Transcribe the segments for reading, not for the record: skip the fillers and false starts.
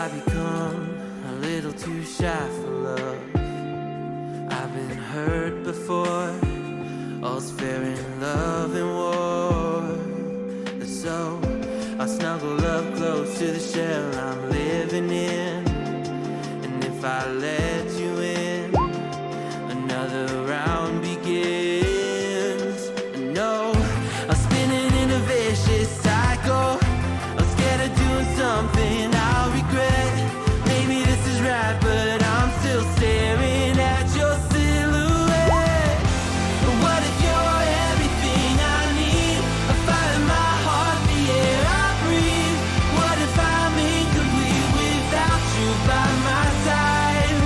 I become a little too shy for love? I've been hurt before. All's fair in love and war. So I'll snuggle up close to the shell I'm living in. And if I let you in, another round begins. And no, I'm spinning in a vicious cycle. I'm scared of doing something I'll regret. Maybe this is right, but I'm still staring at your silhouette. What if you're everything I need? A fire in my heart, the air I breathe. What if I'm incomplete without you by my side?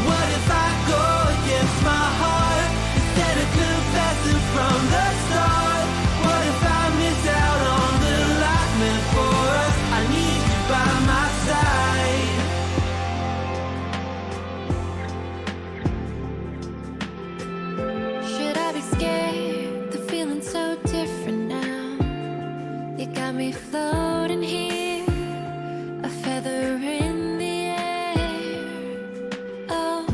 What if I go against my heart instead of confessing from the start? What if I miss out on the life meant for us? I need you by my side. Should I be scared? The feeling's so different now. You got me floating here, a feather in the air. Oh,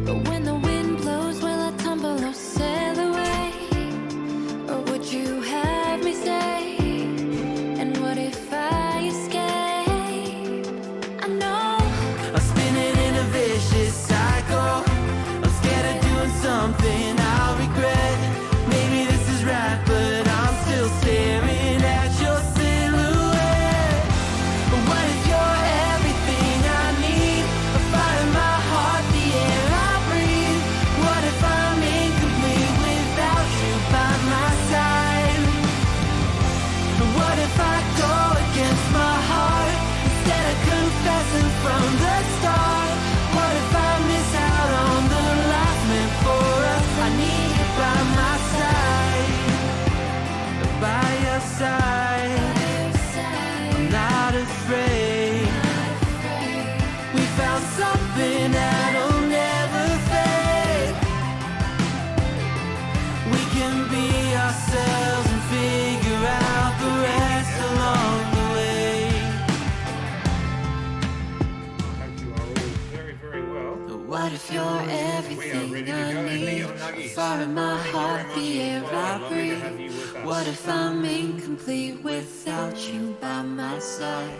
but when the wind blows, will I tumble or sail away? Or would you have me stay? And what if I escape? I know I'm spinning in a vicious cycle. I'm scared of doing something I'll regret. Maybe this is right, but I'm still staring at your silhouette. But what if you're everything I need? A fire in my heart, the air I breathe. What if I'm incomplete without you by my side? What if I go against my heart instead of confessing from the start? What if I miss out on the life meant for us? I need you by my side, by your side. I'm not afraid. We found something that'll never fade. We can be ourselves and figure out the rest along the way. I hope you are all very, very well. What if you're We are everything ready to I go. need? Neon Nuggies. Fire in my Thank you heart, very the air much. I Lovely to breathe. have you with us. What if I'm incomplete without you by my side?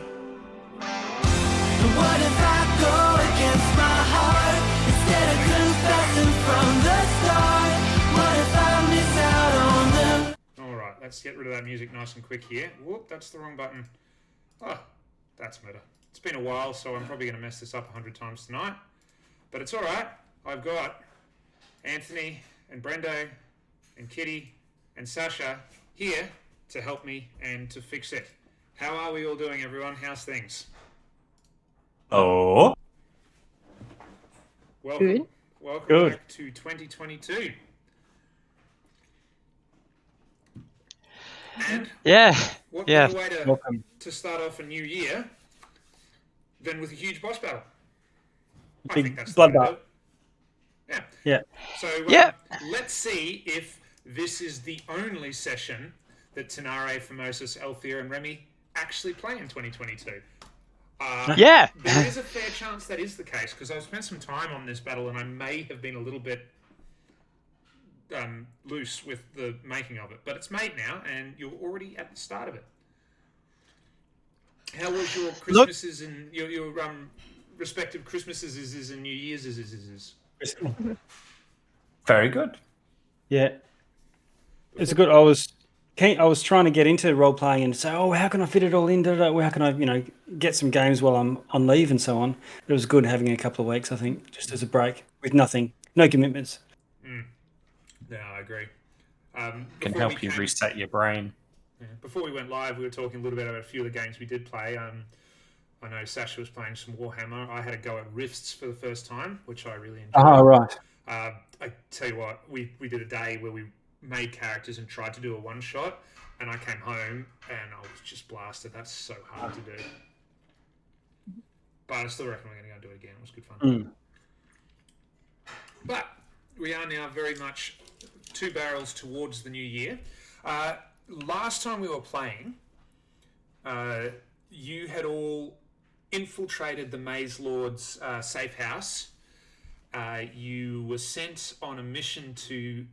What if I go against my heart instead of confessing from the start? What if I miss out on the... All right, let's get rid of that music nice and quick here. Whoop, that's the wrong button. Oh, that's better. It's been a while, so I'm probably going to mess this up 100 times tonight. But it's all right. I've got Anthony and Brendo and Kitty and Sasha here to help me and to fix it. How are we all doing, everyone? How's things? Oh, Welcome. Good. Welcome Good. back to 2022. And yeah. what Yeah. better way to, Welcome. to start off a new year than with a huge boss battle? I Big think that's the way to bloodbath. do it. Yeah. Yeah. So Yeah. let's see if this is the only session that Tenare, Formosus, Althea, and Remy actually play in 2022. Yeah. There is a fair chance that is the case because I've spent some time on this battle and I may have been a little bit loose with the making of it. But it's made now and you're already at the start of it. How was your Christmases and your respective Christmases and New Year's is? Very good. Yeah. It's good. I was trying to get into role playing and say, oh, how can I fit it all in? How can I, get some games while I'm on leave and so on. It was good having a couple of weeks, I think, just as a break with nothing, no commitments. No, I agree. Can Before help we you came- reset your brain. Before we went live, we were talking a little bit about a few of the games we did play. I know Sasha was playing some Warhammer. I had a go at Rifts for the first time, which I really enjoyed. Oh, right. I tell you what, we did a day where we made characters and tried to do a one-shot, and I came home and I was just blasted. That's so hard to do. But I still reckon we're going to go and do it again. It was good fun. But we are now very much two barrels towards the new year. Last time we were playing, you had all infiltrated the Maze Lord's safe house. You were sent on a mission to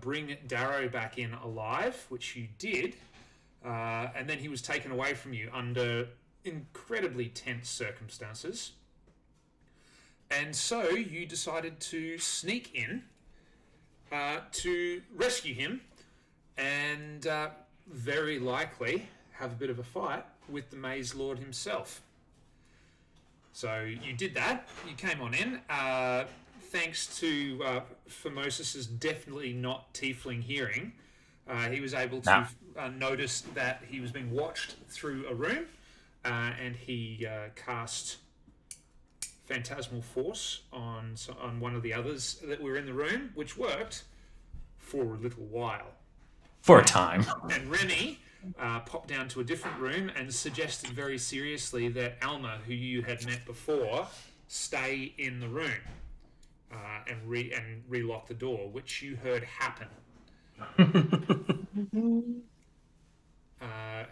bring Darrow back in alive, which you did, and then he was taken away from you under incredibly tense circumstances. And so you decided to sneak in to rescue him and very likely have a bit of a fight with the Maze Lord himself. So you did that. You came on in. Thanks to Formosus's definitely not tiefling hearing, he was able to notice that he was being watched through a room, and he cast Phantasmal Force on one of the others that were in the room, which worked for a little while. For a time. And Remy popped down to a different room and suggested very seriously that Alma, who you had met before, stay in the room and relock the door, which you heard happen.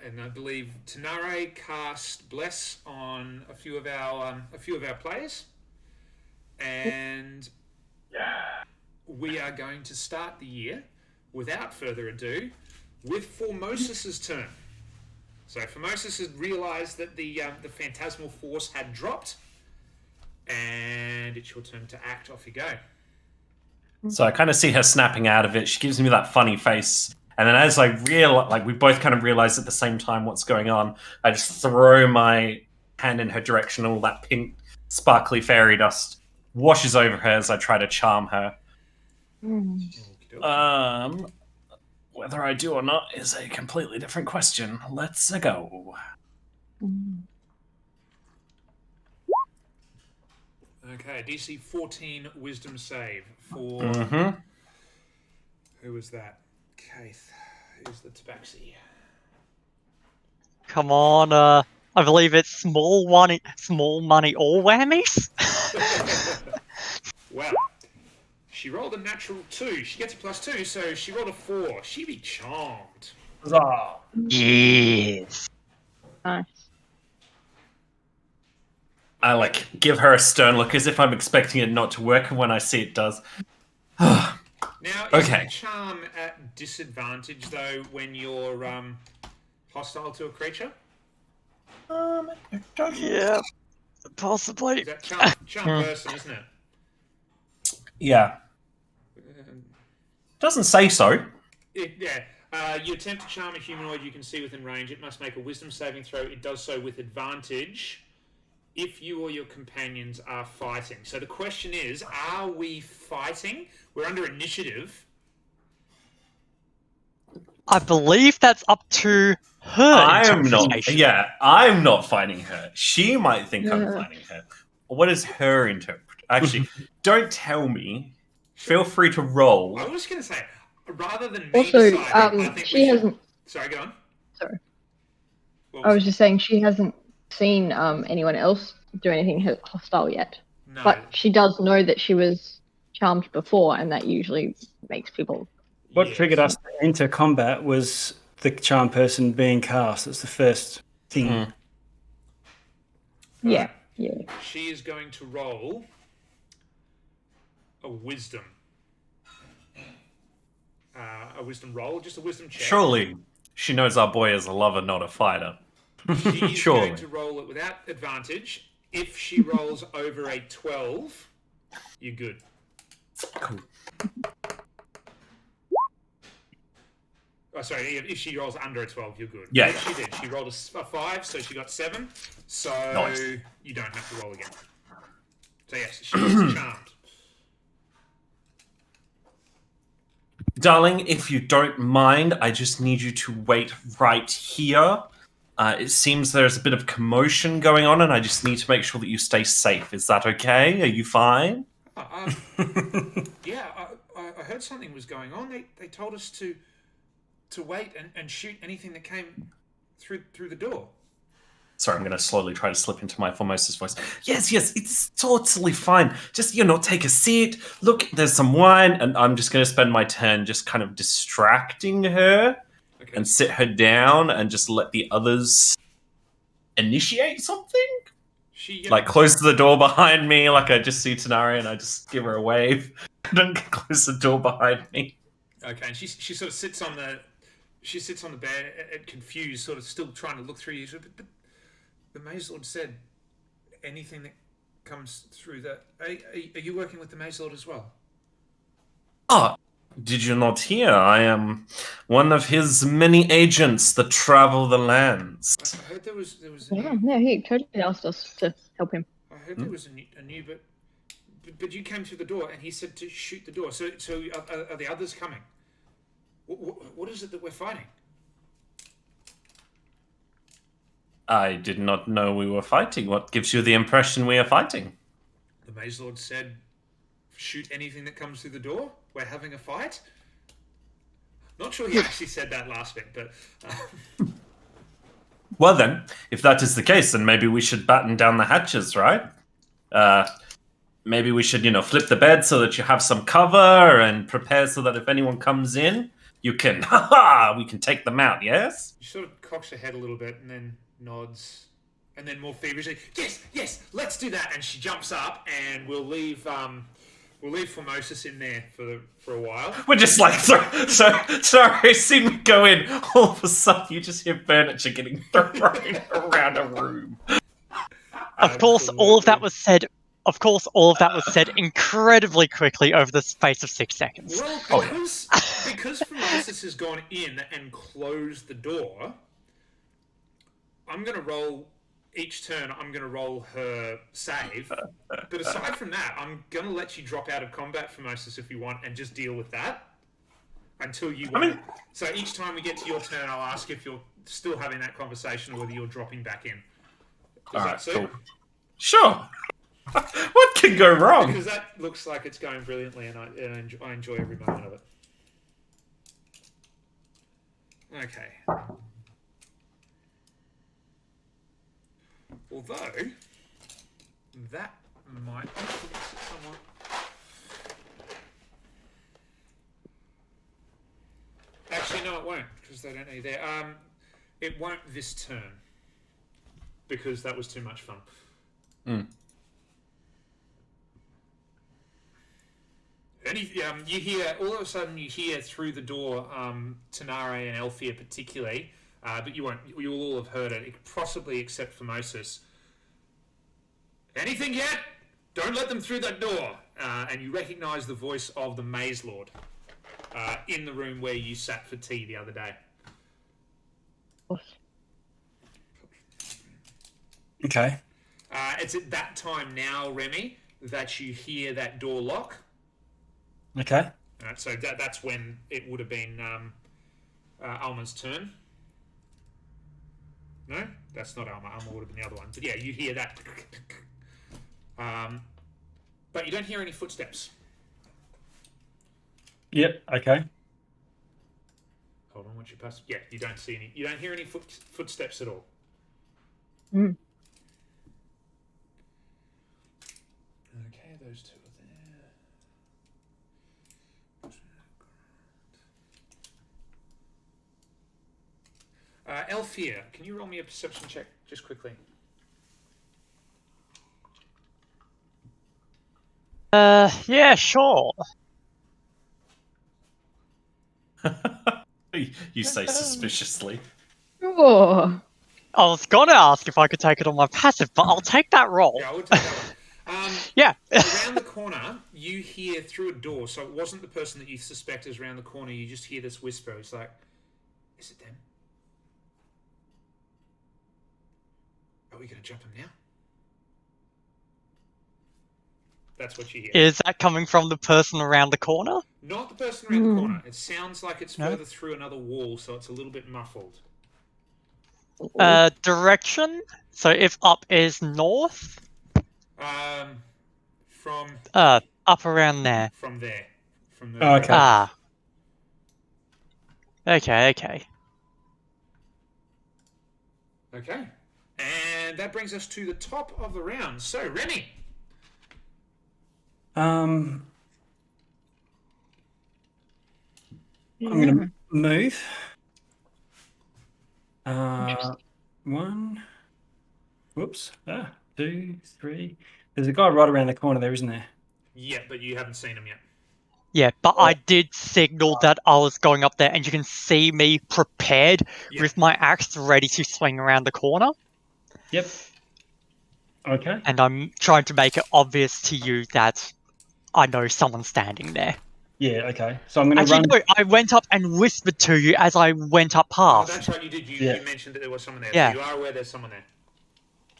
And I believe Tanare cast Bless on a few of our players, and we are going to start the year, without further ado, with Formosus's turn. So Formosus has realised that the Phantasmal Force had dropped, and it's your turn to act. Off you go. So I kind of see her snapping out of it. She gives me that funny face. And then as I we both kind of realize at the same time what's going on, I just throw my hand in her direction, and all that pink, sparkly fairy dust washes over her as I try to charm her. Whether I do or not is a completely different question. Let's go. Okay, DC 14 Wisdom save for... Who was that? Kaith. Who's the tabaxi? Come on, I believe it's small money, all whammies. Well, she rolled a natural 2. She gets a +2, so she rolled a 4. She be charmed. Huzzah. Yes. Nice. I give her a stern look as if I'm expecting it not to work, and when I see it does. Now, is Okay. the charm at disadvantage, though, when you're hostile to a creature? Yeah, possibly. Is that charm person, isn't it? Yeah. Doesn't say so. You attempt to charm a humanoid you can see within range. It must make a wisdom saving throw. It does so with advantage if you or your companions are fighting. So the question is, are we fighting? We're under initiative. I believe that's up to her. I'm not. interpretation. Yeah, I'm not fighting her. She might think I'm fighting her. What is her interpretation? Actually, don't tell me. Feel free to roll. I was just going to say, rather than me Also, deciding, I think she hasn't. Sorry, go on. Sorry. What I was just saying she hasn't seen anyone else do anything hostile yet, No. but she does know that she was charmed before, and that usually makes people. What Yes. triggered us to enter combat was the charm person being cast. That's the first thing. Yeah, yeah. She is going to roll a wisdom. A wisdom roll, just a wisdom check. Surely, she knows our boy is a lover, not a fighter. She is Surely. going to roll it without advantage. If she rolls over a 12, you're good. Cool. Oh, sorry, if she rolls under a 12, you're good. Yeah. Yes, she did. She rolled a 5, so she got 7. So Nice. you don't have to roll again. So yes, she's charmed. Darling, if you don't mind, I just need you to wait right here. It seems there's a bit of commotion going on, and I just need to make sure that you stay safe. Is that okay? Are you fine? Yeah, I heard something was going on. They told us to wait and shoot anything that came through the door. Sorry, I'm going to slowly try to slip into my Formosus voice. Yes, it's totally fine. Just, take a seat. Look, there's some wine, and I'm just going to spend my turn just kind of distracting her Okay. and sit her down and just let the others initiate something? She Like closes the door behind me, like I just see Tanari and I just give her a wave. Don't close the door behind me. Okay, and she sort of sits on the bed, confused, sort of still trying to look through you. But the Maze Lord said anything that comes through that. Are you working with the Maze Lord as well? Ah, did you not hear? I am one of his many agents that travel the lands. I heard there was a Yeah, new, no, he totally asked us to help him. I heard there was a new but you came through the door and he said to shoot the door. So are the others coming? What is it that we're fighting? I did not know we were fighting. What gives you the impression we are fighting? The Maze Lord said, shoot anything that comes through the door. We're having a fight. Not sure he actually said that last bit, but... Well then, if that is the case, then maybe we should batten down the hatches, right? Maybe we should, flip the bed so that you have some cover and prepare so that if anyone comes in, you can, we can take them out, yes? She sort of cocks her head a little bit and then nods. And then more feverishly, yes, let's do that. And she jumps up and we'll leave Formosus in there for a while. We're just like, sorry, seen we go in, all of a sudden you just hear furniture getting thrown around a room. Of course, all of that was said. Of course, all of that was said incredibly quickly over the space of 6 seconds. Well, because Formosus has gone in and closed the door, I'm going to roll... Each turn, I'm going to roll her save. But aside from that, I'm going to let you drop out of combat, Formosus, if you want, and just deal with that until you want. So each time we get to your turn, I'll ask if you're still having that conversation or whether you're dropping back in. Does that suit? Cool. Sure. What can go wrong? Because that looks like it's going brilliantly, and I enjoy every moment of it. Okay. Although, that might somewhat... Actually, no, it won't, because they don't need there. It won't this turn, because that was too much fun. You hear, all of a sudden you hear through the door, Tanare and Elfia particularly, but you'll all have heard it, possibly except for Moses. Anything yet? Don't let them through that door. And you recognise the voice of the Maze Lord in the room where you sat for tea the other day. Okay. It's at that time now, Remy, that you hear that door lock. Okay. So that's when it would have been Alma's turn. No, that's not Alma. Alma would have been the other one. But yeah, you hear that. But you don't hear any footsteps. Yep. Okay. Hold on, once you pass. Yeah, you don't see any. You don't hear any footsteps at all. Mm. Okay, those two are there. Elfia, can you roll me a perception check just quickly? Yeah, sure. You say suspiciously. Oh, I was gonna ask if I could take it on my passive, but I'll take that roll. Yeah, I would take that one. Yeah. Around the corner, you hear through a door, so it wasn't the person that you suspect is around the corner, you just hear this whisper. It's like, is it them? Are we going to jump them now? That's what you hear. Is that coming from the person around the corner? Not the person around the corner. It sounds like it's No? further through another wall, so it's a little bit muffled. Direction? So if up is north? From Up around there. from there. From the Oh, okay. Ah. Okay. Okay. And that brings us to the top of the round. So, Remy. I'm gonna move. One. Whoops. 2, 3. There's a guy right around the corner there, isn't there? Yeah, but you haven't seen him yet. Yeah, but I did signal that I was going up there, and you can see me prepared Yeah. with my axe ready to swing around the corner. Yep. Okay. And I'm trying to make it obvious to you that I know someone's standing there. Yeah, okay. So I'm going to Actually, run. no, I went up and whispered to you as I went up Oh, past. that's right. You did. You mentioned that there was someone there. Yeah. So you are aware there's someone there.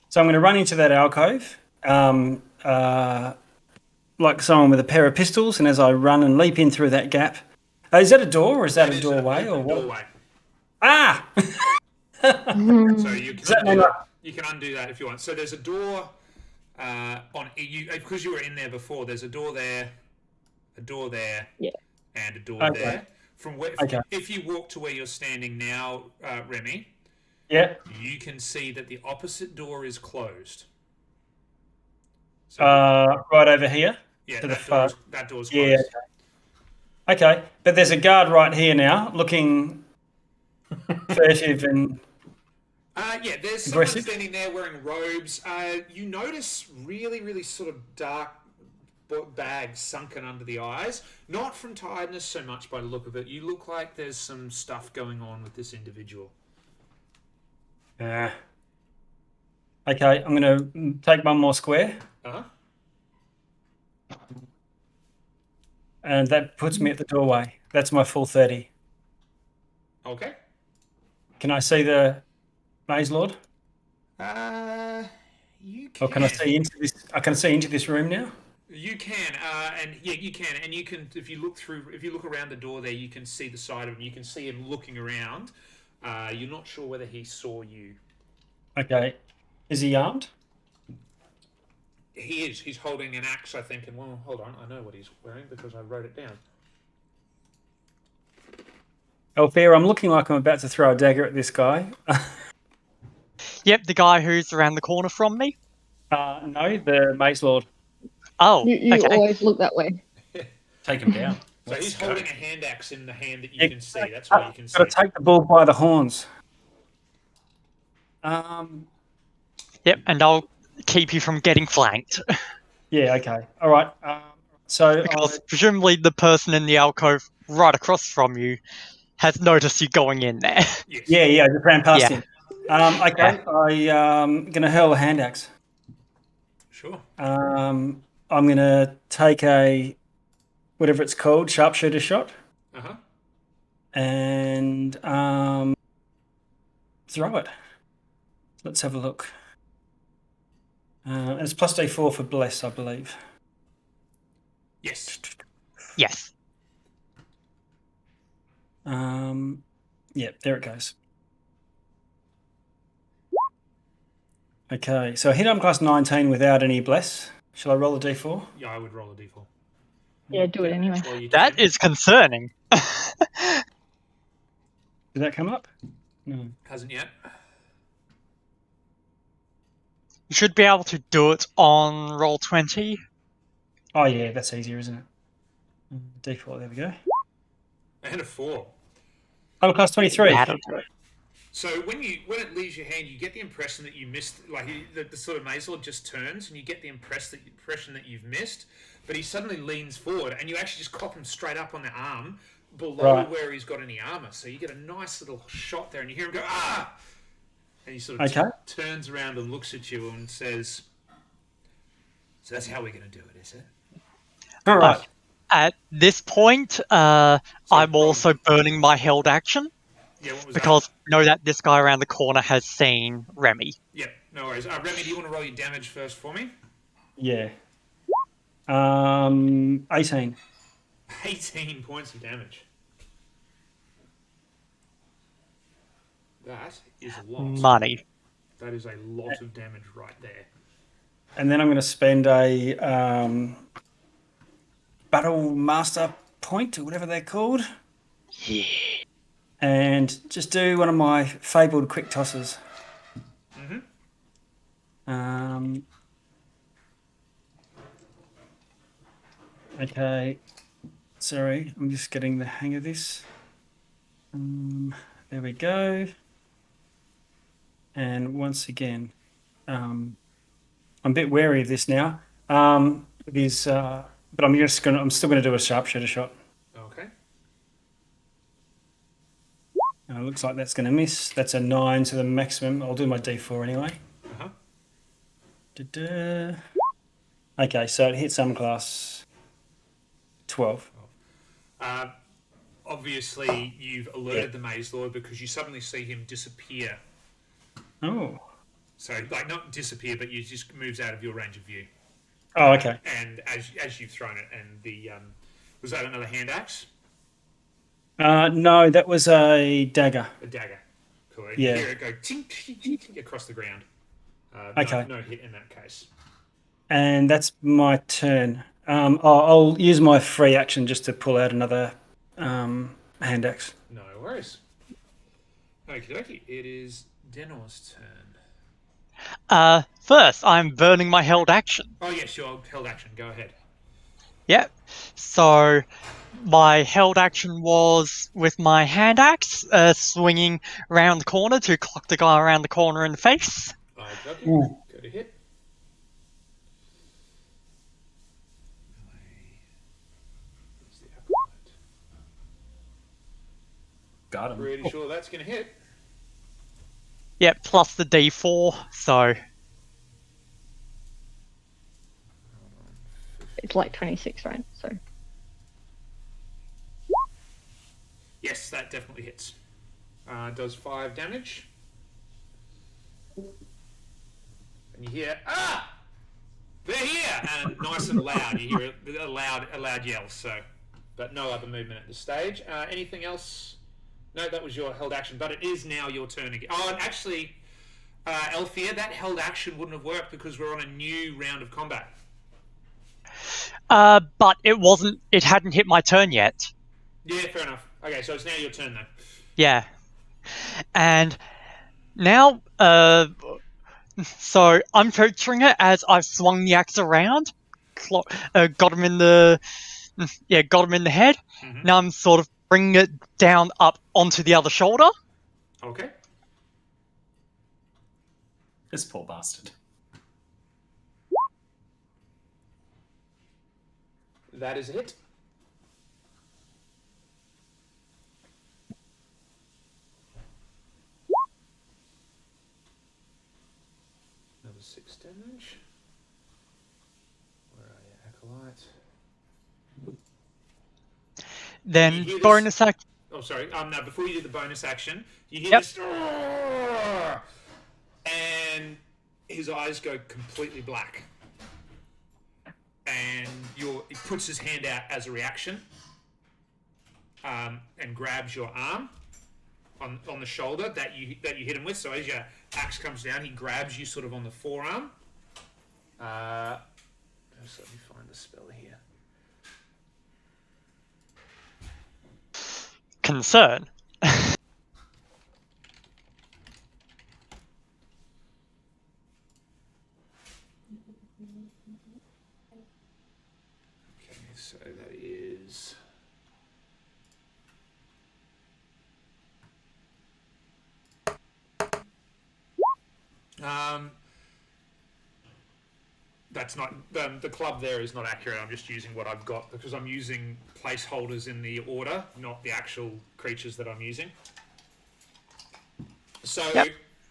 So I'm going to run into that alcove, like someone with a pair of pistols, and as I run and leap in through that gap, is that a door or is that It a is doorway an or open what? doorway. Ah! So you Does that can mean undo like- that. You can undo that if you want. So there's a door on you because you were in there before. There's a door there, and a door Okay. there. From where, Okay. if you walk to where you're standing now, Remy, Yeah. you can see that the opposite door is closed. So Right over here. yeah, to the that door's Yeah. closed. Okay, but there's a guard right here now, looking furtive and Yeah, there's someone aggressive. standing there wearing robes. You notice really, really sort of dark bags sunken under the eyes. Not from tiredness so much by the look of it. You look like there's some stuff going on with this individual. Okay, I'm going to take one more square, Uh-huh. and that puts me at the doorway. That's my full 30. Okay. Can I see the Maze Lord? You can. Or can I see into this? I can see into this room now. You can, and yeah, you can, and you can. If you look around the door there, you can see the side of him. You can see him looking around. You're not sure whether he saw you. Okay, is he armed? He is. He's holding an axe, I think. And well, hold on, I know what he's wearing because I wrote it down. Alfair, I'm looking like I'm about to throw a dagger at this guy. Yep, the guy who's around the corner from me. No, the Maze Lord. Oh, You okay. always look that way. Take him down. So Let's he's go. holding a hand axe in the hand that you Yeah, can see. That's why you can see. Got to take the bull by the horns. Yep, and I'll keep you from getting flanked. Yeah, okay. All right. So Because presumably the person in the alcove right across from you has noticed you going in there. Yes. I just ran past Yeah. him. Okay, I'm going to hurl a hand axe. Sure. I'm going to take a, whatever it's called, sharpshooter shot, Uh-huh. and throw it. Let's have a look. And it's plus D4 for bless, I believe. Yes. Yes. Yeah, there it goes. Okay, so I hit class 19 without any bless. Shall I roll a D4? Yeah, I would roll a d4. Yeah, do it anyway. Well, you That can. is concerning. Did that come up? No. Hasn't yet. You should be able to do it on roll 20. Oh yeah, that's easier, isn't it? D4, there we go. And a 4. Class 23. That'll do it. So when it leaves your hand, you get the impression that you missed. Like the sort of Maze Lord just turns, and you get the impression that you've missed. But he suddenly leans forward, and you actually just cop him straight up on the arm below Right. where he's got any armor. So you get a nice little shot there, and you hear him go ah, and he sort of Okay. turns around and looks at you and says, "So that's how we're going to do it, is it?" All right. At this point, I'm also burning my held action Yeah, what was because I know that this guy around the corner has seen Remy. that? Yeah, no worries. Remy, do you want to roll your damage first for me? Yeah. 18. 18 points of damage. That is a lot. Money. That is a lot of damage right there. And then I'm going to spend a Battle Master point, or whatever they're called. Yeah. And just do one of my fabled quick tosses. Okay. Sorry, I'm just getting the hang of this. There we go. And once again, I'm a bit wary of this now. It is, but I'm still gonna do a sharpshooter shot. Okay. It looks like that's gonna miss. That's a 9 to the maximum. I'll do my D4 anyway. Uh-huh. Da-da. Okay, so it hits armor class 12. Obviously, you've alerted the Maze Lord because you suddenly see him disappear. Oh. So, like, not disappear, but he just moves out of your range of view. Oh, okay. And as you've thrown it, and the was that another hand axe? No, that was a dagger. A dagger. Cool. And Yeah. you hear it go tink, tink, tink, tink across the ground. Okay. No hit in that case. And that's my turn. I'll use my free action just to pull out another hand axe. No worries. Okie dokie. It is Denor's turn. First, I'm burning my held action. Oh yes, your held action. Go ahead. Yep. So, my held action was with my hand axe, swinging around the corner to clock the guy around the corner in the face. Okie dokie. Go to hit. Where's the acolyte? Got him. Pretty sure that's going to hit. Yep, plus the D4, so... It's like 26, right? So Yes, that definitely hits. Does 5 damage. And you hear, ah! They're here! And nice and loud. You hear a loud yell, so. But no other movement at this stage. Anything else? No, that was your held action, but it is now your turn again. Oh, and actually, Althea, that held action wouldn't have worked because we're on a new round of combat. But it hadn't hit my turn yet. Yeah, fair enough. Okay, so it's now your turn then. Yeah. And now, so I'm picturing it as I've swung the axe around, got him in the head. Mm-hmm. Now I'm sort of bringing it down up onto the other shoulder. Okay. This poor bastard. That is a hit. Another 6 damage. Where are you, Acolyte? Then You hear this- bonus action. Oh, sorry. No, before you do the bonus action, you hear Yep. this, "Roar!" and his eyes go completely black. And he puts his hand out as a reaction, and grabs your arm on the shoulder that you hit him with. So as your axe comes down, he grabs you sort of on the forearm. Just let me find the spell here. Concern. Okay, so that is. That's not the club there is not accurate. I'm just using what I've got because I'm using placeholders in the order, not the actual creatures that I'm using. So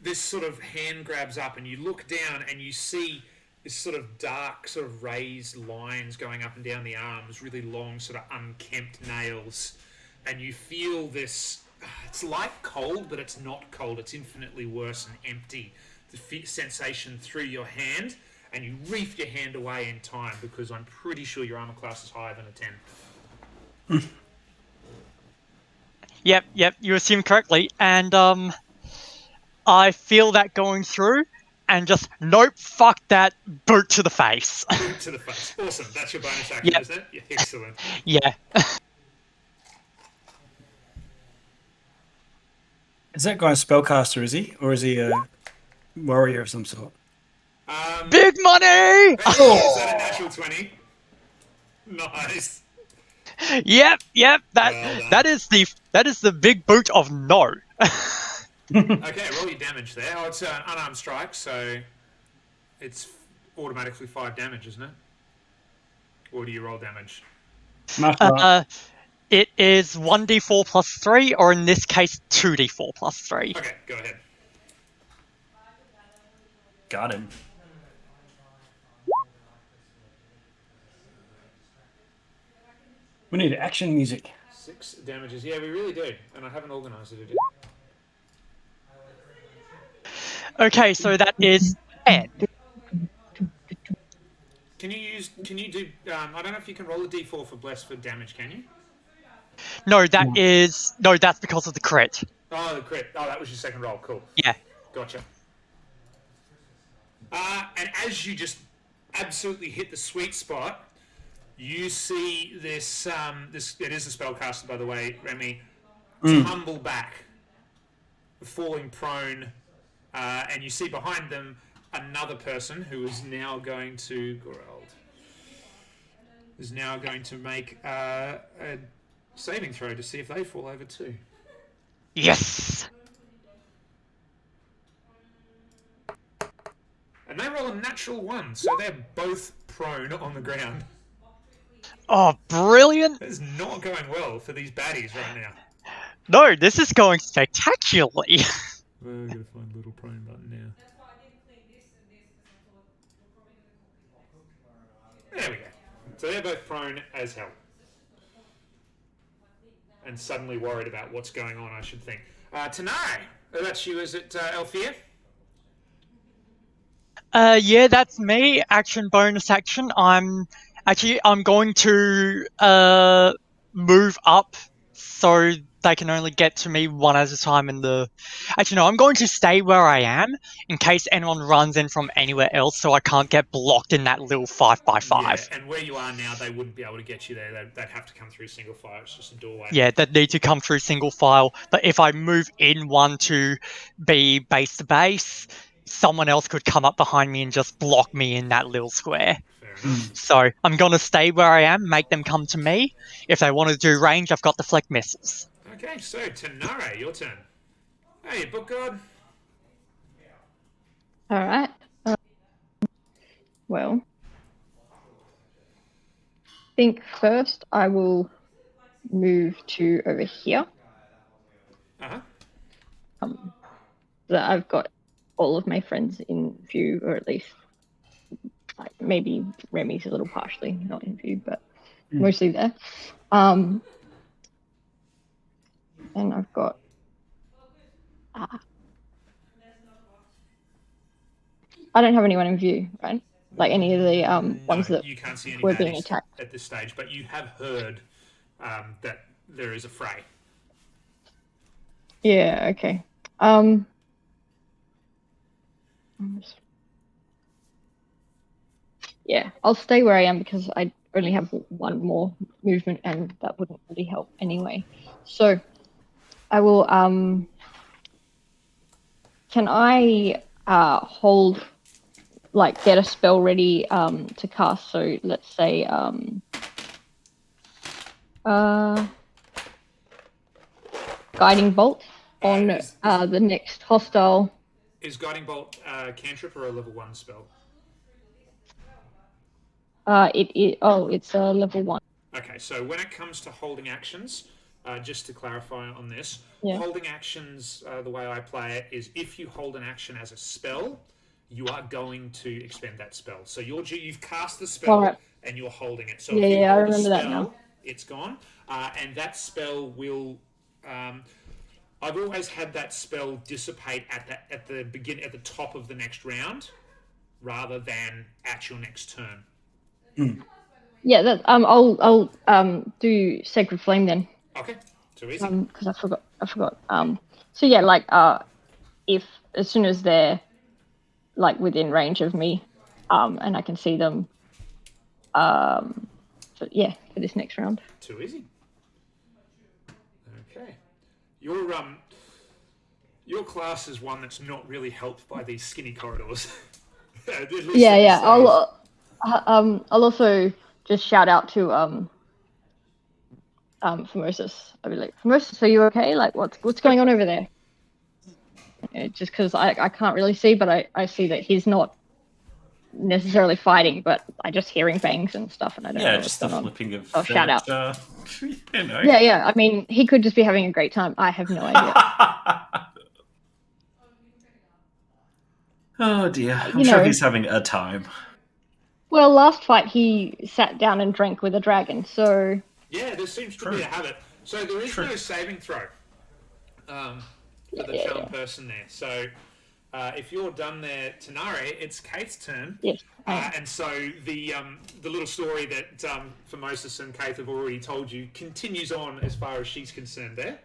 this sort of hand grabs up and you look down and you see this sort of dark, sort of raised lines going up and down the arms, really long, sort of unkempt nails, and you feel this. It's like cold, but it's not cold. It's infinitely worse and empty. The sensation through your hand, and you reef your hand away in time because I'm pretty sure your armor class is higher than a 10. Yep, you assumed correctly. And I feel that going through, and just nope, fuck that, boot to the face. Boot to the face. Awesome. That's your bonus action, Yep. isn't it? Yeah, excellent. Yeah. Is that guy a spellcaster, is he? Or is he a warrior of some sort? Big money! Is that a natural 20? Nice. Yep. Well done. That is the big boot of no. Okay, roll your damage there. Oh, it's an unarmed strike, so it's automatically 5 damage, isn't it? Or do you roll damage? Martial art. It is 1d4 plus 3, or in this case, 2d4 plus 3. Okay, go ahead. Got him. We need action music. 6 damages. Yeah, we really do. And I haven't organised it yet. Okay, so that is 10. Can you do, I don't know if you can roll a d4 for Bless for damage, can you? No, that's because of the crit. Oh, the crit. Oh, that was your second roll. Cool. Yeah. Gotcha. And as you just absolutely hit the sweet spot, you see this, it is a spellcaster, by the way, Remy, tumble back, falling prone, and you see behind them another person who is now going to, Gorald, is now going to make a saving throw to see if they fall over too. Yes! And they roll a natural 1, so they're both prone on the ground. Oh, brilliant! It's not going well for these baddies right now. No, this is going spectacularly. We're going to find the little prone button now. There we go. So they're both prone as hell. And suddenly worried about what's going on, I should think. Tanai, that's you, is it, Althea? Yeah, that's me. Action bonus action. I'm going to move up so they can only get to me one at a time in the... Actually, no, I'm going to stay where I am in case anyone runs in from anywhere else so I can't get blocked in that little 5x5. Yeah, and where you are now, they wouldn't be able to get you there. They'd have to come through single file. It's just a doorway. Yeah, that need to come through single file. But if I move in one to be base to base, someone else could come up behind me and just block me in that little square. Fair enough. So I'm going to stay where I am, make them come to me. If they want to do range, I've got deflect missiles. Okay, so Tanare, your turn. Hey, book god. All right. Well, I think first I will move to over here. Uh-huh. That I've got all of my friends in view, or at least like maybe Remy's a little partially not in view, but mostly there. And I've got I don't have anyone in view, right? Like any of the ones that you can't see any were being baddies attacked. at this stage, but you have heard that there is a fray. Yeah, okay. Yeah, I'll stay where I am because I only have one more movement and that wouldn't really help anyway. So I will can I hold, like, get a spell ready to cast? So let's say Guiding Bolt on the next hostile. Is Guiding Bolt cantrip or a level 1 spell? It's a level 1. Okay, so when it comes to holding actions, just to clarify on this, Yeah. holding actions, the way I play it, is if you hold an action as a spell, you are going to expend that spell. So you've cast the spell Alright. and you're holding it. So Yeah, if you yeah, I hold a remember that spell, now. it's gone. And that spell will... I've always had that spell dissipate at the top of the next round, rather than at your next turn. Yeah, that I'll do Sacred Flame then. Okay, too easy. Because I forgot. So yeah, like if as soon as they're like within range of me, and I can see them, so yeah, for this next round. Too easy. Okay. Your class is one that's not really helped by these skinny corridors. At least Yeah, at this yeah. stage. I'll also just shout out to Formosus. I'll be like, Formosus, are you okay? Like, what's going on over there? Just because I can't really see, but I see that he's not necessarily fighting, but I just hearing bangs and stuff, and I don't know Yeah, what's just the going on. flipping of Oh, shout out. you know. Yeah. I mean, he could just be having a great time. I have no idea. Oh dear. I'm You sure know. he's having a time. Well, last fight he sat down and drank with a dragon, so Yeah, there seems to be a habit. So there is no saving throw for the charm person there. So if you're done there, Tanare, it's Kate's turn. yes. And so the little story that Formosus and Kate have already told you continues on as far as she's concerned there.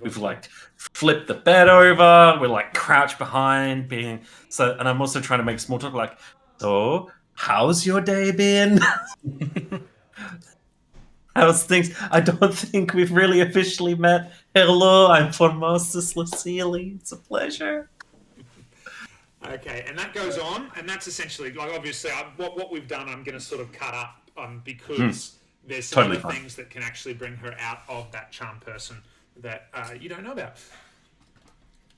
We've like flipped the bed over. We're like crouched behind, being so. And I'm also trying to make small talk, like, so how's your day been? How's things? I don't think we've really officially met. Hello, I'm Formosus Lucille. It's a pleasure. Okay, and that goes on, and that's essentially like obviously what we've done. I'm going to sort of cut up because there's some Totally other fine. things that can actually bring her out of that charm person that you don't know about.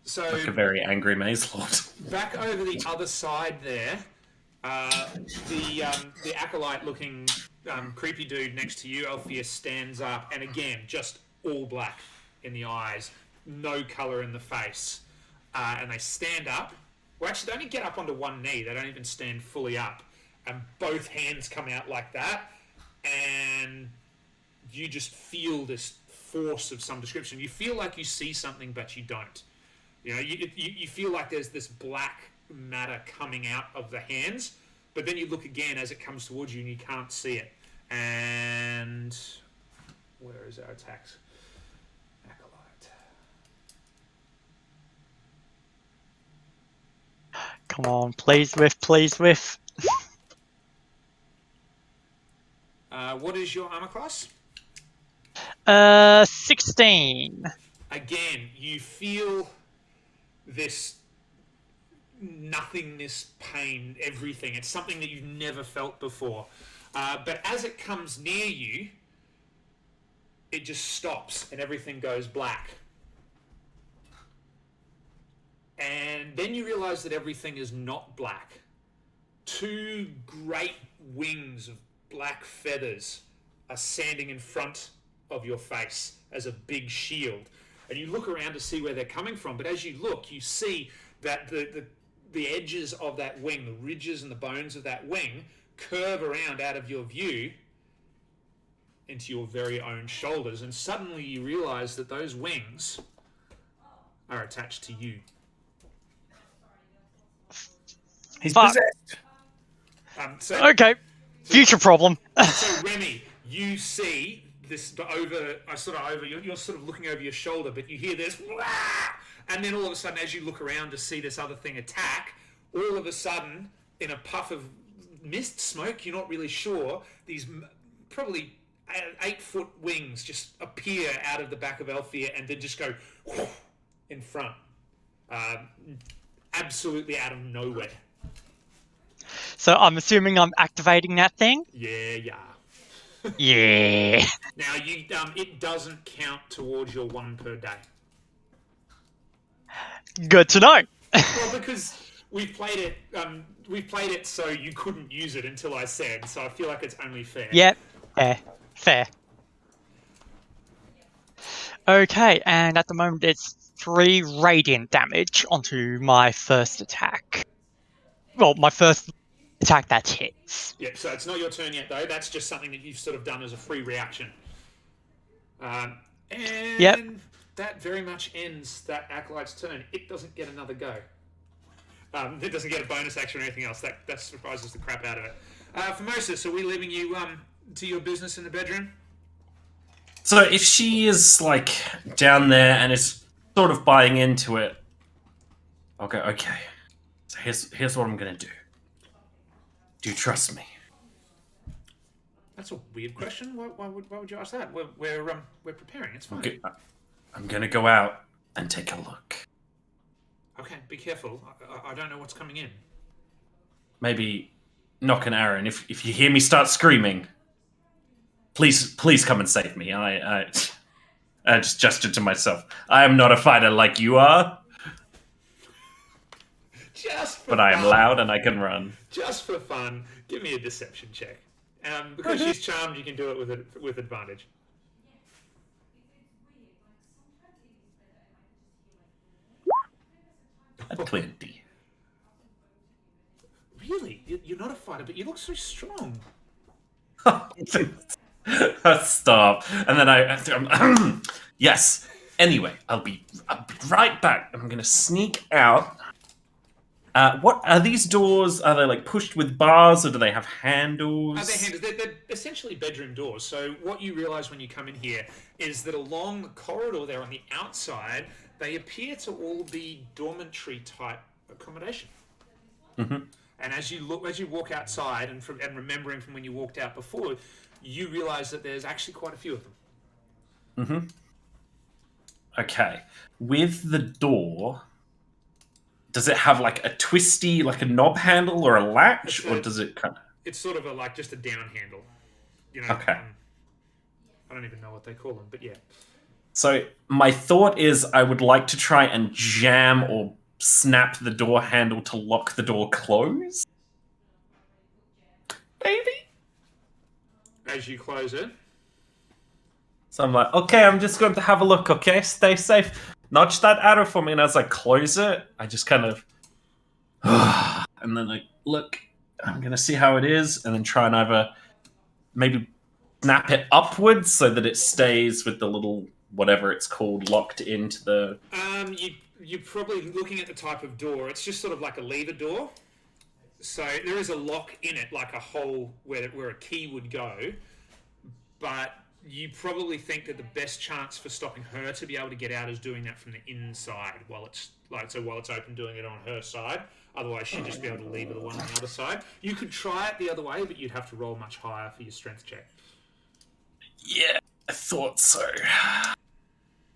So Like a very angry maze lord. back over the other side there, the acolyte-looking creepy dude next to you, Alpheus, stands up, and again, just all black in the eyes, no color in the face, and they stand up. Well, actually, they only get up onto one knee. They don't even stand fully up, and both hands come out like that, and you just feel this force of some description. You feel like you see something, but you don't. You know, you feel like there's this black matter coming out of the hands, but then you look again as it comes towards you and you can't see it. And where is our attacks? Acolyte. Come on, please with. What is your armor class? 16. Again, you feel this nothingness, pain, everything. It's something that you've never felt before. But as it comes near you, it just stops and everything goes black. And then you realize that everything is not black. Two great wings of black feathers are standing in front of your face as a big shield. And you look around to see where they're coming from, but as you look, you see that the edges of that wing, the ridges and the bones of that wing, curve around out of your view into your very own shoulders. And suddenly you realize that those wings are attached to you. He's Fuck. possessed. So, Okay, future problem. so Remy, you see this you're sort of looking over your shoulder, but you hear this, "Wah!" And then all of a sudden, as you look around to see this other thing attack, all of a sudden, in a puff of mist smoke, you're not really sure, these probably 8-foot wings just appear out of the back of Althea and then just go in front. Absolutely out of nowhere. So I'm assuming I'm activating that thing? Yeah. Yeah. Now, it doesn't count towards your 1 per day. Good to know. Well, because we've played it so you couldn't use it until I said, so I feel like it's only fair. Yep. Fair. Okay, and at the moment it's 3 radiant damage onto my first attack. Well, my first attack that hits. Yeah, so it's not your turn yet, though. That's just something that you've sort of done as a free reaction. And Yep. that very much ends that Acolyte's turn. It doesn't get another go. It doesn't get a bonus action or anything else. That surprises the crap out of it. Formosus, are we leaving you to your business in the bedroom? So if she is like down there and is sort of buying into it, I'll go, okay. So here's what I'm gonna do. Do you trust me? That's a weird question. Why would you ask that? We're preparing. It's fine. Okay, I'm gonna go out and take a look. Okay, be careful. I don't know what's coming in. Maybe knock an arrow, and if you hear me start screaming, please come and save me. I just gestured to myself. I am not a fighter like you are. Just for But I am fun. loud and I can run. Just for fun, give me a deception check. Because she's charmed, you can do it with advantage. A 20. Really? You're not a fighter, but you look so strong. Stop. And then yes. Anyway, I'll be right back. I'm gonna sneak out. What are these doors? Are they like pushed with bars, or do they have handles? They're essentially bedroom doors. So what you realise when you come in here is that along the corridor there on the outside, they appear to all be dormitory type accommodation. Mm-hmm. And as you walk outside, and remembering from when you walked out before, you realise that there's actually quite a few of them. Mm-hmm. Okay. With the door, does it have like a twisty, like a knob handle or a latch, or does it kind of... It's sort of just a down handle. You know. Okay. I don't even know what they call them, but yeah. So my thought is I would like to try and jam or snap the door handle to lock the door closed. Maybe? As you close it. So I'm like, okay, I'm just going to have a look, okay? Stay safe. Nudge that arrow for me. And as I close it, I just kind of... and then I look, I'm going to see how it is, and then try and either maybe snap it upwards so that it stays with the little, whatever it's called, locked into the... You're probably looking at the type of door. It's just sort of like a lever door. So there is a lock in it, like a hole where a key would go. But you probably think that the best chance for stopping her to be able to get out is doing that from the inside while it's open, doing it on her side. Otherwise, she'd just be able to lever the one on the other side. You could try it the other way, but you'd have to roll much higher for your strength check. Yeah, I thought so.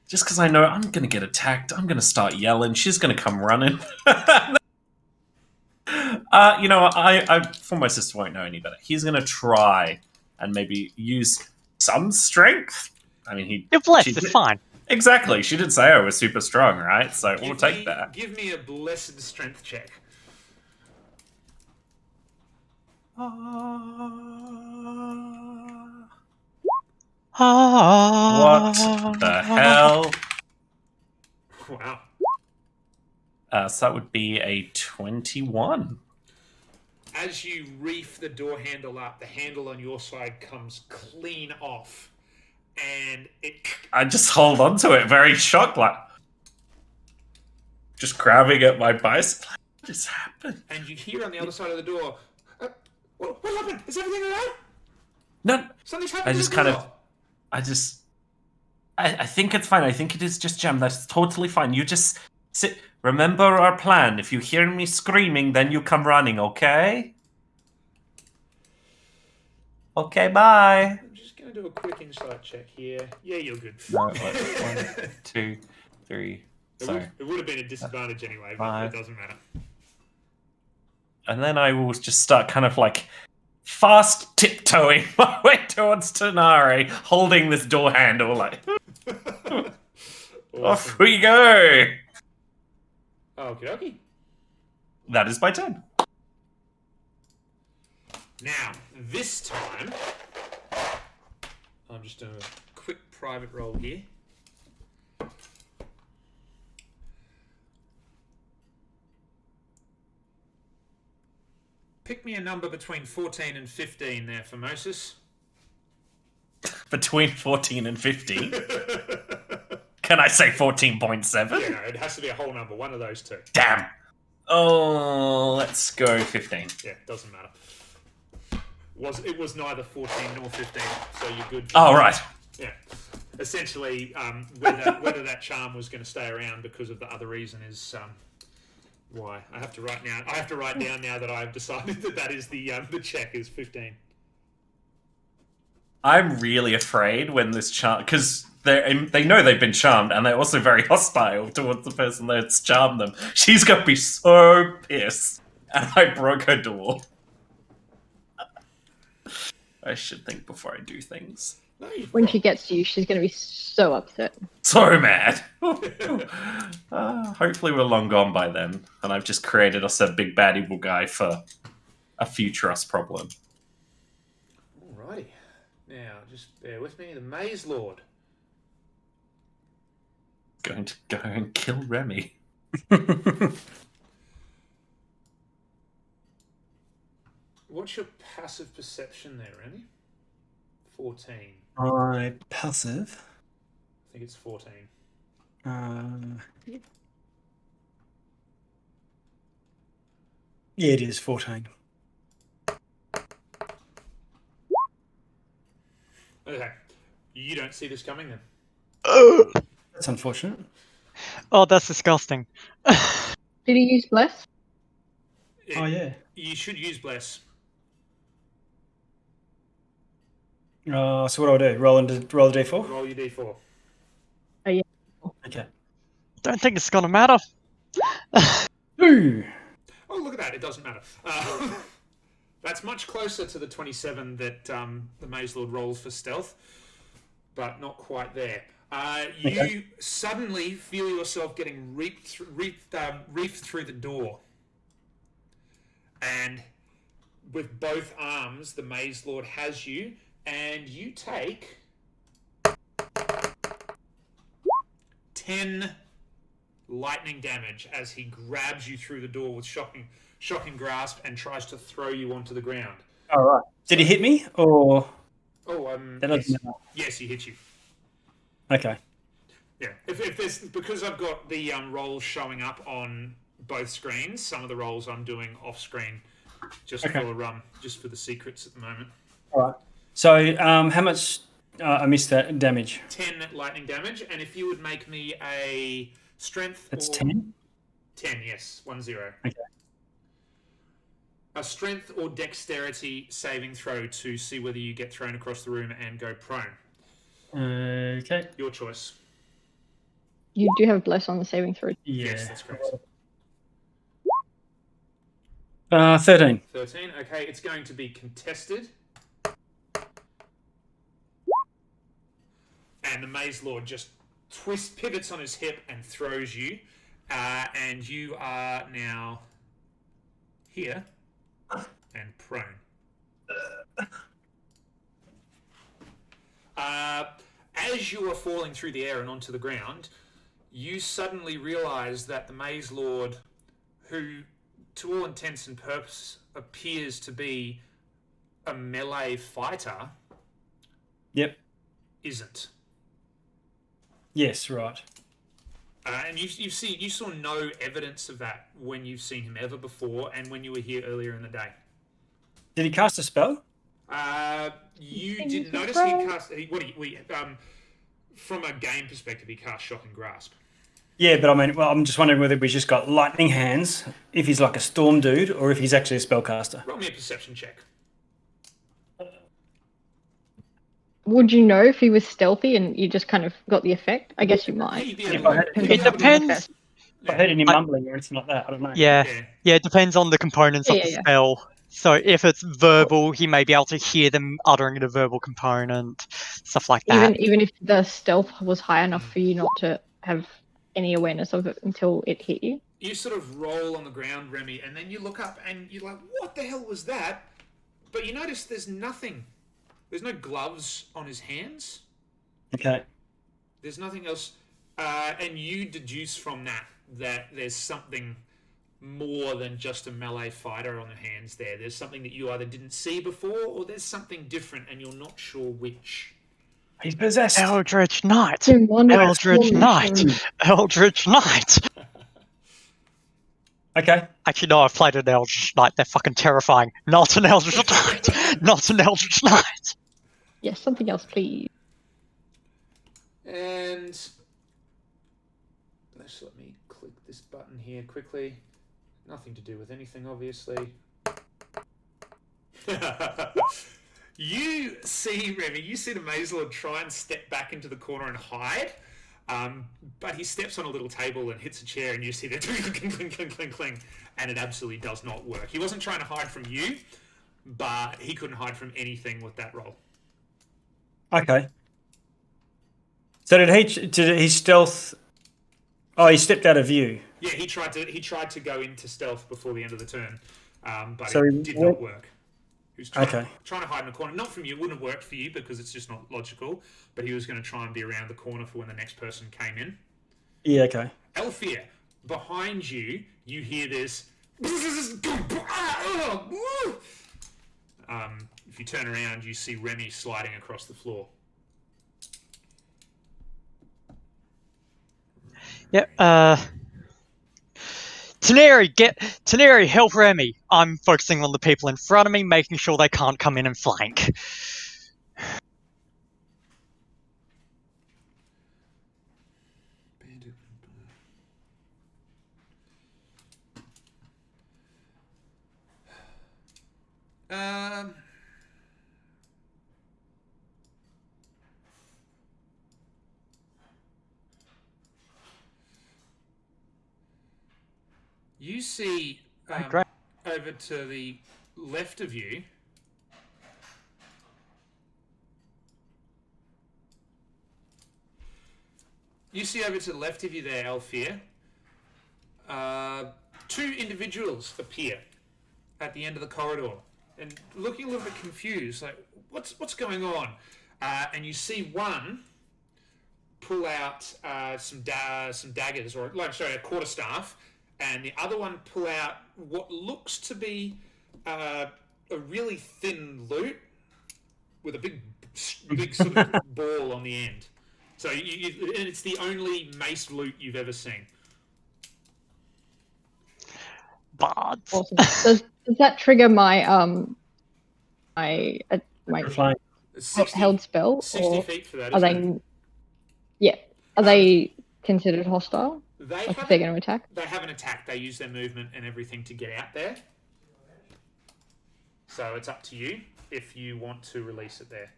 Just because I know I'm going to get attacked, I'm going to start yelling, she's going to come running. I for my sister won't know any better. He's going to try and maybe use some strength. I mean, You're blessed, it's fine. Exactly. She did say I was super strong, right? So we'll take that. Give me a blessed strength check. What the hell? Wow. So that would be a 21. As you reef the door handle up, the handle on your side comes clean off. And I just hold on to it, very shocked, like just grabbing at my bicep. What just happened? And you hear on the other side of the door, what happened? Is everything alright? No. Something's happened. I think it's fine. I think it is just jam. That's totally fine. You just sit. Remember our plan. If you hear me screaming, then you come running, okay? Okay, bye. I'm just going to do a quick insight check here. Yeah, you're good. No, 1, 2, 3. Sorry. It would have been a disadvantage anyway, but 5. it doesn't matter. And then I will just start kind of like fast tiptoeing my way towards Tanari, holding this door handle like... Off we go! Okie dokie. That is my turn. Now, this time, I'm just doing a quick private roll here. Pick me a number between 14 and 15 there, Formosus. Between 14 and 15? Can I say 14.7? Yeah, no, it has to be a whole number, one of those two. Damn. Oh, let's go 15. Yeah, doesn't matter. It was neither 14 nor 15, so you're good. Oh, right. Yeah. Essentially, whether that charm was going to stay around because of the other reason is why. I have to write down now that I've decided that is the check is 15. I'm really afraid when this charm... Because they know they've been charmed, and they're also very hostile towards the person that's charmed them. She's going to be so pissed. And I broke her door. I should think before I do things. No, you've When got- she gets to you, she's going to be so upset. So mad. Hopefully we're long gone by then, and I've just created us a big bad evil guy for a future us problem. Alrighty. Now, just bear with me. The Maze Lord. Going to go and kill Remy. What's your passive perception there, Remy? 14. My passive. I think it's 14. Yeah, it is 14. Okay. You don't see this coming then? That's unfortunate. Oh, that's disgusting. Did he use Bless? Oh, yeah. You should use Bless. So what do I do? Roll a d4? Roll your d4. Okay. Don't think it's gonna matter. Ooh. Oh, look at that. It doesn't matter. That's much closer to the 27 that the Maze Lord rolls for stealth, but not quite there. You suddenly feel yourself getting reefed through the door. And with both arms, the Maze Lord has you, and you take 10 lightning damage as he grabs you through the door with shocking grasp and tries to throw you onto the ground. All right. Did he hit me or? Oh, That yes. doesn't matter. Yes, he hit you. Okay. Yeah. If there's, because I've got the rolls showing up on both screens, some of the rolls I'm doing off screen, just for the secrets at the moment. All right. So how much? I missed that damage. 10 lightning damage, and if you would make me a strength. That's or 10. 10, yes, 1-0. Okay. A strength or dexterity saving throw to see whether you get thrown across the room and go prone. Okay. Your choice. You do have Bless on the saving throw. Yeah. Yes, that's correct. 13. 13. Okay, it's going to be contested. And the Maze Lord just pivots on his hip and throws you. And you are now here and prone. As you are falling through the air and onto the ground, you suddenly realize that the Maze Lord, who to all intents and purposes appears to be a melee fighter, Yep. isn't. Yes. Right. And you saw no evidence of that when you've seen him ever before, and when you were here earlier in the day. Did he cast a spell? You didn't notice he cast. From a game perspective, he cast Shock and Grasp. Yeah, but I mean, well, I'm just wondering whether we just got lightning hands, if he's like a storm dude, or if he's actually a spellcaster. Roll me a perception check. Would you know if he was stealthy and you just kind of got the effect? I guess you might. You'd be If able I to- had- It depends. If I heard any mumbling or anything like that, I don't know. Yeah, Yeah. yeah, it depends on the components of Yeah, the yeah. spell. So if it's verbal, he may be able to hear them uttering a verbal component, stuff like that. Even if the stealth was high enough for you not to have any awareness of it until it hit you. You sort of roll on the ground, Remy, and then you look up and you're like, what the hell was that? But you notice there's nothing. There's no gloves on his hands. Okay. There's nothing else. And you deduce from that there's something more than just a melee fighter on the hands there. There's something that you either didn't see before, or there's something different and you're not sure which. He's possessed. Eldritch Knight! In one Eldritch Knight! exclamation. Eldritch Knight! Okay. Actually, no, I've played an Eldritch Knight. They're fucking terrifying. Not an Eldritch Knight! Not an Eldritch Knight! Yes, something else, please. And let's let me click this button here quickly. Nothing to do with anything, obviously. You see, Remy, you see the Maze Lord try and step back into the corner and hide, but he steps on a little table and hits a chair, and you see the cling, cling, cling, cling, cling, and it absolutely does not work. He wasn't trying to hide from you, but he couldn't hide from anything with that roll. Okay. So did he stealth? Oh, he stepped out of view. Yeah, he tried to go into stealth before the end of the turn, but So it did not work. He was Okay. trying to hide in a corner. Not from you. It wouldn't have worked for you because it's just not logical. But he was going to try and be around the corner for when the next person came in. Yeah, okay. Elfir, behind you, you hear this. If you turn around, you see Remy sliding across the floor. Yep. Taneri, help Remy. I'm focusing on the people in front of me, making sure they can't come in and flank. You see Great. over to the left of you. You see over to the left of you there, Elfir. Two individuals appear at the end of the corridor and looking a little bit confused, like what's going on? And you see one pull out some daggers, or a quarterstaff, and the other one pull out what looks to be a really thin lute with a big sort of ball on the end. So and it's the only mace loot you've ever seen. Bards. Awesome. Does that trigger my my Flying. 60, held spell? 60 or feet for that, are isn't it? they? Yeah. Are they considered hostile? Like if they're going to attack? They haven't attacked. They use their movement and everything to get out there. So it's up to you if you want to release it there.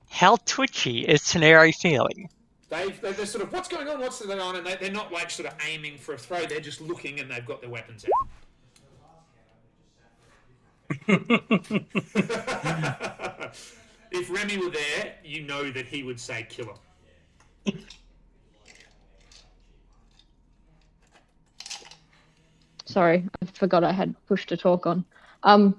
How twitchy is Taneri feeling? They're sort of, what's going on? What's going on? And they're not like sort of aiming for a throw. They're just looking and they've got their weapons out. If Remy were there, you know that he would say kill him. Sorry, I forgot I had push to talk on. But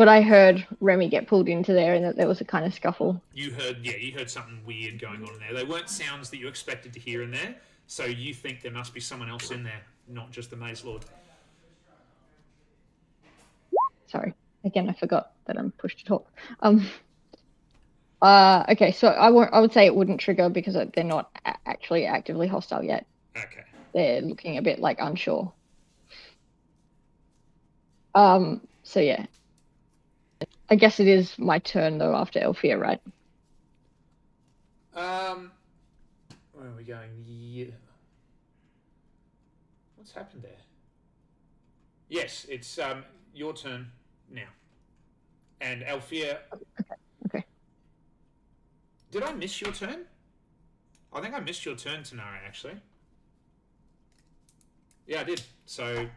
I heard Remy get pulled into there and that there was a kind of scuffle. You heard something weird going on in there. They weren't sounds that you expected to hear in there, so you think there must be someone else in there, not just the Maze Lord. Sorry, again, I forgot that I'm pushed to talk. Okay, so I would say it wouldn't trigger because they're not actually actively hostile yet. Okay. They're looking a bit like unsure. So yeah. I guess it is my turn though after Elfir, right? Where are we going? Yeah. What's happened there? Yes, it's your turn now. And Elfir. Okay. Did I miss your turn? I think I missed your turn, Tanari, actually. Yeah, I did. So.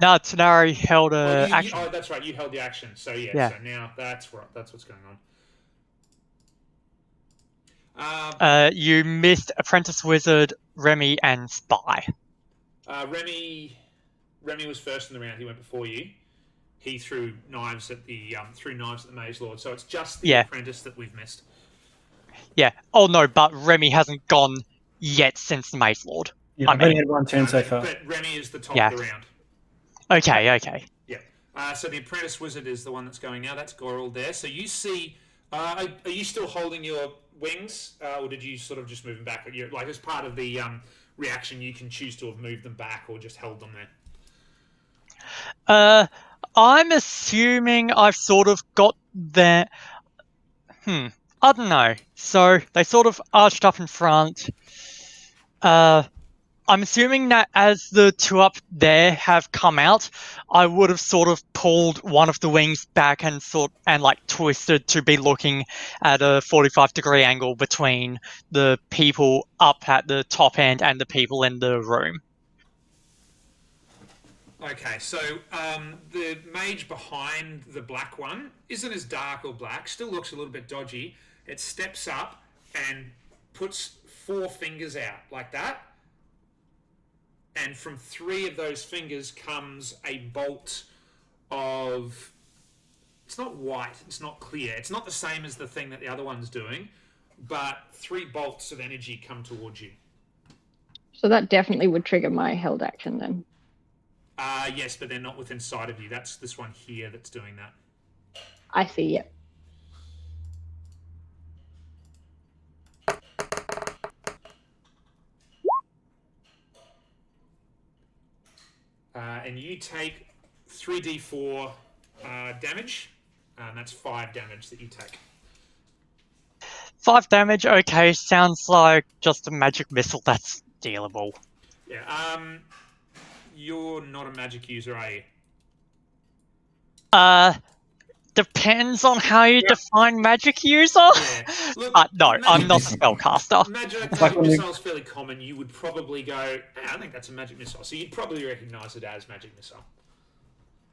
No, Tanari held a action. Oh, that's right. You held the action. So Yeah. So now that's right. That's what's going on. You missed Apprentice Wizard, Remy, and Spy. Remy was first in the round. He went before you. He threw knives at the Maze Lord. So it's just the Apprentice that we've missed. Yeah. Oh no, but Remy hasn't gone yet since the Maze Lord. Yeah, I've only had one turn so far. But Remy is the top Yeah. of the round. Okay. Yeah. So the Apprentice Wizard is the one that's going now. That's Goral there. So you see, are you still holding your wings, or did you sort of just move them back? Like as part of the reaction, you can choose to have moved them back or just held them there. I'm assuming I've sort of got their. I don't know. So they sort of arched up in front. I'm assuming that as the two up there have come out, I would have sort of pulled one of the wings back and twisted to be looking at a 45-degree angle between the people up at the top end and the people in the room. Okay, so the mage behind the black one isn't as dark or black, still looks a little bit dodgy. It steps up and puts 4 fingers out like that. And from 3 of those fingers comes a bolt of... It's not white, it's not clear. It's not the same as the thing that the other one's doing, but 3 bolts of energy come towards you. So that definitely would trigger my held action then. Yes, but they're not within sight of you. That's this one here that's doing that. I see, yep. And you take 3d4 damage, and that's 5 damage that you take. 5 damage, okay, sounds like just a magic missile that's dealable. Yeah, you're not a magic user, are you? Depends on how you define magic user. Yeah. Look, No, I'm not a spellcaster. Magic missile is fairly common. You would probably go, I think that's a magic missile. So you'd probably recognise it as magic missile.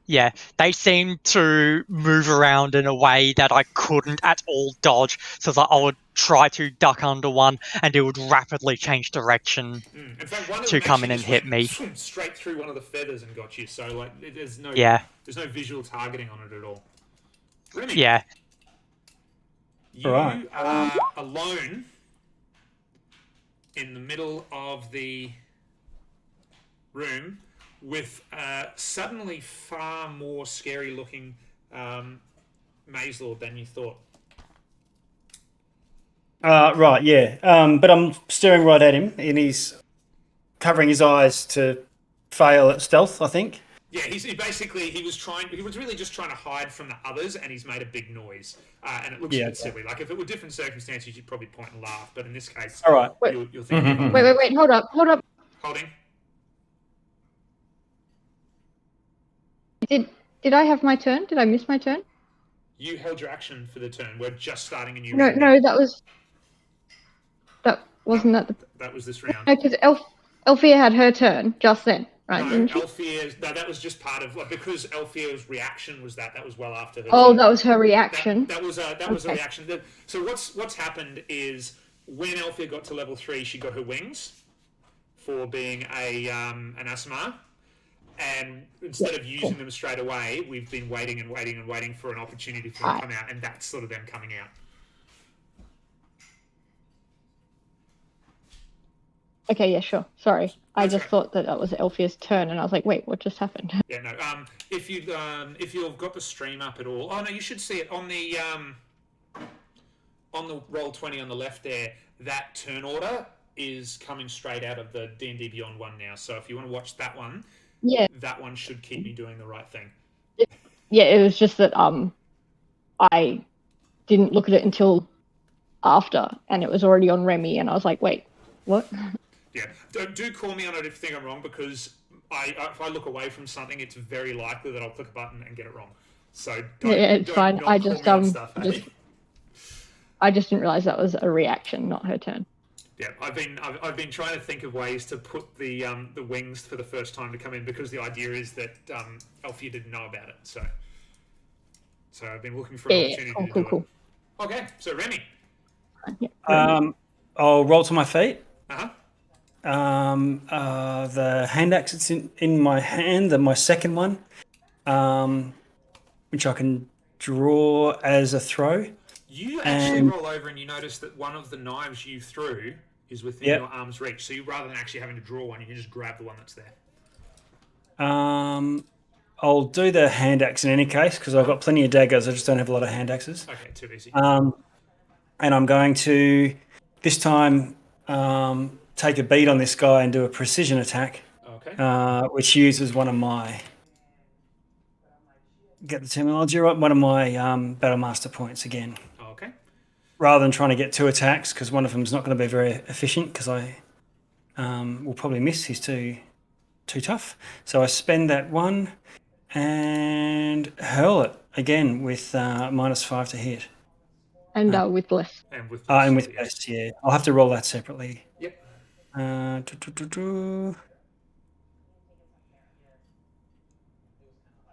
Yeah, they seem to move around in a way that I couldn't at all dodge, so that I would try to duck under one, and it would rapidly change direction In fact, one of to them come in actually and just hit me. went straight through one of the feathers and got you. So like, there's no visual targeting on it at all. Remy, Yeah. you Right. are alone in the middle of the room with suddenly far more scary looking Maze Lord than you thought. Right, yeah. But I'm staring right at him, and he's covering his eyes to fail at stealth, I think. Yeah, he was really just trying to hide from the others, and he's made a big noise. And it looks a bit silly. Like, if it were different circumstances, you'd probably point and laugh. But in this case, All right. you're thinking, Wait, hold up. holding. Did I have my turn? Did I miss my turn? You held your action for the turn. We're just starting a new No, round. no, that wasn't that the... That was this round. No, because Elfia had her turn just then, right? No, Didn't she? that was just part of, like, because Elfia's reaction was that was well after her. Oh, turn. that was her reaction. That was a reaction. So what's happened is when Elfia got to level 3, she got her wings for being an Asimar, and instead of using them straight away, we've been waiting for an opportunity for them to come out, and that's sort of them coming out. Okay, yeah, sure. Sorry, I That's just right. thought that was Elfia's turn, and I was like, wait, what just happened? Yeah, no. If you've got the stream up at all, oh no, you should see it on the Roll20 on the left there. That turn order is coming straight out of the D&D Beyond one now. So if you want to watch that one, Yeah, that one should keep me doing the right thing. yeah. It was just that I didn't look at it until after, and it was already on Remy, and I was like, wait, what? Yeah, do call me on it if you think I'm wrong, because if I look away from something, it's very likely that I'll click a button and get it wrong. So don't, Yeah, it's don't fine. not I call just me on stuff, eh? I just didn't realize that was a reaction, not her turn. Yeah, I've been trying to think of ways to put the wings for the first time to come in, because the idea is that Elfia didn't know about it. So I've been looking for an opportunity to do Cool. it. Okay, so Remy. Yeah. I'll roll to my feet. Uh-huh. The hand axe that's in my hand, my second one, which I can draw as a throw. You actually roll over and you notice that one of the knives you threw is within your arm's reach. So rather than actually having to draw one, you can just grab the one that's there. I'll do the hand axe in any case, because I've got plenty of daggers. I just don't have a lot of hand axes. Okay, too easy. And I'm going to this time take a beat on this guy and do a precision attack, Okay. which uses one of my, get the terminology right, one of my Battle Master points again. Okay. Rather than trying to get 2 attacks, because one of them is not going to be very efficient, because I will probably miss. He's too tough. So I spend that one and hurl it again with -5 to hit. And with Bliss. And with Best, yeah. I'll have to roll that separately. Yep.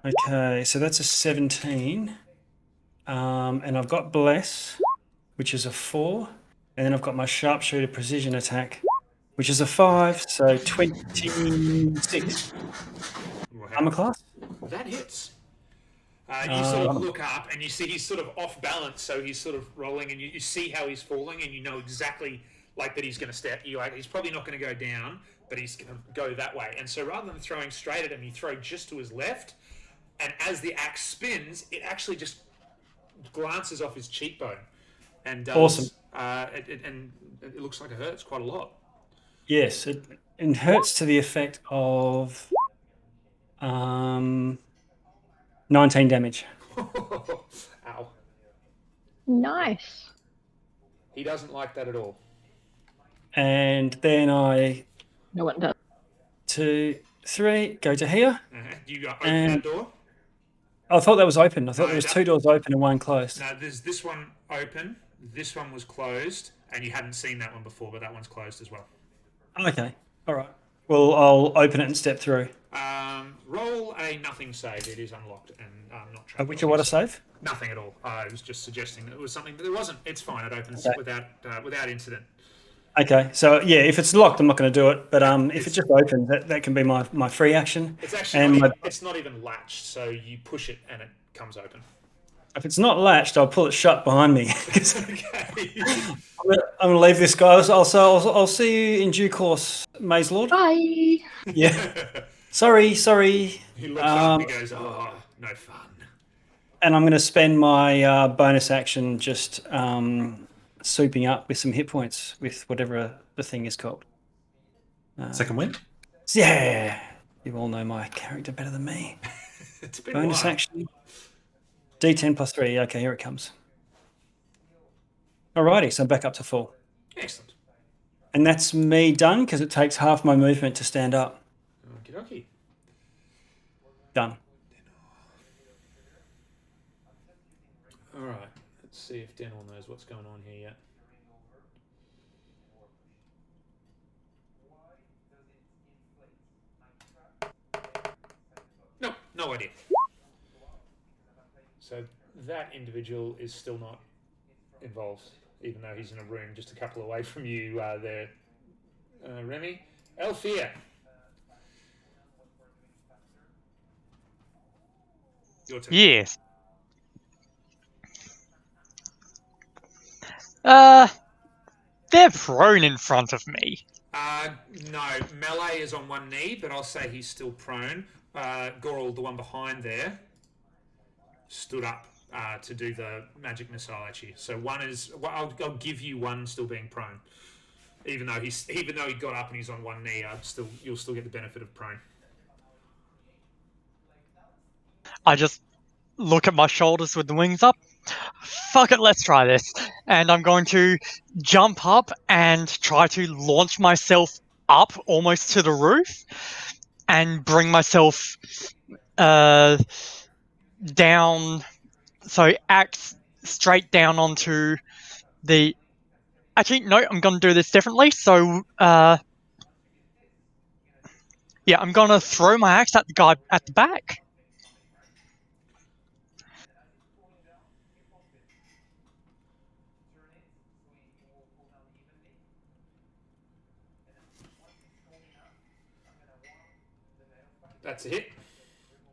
Okay, so that's a 17. And I've got Bless, which is a 4. And then I've got my Sharpshooter Precision Attack, which is a 5. So 26 Wow. armor class. That hits. You sort of look up and you see he's sort of off balance, so he's sort of rolling, and you see how he's falling, and you know exactly like that he's going to step. You like he's probably not going to go down, but he's going to go that way. And so rather than throwing straight at him, you throw just to his left, and as the axe spins, it actually just glances off his cheekbone, and does, Awesome. And it looks like it hurts quite a lot. Yes, it hurts to the effect of 19 damage. Ow. Nice. He doesn't like that at all. And then I No one does. 2, 3 go to here. You open that door. I thought that was open. I thought No, there was that- 2 doors open and 1 closed. No, there's this one open, this one was closed, and you hadn't seen that one before, but that one's closed as well. Okay, all right. Well, I'll open it and step through. Roll a nothing save. It is unlocked and not trapped. Which what a save? Nothing at all. I was just suggesting that it was something, but it wasn't. It's fine. It opens Okay. without incident. Okay, so yeah, if it's locked, I'm not going to do it. But if it just opens, that can be my free action. It's actually And it's not even latched, so you push it and it comes open. if it's not latched, I'll pull it shut behind me. Okay. I'm going to leave this, guys. I'll see you in due course, Maze Lord. Bye. Yeah. Sorry. He looks up and he goes, "Oh, no fun." And I'm going to spend my bonus action just souping up with some hit points with whatever the thing is called. Second win. Yeah. You all know my character better than me. It's been Bonus a while. action. D10 plus 3. Okay, here it comes. Alrighty, so I'm back up to full. Excellent. And that's me done because it takes half my movement to stand up. Okie dokie. Done. All right. Let's see if Denwell knows what's going on here yet. No, no idea. So that individual is still not involved, even though he's in a room just a couple away from you there, Remy. Elfia. Your turn. Yes. They're prone in front of me. No, Melee is on one knee, but I'll say he's still prone. Goral, the one behind there, stood up to do the magic missile at you. So one is, well, I'll give you one still being prone, even though he got up and he's on one knee. You'll still get the benefit of prone. I just look at my shoulders with the wings up. Fuck it, let's try this. And I'm going to jump up and try to launch myself up almost to the roof and bring myself down. So axe straight down onto the... Actually, no, I'm going to do this differently. So, yeah, I'm going to throw my axe at the guy at the back. That's a hit.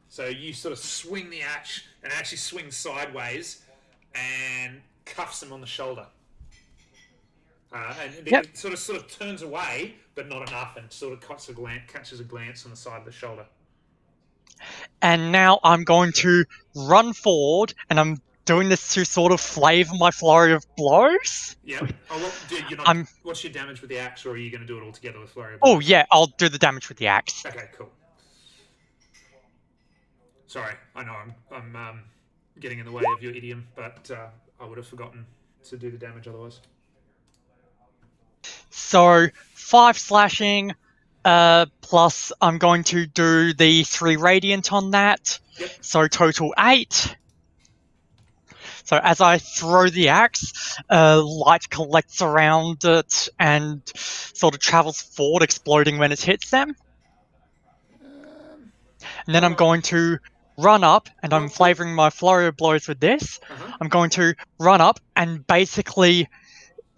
So you sort of swing the axe and actually swing sideways and cuffs him on the shoulder. And Yep. it sort of turns away, but not enough, and sort of catches a glance on the side of the shoulder. And now I'm going to run forward, and I'm doing this to sort of flavour my flurry of blows. Yeah. What's your damage with the axe, or are you going to do it all together with flurry of Oh blows? yeah, I'll do the damage with the axe. Okay, cool. Sorry, I know I'm getting in the way of your idiom, but I would have forgotten to do the damage otherwise. So 5 slashing, plus I'm going to do the 3 radiant on that. Yep. So total 8. So as I throw the axe, light collects around it and sort of travels forward, exploding when it hits them. And then I'm going to run up, and I'm flavoring my flurry of blows with this. I'm going to run up and basically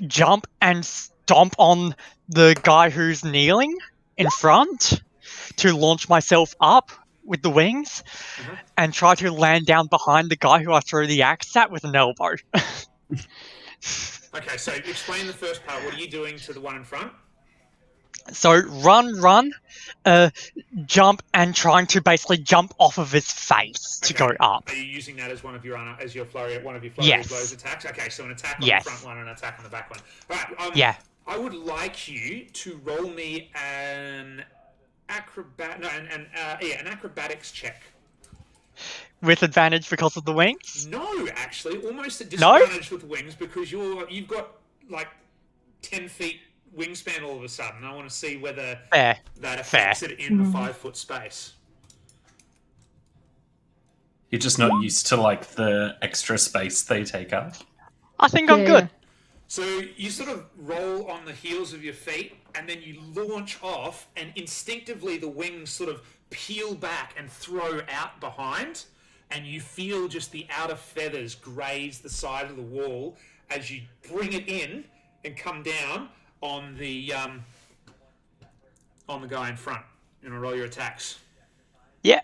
jump and stomp on the guy who's kneeling in front to launch myself up with the wings and try to land down behind the guy who I threw the axe at with an elbow. Okay, so explain the first part. What are you doing to the one in front? So run, jump, and trying to basically jump off of his face to go up. Are you using that as one of your flurry Yes. blows attacks? Okay, so an attack on Yes. the front one and an attack on the back one. All right. Yeah. I would like you to roll me an acrobatics check. With advantage because of the wings? No, actually, almost at No? disadvantage with wings because you've got like 10 feet wingspan all of a sudden. I want to see whether Fair. that affects it in the 5-foot space. You're just not used to like the extra space they take up. I think I'm good. So you sort of roll on the heels of your feet, and then you launch off, and instinctively the wings sort of peel back and throw out behind, and you feel just the outer feathers graze the side of the wall as you bring it in and come down on the guy in front. You know, roll your attacks. Yeah.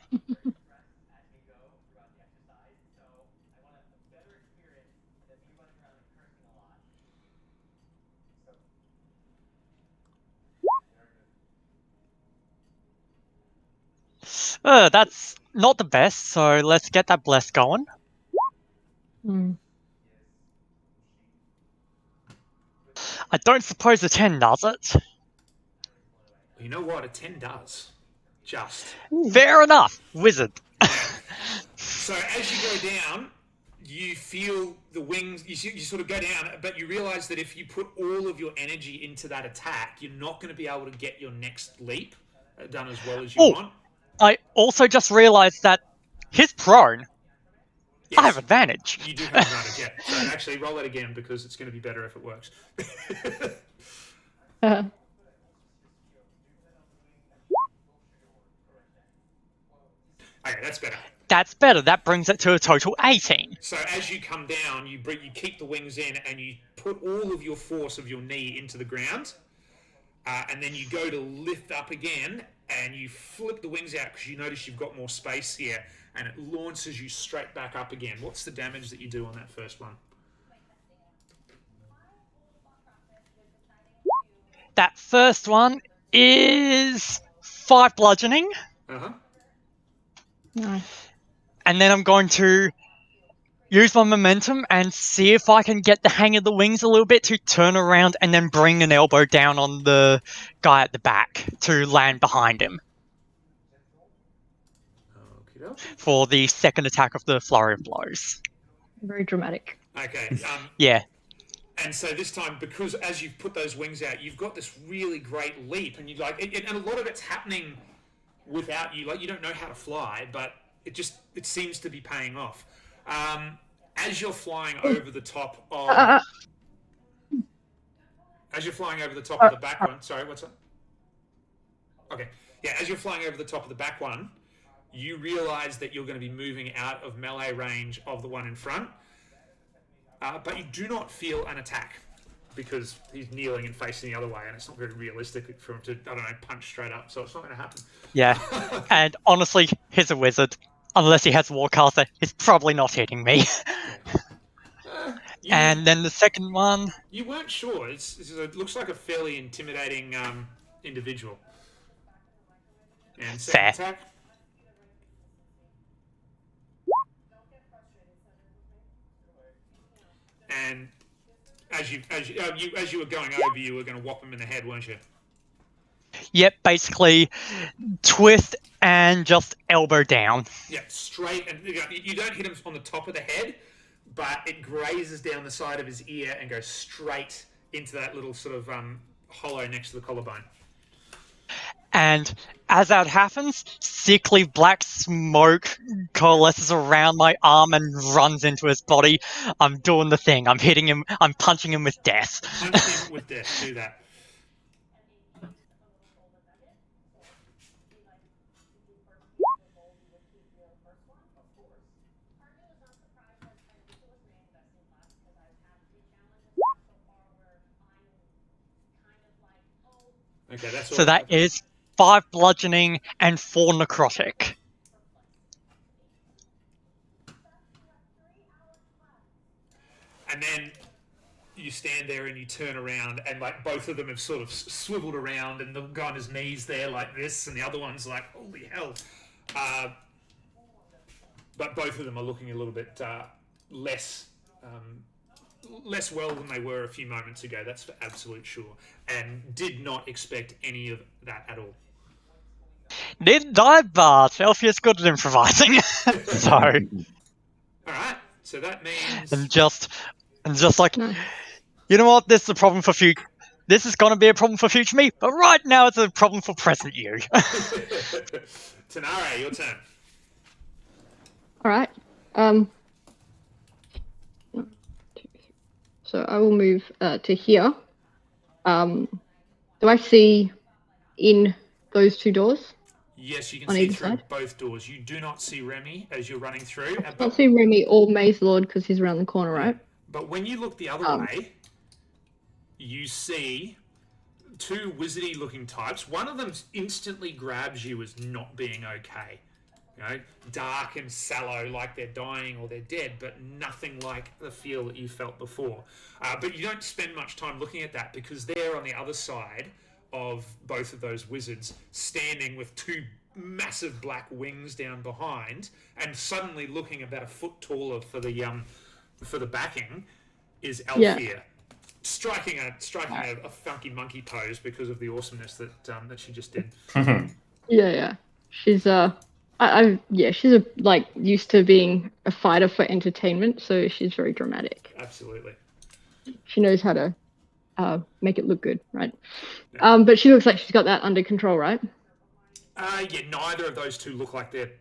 That's not the best, so let's get that bless going. I don't suppose a 10 does it. You know what? A 10 does. Just. Fair enough, wizard. So as you go down, you feel the wings, you sort of go down, but you realize that if you put all of your energy into that attack, you're not going to be able to get your next leap done as well as you want. I also just realized that he's prone. Yes, I have advantage. You do have advantage, yeah. So actually roll it again because it's going to be better if it works. Okay, that's better. That's better. That brings it to a total 18. So as you come down, you keep the wings in and you put all of your force of your knee into the ground, and then you go to lift up again, and you flip the wings out because you notice you've got more space here, and it launches you straight back up again. What's the damage that you do on that first one? That first one is 5 bludgeoning. Nice. And then I'm going to use my momentum and see if I can get the hang of the wings a little bit to turn around and then bring an elbow down on the guy at the back to land behind him. For the second attack of the flurry of blows. Very dramatic. Okay. Yeah. And so this time, because as you've put those wings out, you've got this really great leap, and you and a lot of it's happening without you. Like, you don't know how to fly, but it seems to be paying off. As you're flying over the top of the back one. Sorry, what's that? Okay. Yeah, as you're flying over the top of the back one, you realize that you're going to be moving out of melee range of the one in front. But you do not feel an attack because he's kneeling and facing the other way, and it's not very realistic for him to, I don't know, punch straight up, so it's not going to happen. Yeah. And honestly, he's a wizard. Unless he has Warcaster, he's probably not hitting me. And then the second one... You weren't sure. It looks like a fairly intimidating individual. And second attack. And as you were going over, you were going to whop him in the head, weren't you? Yep, basically twist and just elbow down. Yeah, straight, and you don't hit him on the top of the head, but it grazes down the side of his ear and goes straight into that little sort of hollow next to the collarbone. And as that happens, sickly black smoke coalesces around my arm and runs into his body. I'm doing the thing. I'm hitting him. I'm punching him with death. Punch him with death. Do that. Okay, that's all. So that okay. is 5 bludgeoning and 4 necrotic. And then you stand there and you turn around, and like both of them have sort of swiveled around, and the guy on his knees there like this, and the other one's like, holy hell. But both of them are looking a little bit less well than they were a few moments ago, that's for absolute sure. And did not expect any of that at all. Didn't I, but Elphia's good at improvising. So, Alright, so that means... and just like, No. you know what, this is a problem for future. This is gonna be a problem for future me, but right now it's a problem for present you. Tanare, your turn. All right. So I will move to here. Do I see in those 2 doors? Yes, you can On see either through side? both doors. You do not see Remy as you're running through. I can't see Remy or Maze Lord because he's around the corner, right? But when you look the other way, you see 2 wizardy looking types. One of them instantly grabs you as not being okay. You know, dark and sallow, like they're dying or they're dead, but nothing like the feel that you felt before. But you don't spend much time looking at that because they're on the other side of both of those wizards, standing with 2 massive black wings down behind, and suddenly looking about a foot taller for the backing is Althea, striking a funky monkey pose because of the awesomeness that she just did. Yeah. She's she's like used to being a fighter for entertainment, so she's very dramatic. Absolutely. She knows how to make it look good, right? But she looks like she's got that under control, right? Yeah, neither of those 2 look like they're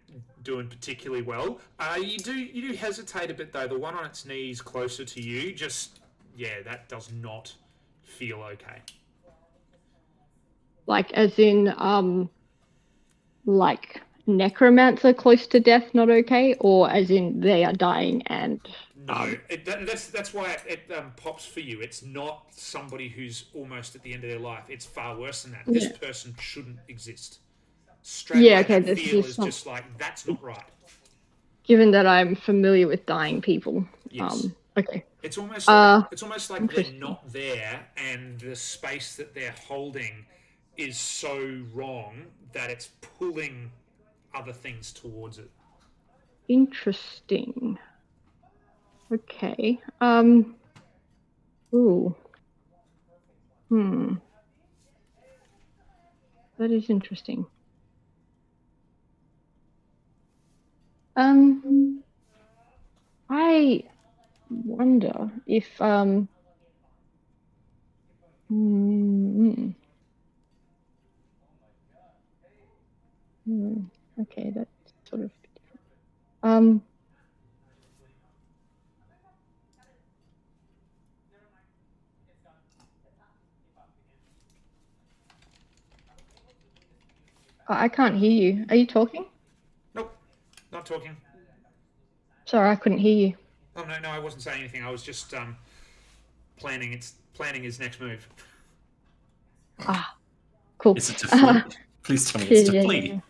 doing particularly well. You do hesitate a bit though. The one on its knees closer to you, that does not feel okay. Like as in like necromancer close to death not okay, or as in they are dying and No, that's why it pops for you. It's not somebody who's almost at the end of their life. It's far worse than that. This person shouldn't exist. Straight away, okay, that this feel is is just like, that's not right. Given that I'm familiar with dying people. Yes. Okay. It's almost like they're interesting. not there, and the space that they're holding is so wrong that it's pulling other things towards it. Interesting. Okay. Ooh. That is interesting. I wonder if okay, that's sort of different. I can't hear you. Are you talking? Nope, not talking. Sorry, I couldn't hear you. Oh no, I wasn't saying anything. I was just planning his next move. Cool. Is it to flee? Please tell me it's to flee.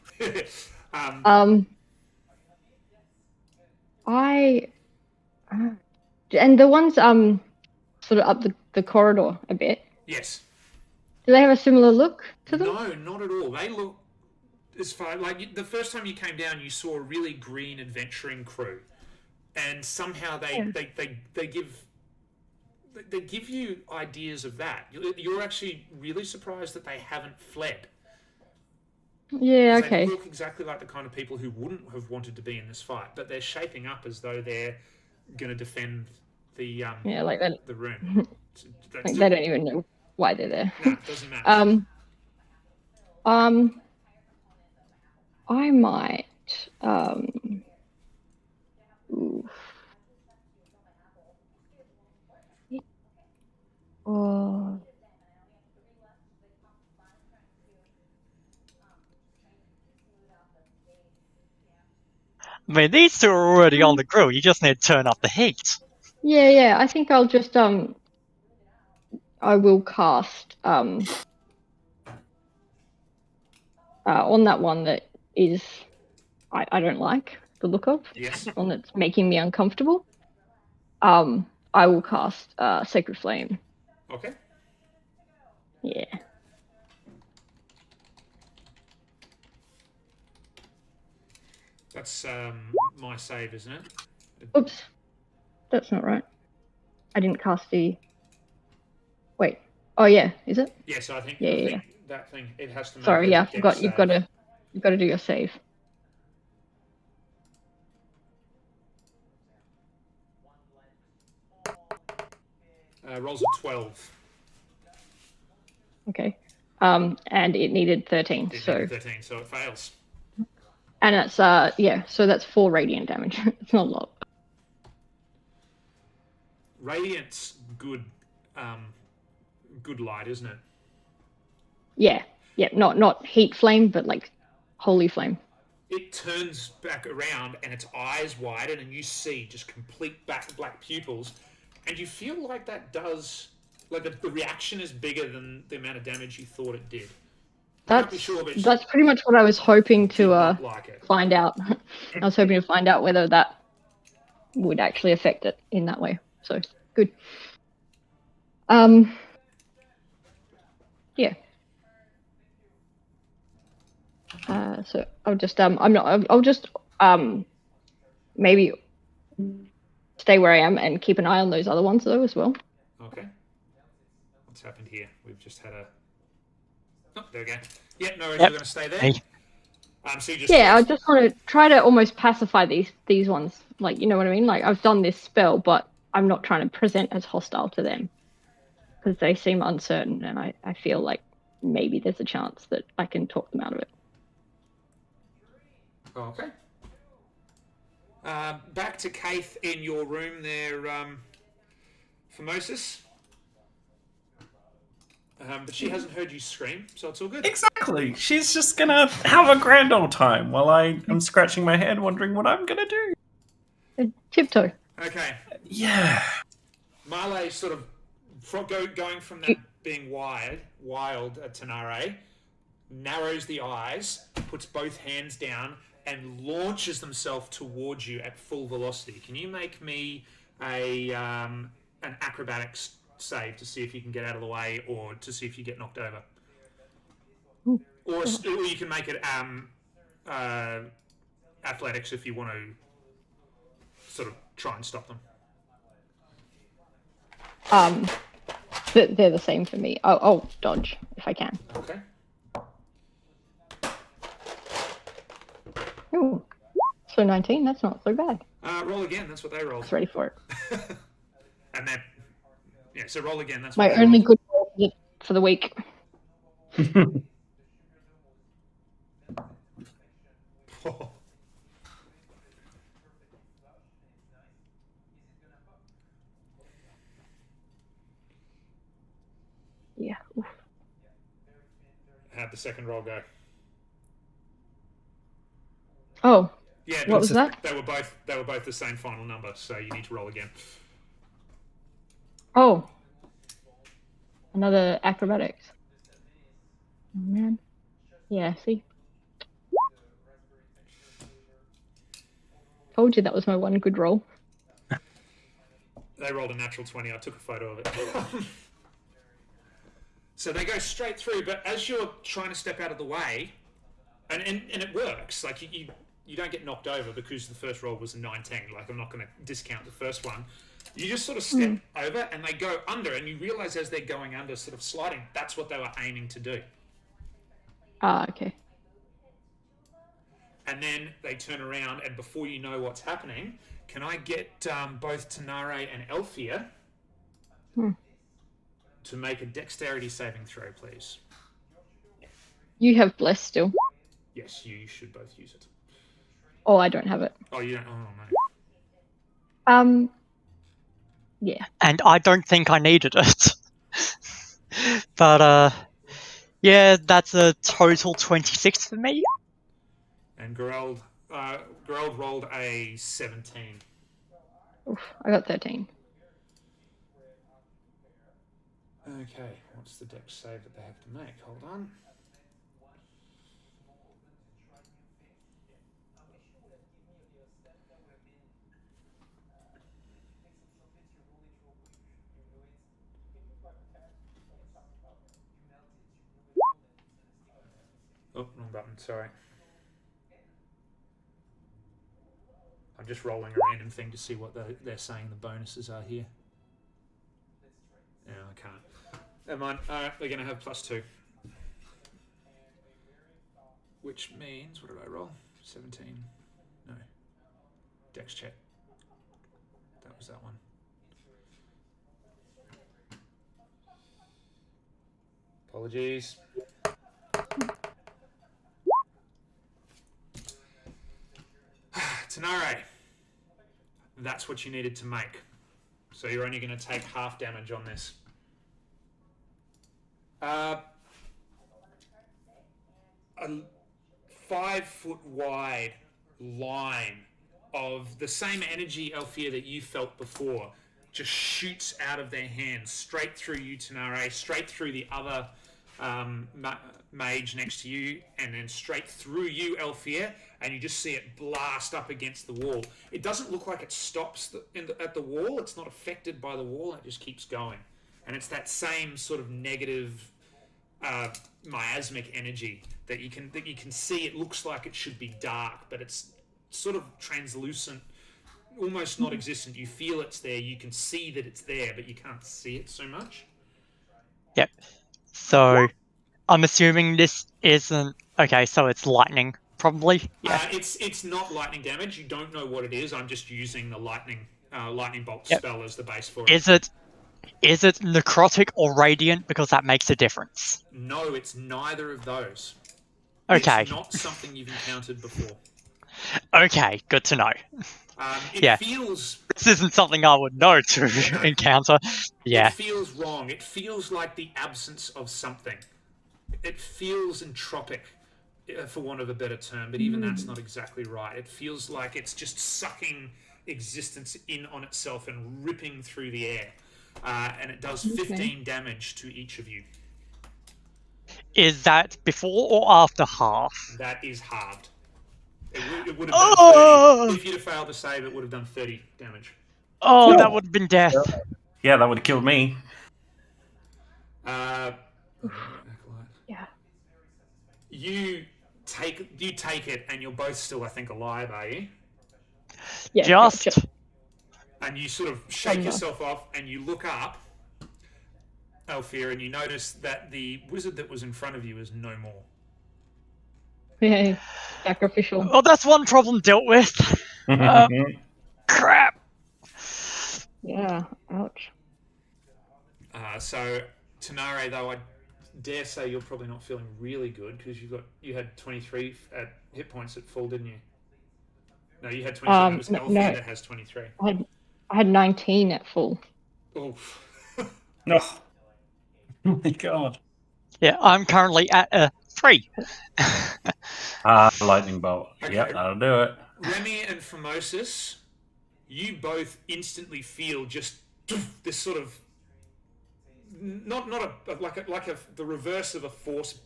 And the ones sort of up the corridor a bit. Yes. Do they have a similar look to them? No, not at all. They look as far like the first time you came down, you saw a really green adventuring crew, and somehow they give you ideas of that. You're actually really surprised that they haven't fled. Yeah. Okay. They look exactly like the kind of people who wouldn't have wanted to be in this fight, but they're shaping up as though they're going to defend the like that. the room. Like they don't even know why they're there. No, it doesn't matter. I might Oh. I mean, these 2 are already on the grill. You just need to turn up the heat. Yeah. I think I'll just I will cast on that one that is I don't like the look of, Yes. one that's making me uncomfortable. I will cast Sacred Flame. Okay. Yeah. That's my save, isn't it? Oops, that's not right. I didn't cast the. Wait. Oh yeah, is it? Yeah, so I think, Yeah. that thing, it has to make Sorry, a yeah, I dex forgot. save. You've got to do your save. Rolls a 12. Okay. And it needed 13. Did So need a 13, so it fails. and it's yeah, so that's 4 radiant damage. It's not a lot. Radiant's good, good light, isn't it? Yeah. Yeah, not heat flame, but like holy flame. It turns back around and its eyes widen, and you see just complete black pupils, and you feel like that does, like the reaction is bigger than the amount of damage you thought it did. Can't be sure, but That's pretty much what I was hoping did to not like it. find out. I was hoping to find out whether that would actually affect it in that way. So good. Yeah. So I'll just I'll just maybe stay where I am and keep an eye on those other ones though as well. Okay. What's happened here? We've just had a. Oh, there we go. Yeah, no worries. Yep. We're going to stay there. Hey. So you just. Yeah, I just want to try to almost pacify these ones. Like, you know what I mean? Like, I've done this spell, but I'm not trying to present as hostile to them because they seem uncertain, and I feel like maybe there's a chance that I can talk them out of it. Okay. Back to Kaith in your room there, Formosus. But she hasn't heard you scream, so it's all good. Exactly. She's just gonna have a grand old time while I am scratching my head, wondering what I'm gonna do. Tiptoe. Okay. Yeah. Marley sort of going from that being wild at Tanare, narrows the eyes, puts both hands down, and launches themselves towards you at full velocity. Can you make me an acrobatics save to see if you can get out of the way, or to see if you get knocked over? Or you can make it athletics if you want to sort of try and stop them. They're the same for me. I'll dodge if I can. Okay. Ooh. So 19, that's not so bad. Roll again. That's what they rolled. I was ready for it. And then, yeah. So roll again. That's My what they only rolled. good roll for the week. Oh. Yeah. Oof. How'd the second roll go? Oh, Yeah, what was that? They were both the same final number, so you need to roll again. Oh. Another acrobatics. Oh, man. Yeah, see? Told you that was my one good roll. They rolled a natural 20. I took a photo of it. So they go straight through, but as you're trying to step out of the way, and it works. Like you don't get knocked over because the first roll was a 19. Like, I'm not going to discount the first one. You just sort of step over, and they go under, and you realise as they're going under, sort of sliding, that's what they were aiming to do. Ah, okay. And then they turn around, and before you know what's happening, can I get both Tanare and Elfia to make a dexterity saving throw, please? You have bless still. Yes, you should both use it. Oh, I don't have it. Oh, you don't? Oh, no. Yeah. And I don't think I needed it. But, yeah, that's a total 26 for me. And Gerald rolled a 17. Oof, I got 13. Okay, what's the dex save that they have to make? Hold on. button. Sorry. I'm just rolling a random thing to see what they're saying the bonuses are here. No, I can't. Never mind. Alright, we're going to have +2. Which means, what did I roll? 17. No. Dex check. That was that one. Apologies. Tanare. That's what you needed to make. So you're only going to take half damage on this. A 5 foot wide line of the same energy, Althea, that you felt before just shoots out of their hands straight through you, Tanare, straight through the other mage next to you, and then straight through you, Althea, and you just see it blast up against the wall. It doesn't look like it stops at the wall. It's not affected by the wall. It just keeps going. And it's that same sort of negative miasmic energy that you can see. It looks like it should be dark, but it's sort of translucent, almost not existent. You feel it's there. You can see that it's there, but you can't see it so much. Yep. So I'm assuming this isn't okay. So it's lightning, probably. Yeah. It's not lightning damage. You don't know what it is. I'm just using the lightning bolt Yep. spell as the base for it. Is it necrotic or radiant? Because that makes a difference. No, it's neither of those. Okay. It's not something you've encountered before. Okay. Good to know. It feels... This isn't something I would know to encounter. Yeah. It feels wrong. It feels like the absence of something. It feels entropic, for want of a better term, but even that's not exactly right. It feels like it's just sucking existence in on itself and ripping through the air. And it does 15 damage to each of you. Is that before or after half? That is halved. It would have done 30. If you'd have failed to save, it would have done 30 damage. Oh, that would have been death. Yeah, that would have killed me. Yeah. You take it, and you're both still, I think, alive, are you? Yeah. Just. And you sort of shake yourself off, and you look up, Althea, and you notice that the wizard that was in front of you is no more. Yeah. Sacrificial. Oh, that's one problem dealt with. Crap. Yeah. Ouch. So Tanare, though, I dare say you're probably not feeling really good because you had 23 hit points at full, didn't you? No, you had 23. It was Althea that has 23. I had 19 at full. Oof. Oh my god. Yeah, I'm currently at 3. Lightning bolt. Okay. Yep, that'll do it. Remy and Formosus, you both instantly feel just this sort of the reverse of a force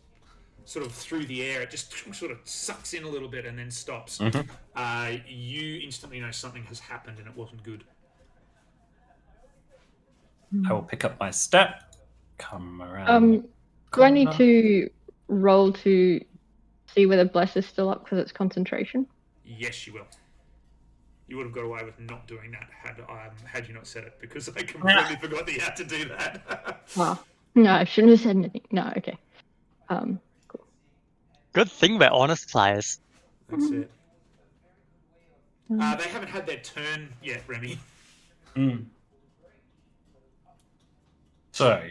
sort of through the air. It just sort of sucks in a little bit and then stops. You instantly know something has happened and it wasn't good. I will pick up my step. Come around. Do I need to roll to see whether Bless is still up because it's concentration? Yes, you will. You would have got away with not doing that had you not said it, because I completely forgot that you had to do that. Wow. No, I shouldn't have said anything. No, okay. Cool. Good thing we're honest players. That's it. They haven't had their turn yet, Remy. So,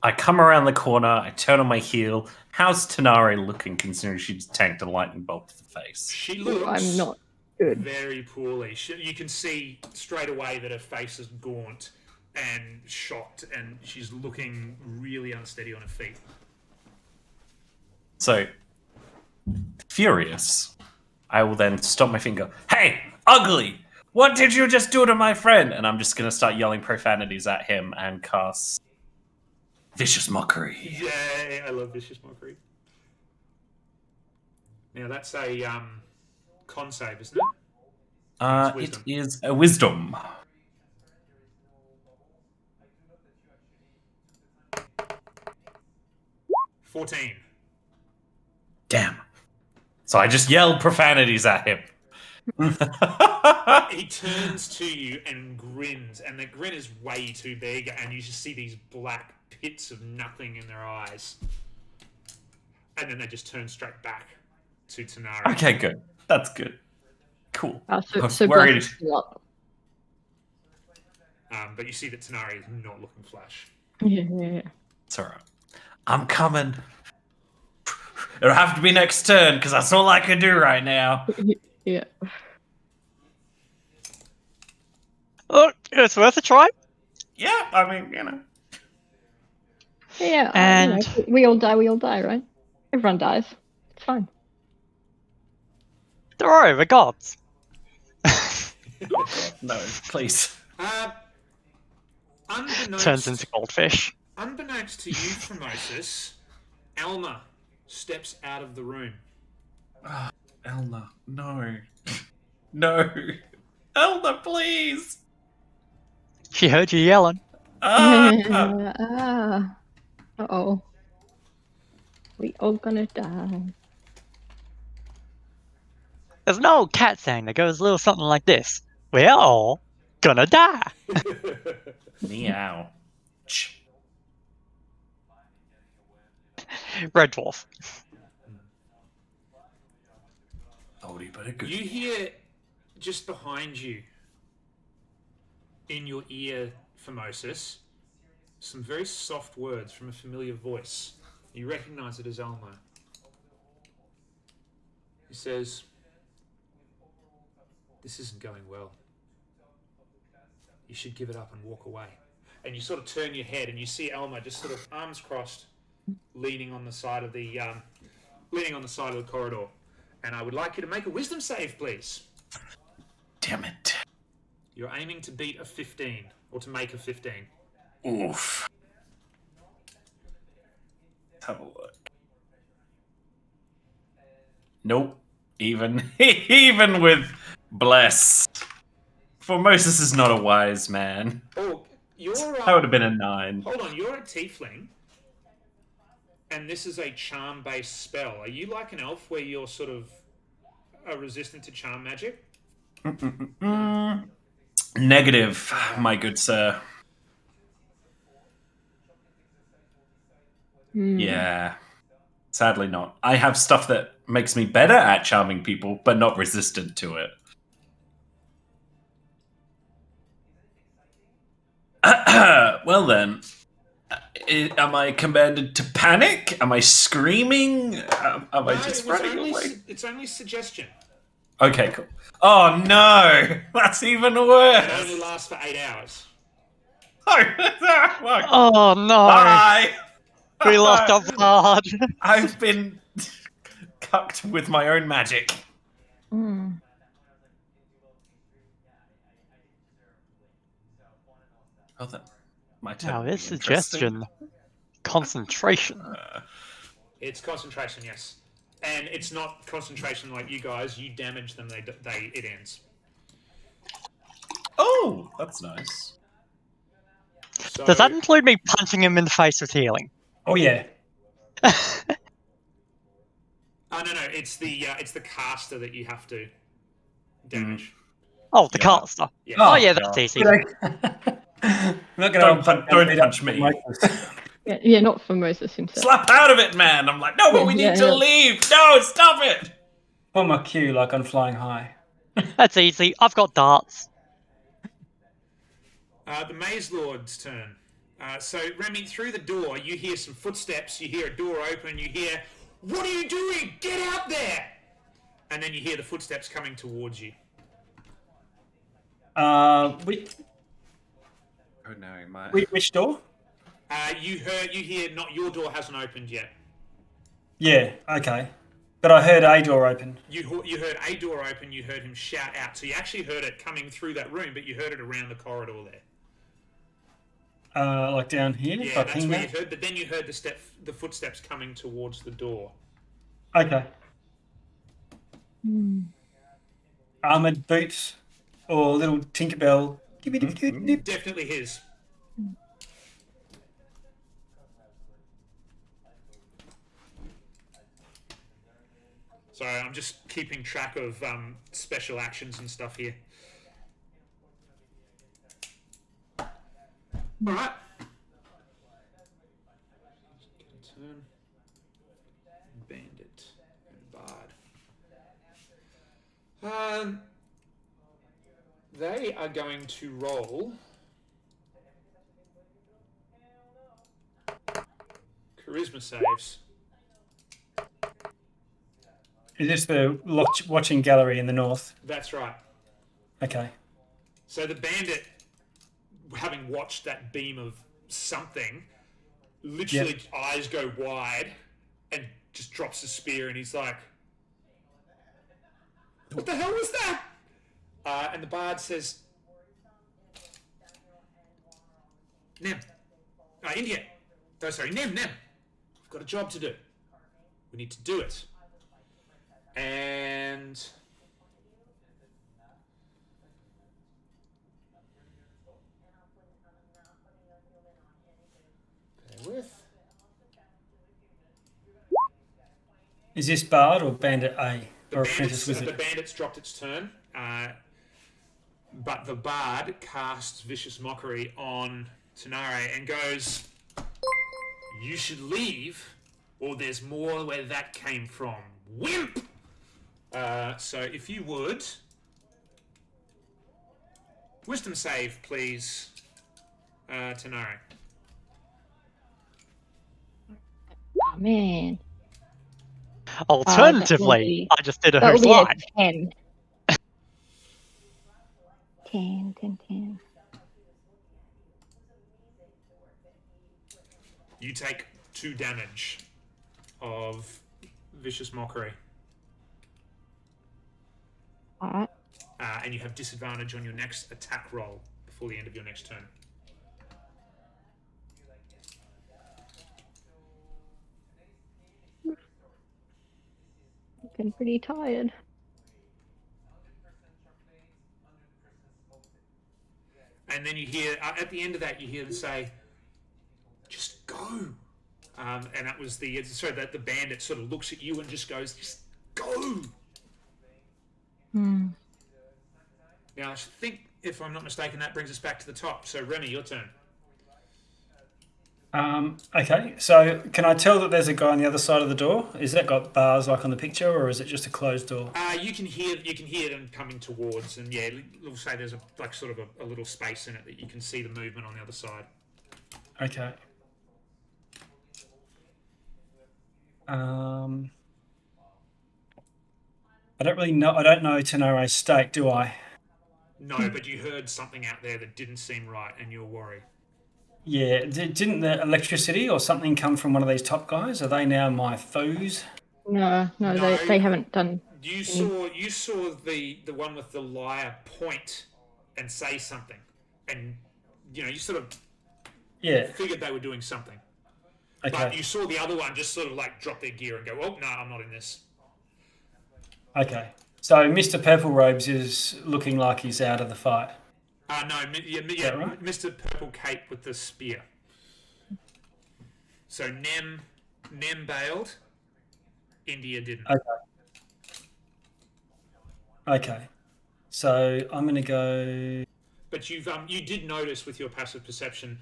I come around the corner, I turn on my heel. How's Tanare looking, considering she just tanked a lightning bolt to the face? She looks I'm not good. very poorly. You can see straight away that her face is gaunt and shocked, and she's looking really unsteady on her feet. So, furious, I will then stop my finger. Hey, ugly! What did you just do to my friend? And I'm just going to start yelling profanities at him and cast Vicious Mockery. Yeah, I love Vicious Mockery. Now, that's a con save, isn't it? It is a wisdom. Damn. So I just yelled profanities at him. He turns to you and grins, and the grin is way too big, and you just see these black pits of nothing in their eyes. And then they just turn straight back to Tanari. Okay, good. That's good. Cool. I was So worried. Bless is still up. But you see that Tanari is not looking flash. Yeah. It's alright. I'm coming. It'll have to be next turn, because that's all I can do right now. Yeah. Oh, it's worth a try. Yeah, I mean, you know. Yeah. And- we all die, right? Everyone dies. It's fine. They're over gods. Oh, God, no, please. Turns into goldfish. Unbeknownst to you, Formosus, Alma steps out of the room. Elna, no. No. Elna, please. She heard you yelling. Ah. Uh-oh. We all gonna die. There's an old cat saying that goes a little something like this. We're all gonna die. Meow. Red Dwarf. Oldie but a good. You hear just behind you, in your ear, Formosus, some very soft words from a familiar voice. You recognize it as Elmo. He says, "This isn't going well. You should give it up and walk away." And you sort of turn your head and you see Elmo just sort of arms crossed, leaning on the side of the corridor. And I would like you to make a wisdom save, please. Damn it. You're aiming to beat a 15, or to make a 15. Oof. Let's have a look. Nope. Even with bless. Formosus is not a wise man. Oh, you're... That would have been a 9. Hold on, you're a tiefling. And this is a charm-based spell. Are you like an elf where you're sort of resistant to charm magic? Negative, my good sir. Yeah. Sadly not. I have stuff that makes me better at charming people, but not resistant to it. Well then, am I commanded to panic? Am I screaming? Am I just running away? It's only suggestion. Okay, cool. Oh no, that's even worse. It only lasts for 8 hours. Oh no. Bye. We lost our bard. I've been cucked with my own magic. Mm. Oh, that my turn. Now, would be this interesting. suggestion. Concentration. It's concentration, yes. And it's not concentration like you guys. You damage them, it ends. Oh, that's nice. So, Does that include me punching him in the face with healing? Oh yeah. Oh, no, it's the caster that you have to damage. Oh, the Yeah. caster. Yeah. Oh, yeah, that's easy. I'm not Don't gonna punch me. Yeah, not for Moses himself. Slap out of it, man! I'm like, no, but we need to leave! No, stop it! On my cue, like on Flying High. That's easy. I've got darts. The Maze Lord's turn. So, Remy, through the door, you hear some footsteps, you hear a door open, you hear, "What are you doing? Get out there!" And then you hear the footsteps coming towards you. Oh no, my... Which door? You hear, not your door hasn't opened yet. Yeah, okay. But I heard a door open. You heard a door open, you heard him shout out. So you actually heard it coming through that room, but you heard it around the corridor there. Like down here? Yeah, if I that's ping where you that? heard, but then you heard the footsteps coming towards the door. Okay. Armored boots or little Tinkerbell. Definitely his. Sorry, I'm just keeping track of special actions and stuff here. All right. Turn. Bandit and Bard. They are going to roll charisma saves. Is this the watching gallery in the north? That's right. Okay. So the bandit, having watched that beam of something, literally eyes go wide and just drops his spear, and he's like, "What the hell was that?" And the bard says, "Nem, India. Oh, sorry, Nem. We've got a job to do. We need to do it." And bear with. Is this Bard or Bandit A? Or Apprentice The Wizard? bandit's dropped its turn, but the bard casts Vicious Mockery on Tanare and goes, "You should leave, or there's more where that came from. Wimp!" So if you would, wisdom save, please, Tanare. Oh, man. Alternatively, I just did a That who's would be a line. 10. 10. You take 2 damage of Vicious Mockery. Alright. And you have disadvantage on your next attack roll before the end of your next turn. Looking pretty tired. And then you hear, at the end of that, you hear them say, "Just go." And that was the bandit sort of looks at you and just goes, "Just go." Now, I think, if I'm not mistaken, that brings us back to the top. So, Remy, your turn. Okay, so can I tell that there's a guy on the other side of the door? Is that got bars like on the picture, or is it just a closed door? You can hear them coming towards, and yeah, we'll say there's a little space in it that you can see the movement on the other side. Okay. I don't really know. I don't know Tenare's state, do I? No, but you heard something out there that didn't seem right, and you're worried. Yeah. Didn't the electricity or something come from one of these top guys? Are they now my foes? No, they haven't done. You saw the one with the lyre point and say something, and you sort of figured they were doing something. Okay. But you saw the other one just sort of like drop their gear and go, "Oh no, I'm not in this." Okay. So Mr. Purple Robes is looking like he's out of the fight. No, Right? Mr. Purple Cape with the spear. So Nem bailed. India didn't. Okay. So I'm going to go. But you did notice with your passive perception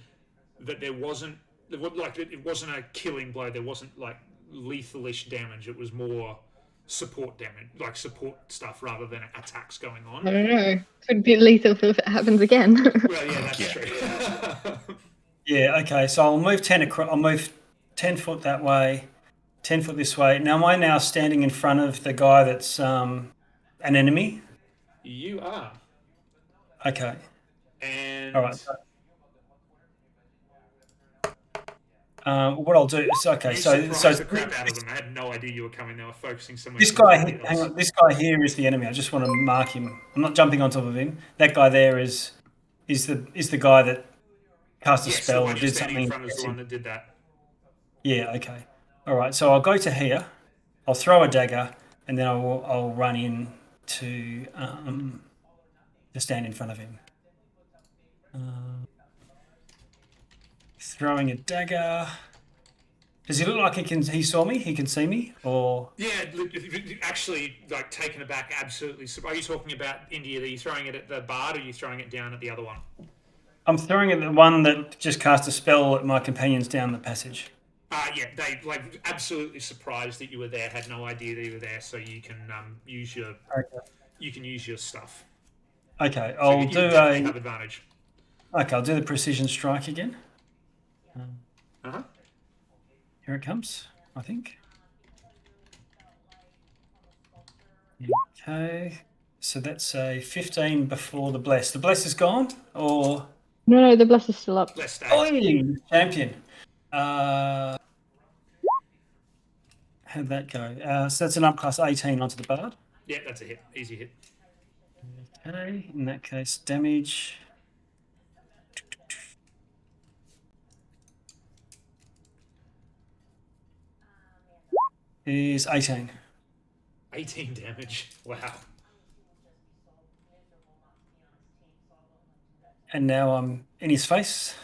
that it wasn't a killing blow. There wasn't like lethalish damage. It was more support damage, like support stuff, rather than attacks going on. I don't know. Could be lethal if it happens again. Well, yeah, that's true. Yeah. Okay. So I'll move 10 across. I'll move 10 foot that way, 10 foot this way. Now, am I now standing in front of the guy that's an enemy? You are. Okay. And All right. What I'll do is you surprised the crap out of them. I had no idea you were coming. They were focusing somewhere. This guy, hang on. This guy here is the enemy. I just want to mark him. I'm not jumping on top of him. That guy there is the guy that cast a spell or did something. In front is the one that did that. Yeah. Okay. All right. So I'll go to here. I'll throw a dagger, and then I'll run in to stand in front of him. Throwing a dagger, Does he look like he saw me? He can see me, or Yeah, actually, like taken aback, absolutely. Are you talking about India? Are you throwing it at the bard, or are you throwing it down at the other one? I'm throwing at the one that just cast a spell at my companions down the passage. Yeah, they like absolutely surprised that you were there. Had no idea that you were there, so you can use your stuff. Okay, So I'll you do definitely a. have advantage. Okay, I'll do the precision strike again. Uh-huh. Here it comes, I think. Okay, so that's a 15 before the bless. The bless is gone, or No, the bless is still up. Let's stay. oh, champion. How'd that go? So that's an upclass 18 onto the bard. Yeah, that's a hit. Easy hit. Okay, in that case, damage. Is 18. 18 damage. Wow. And now I'm in his face.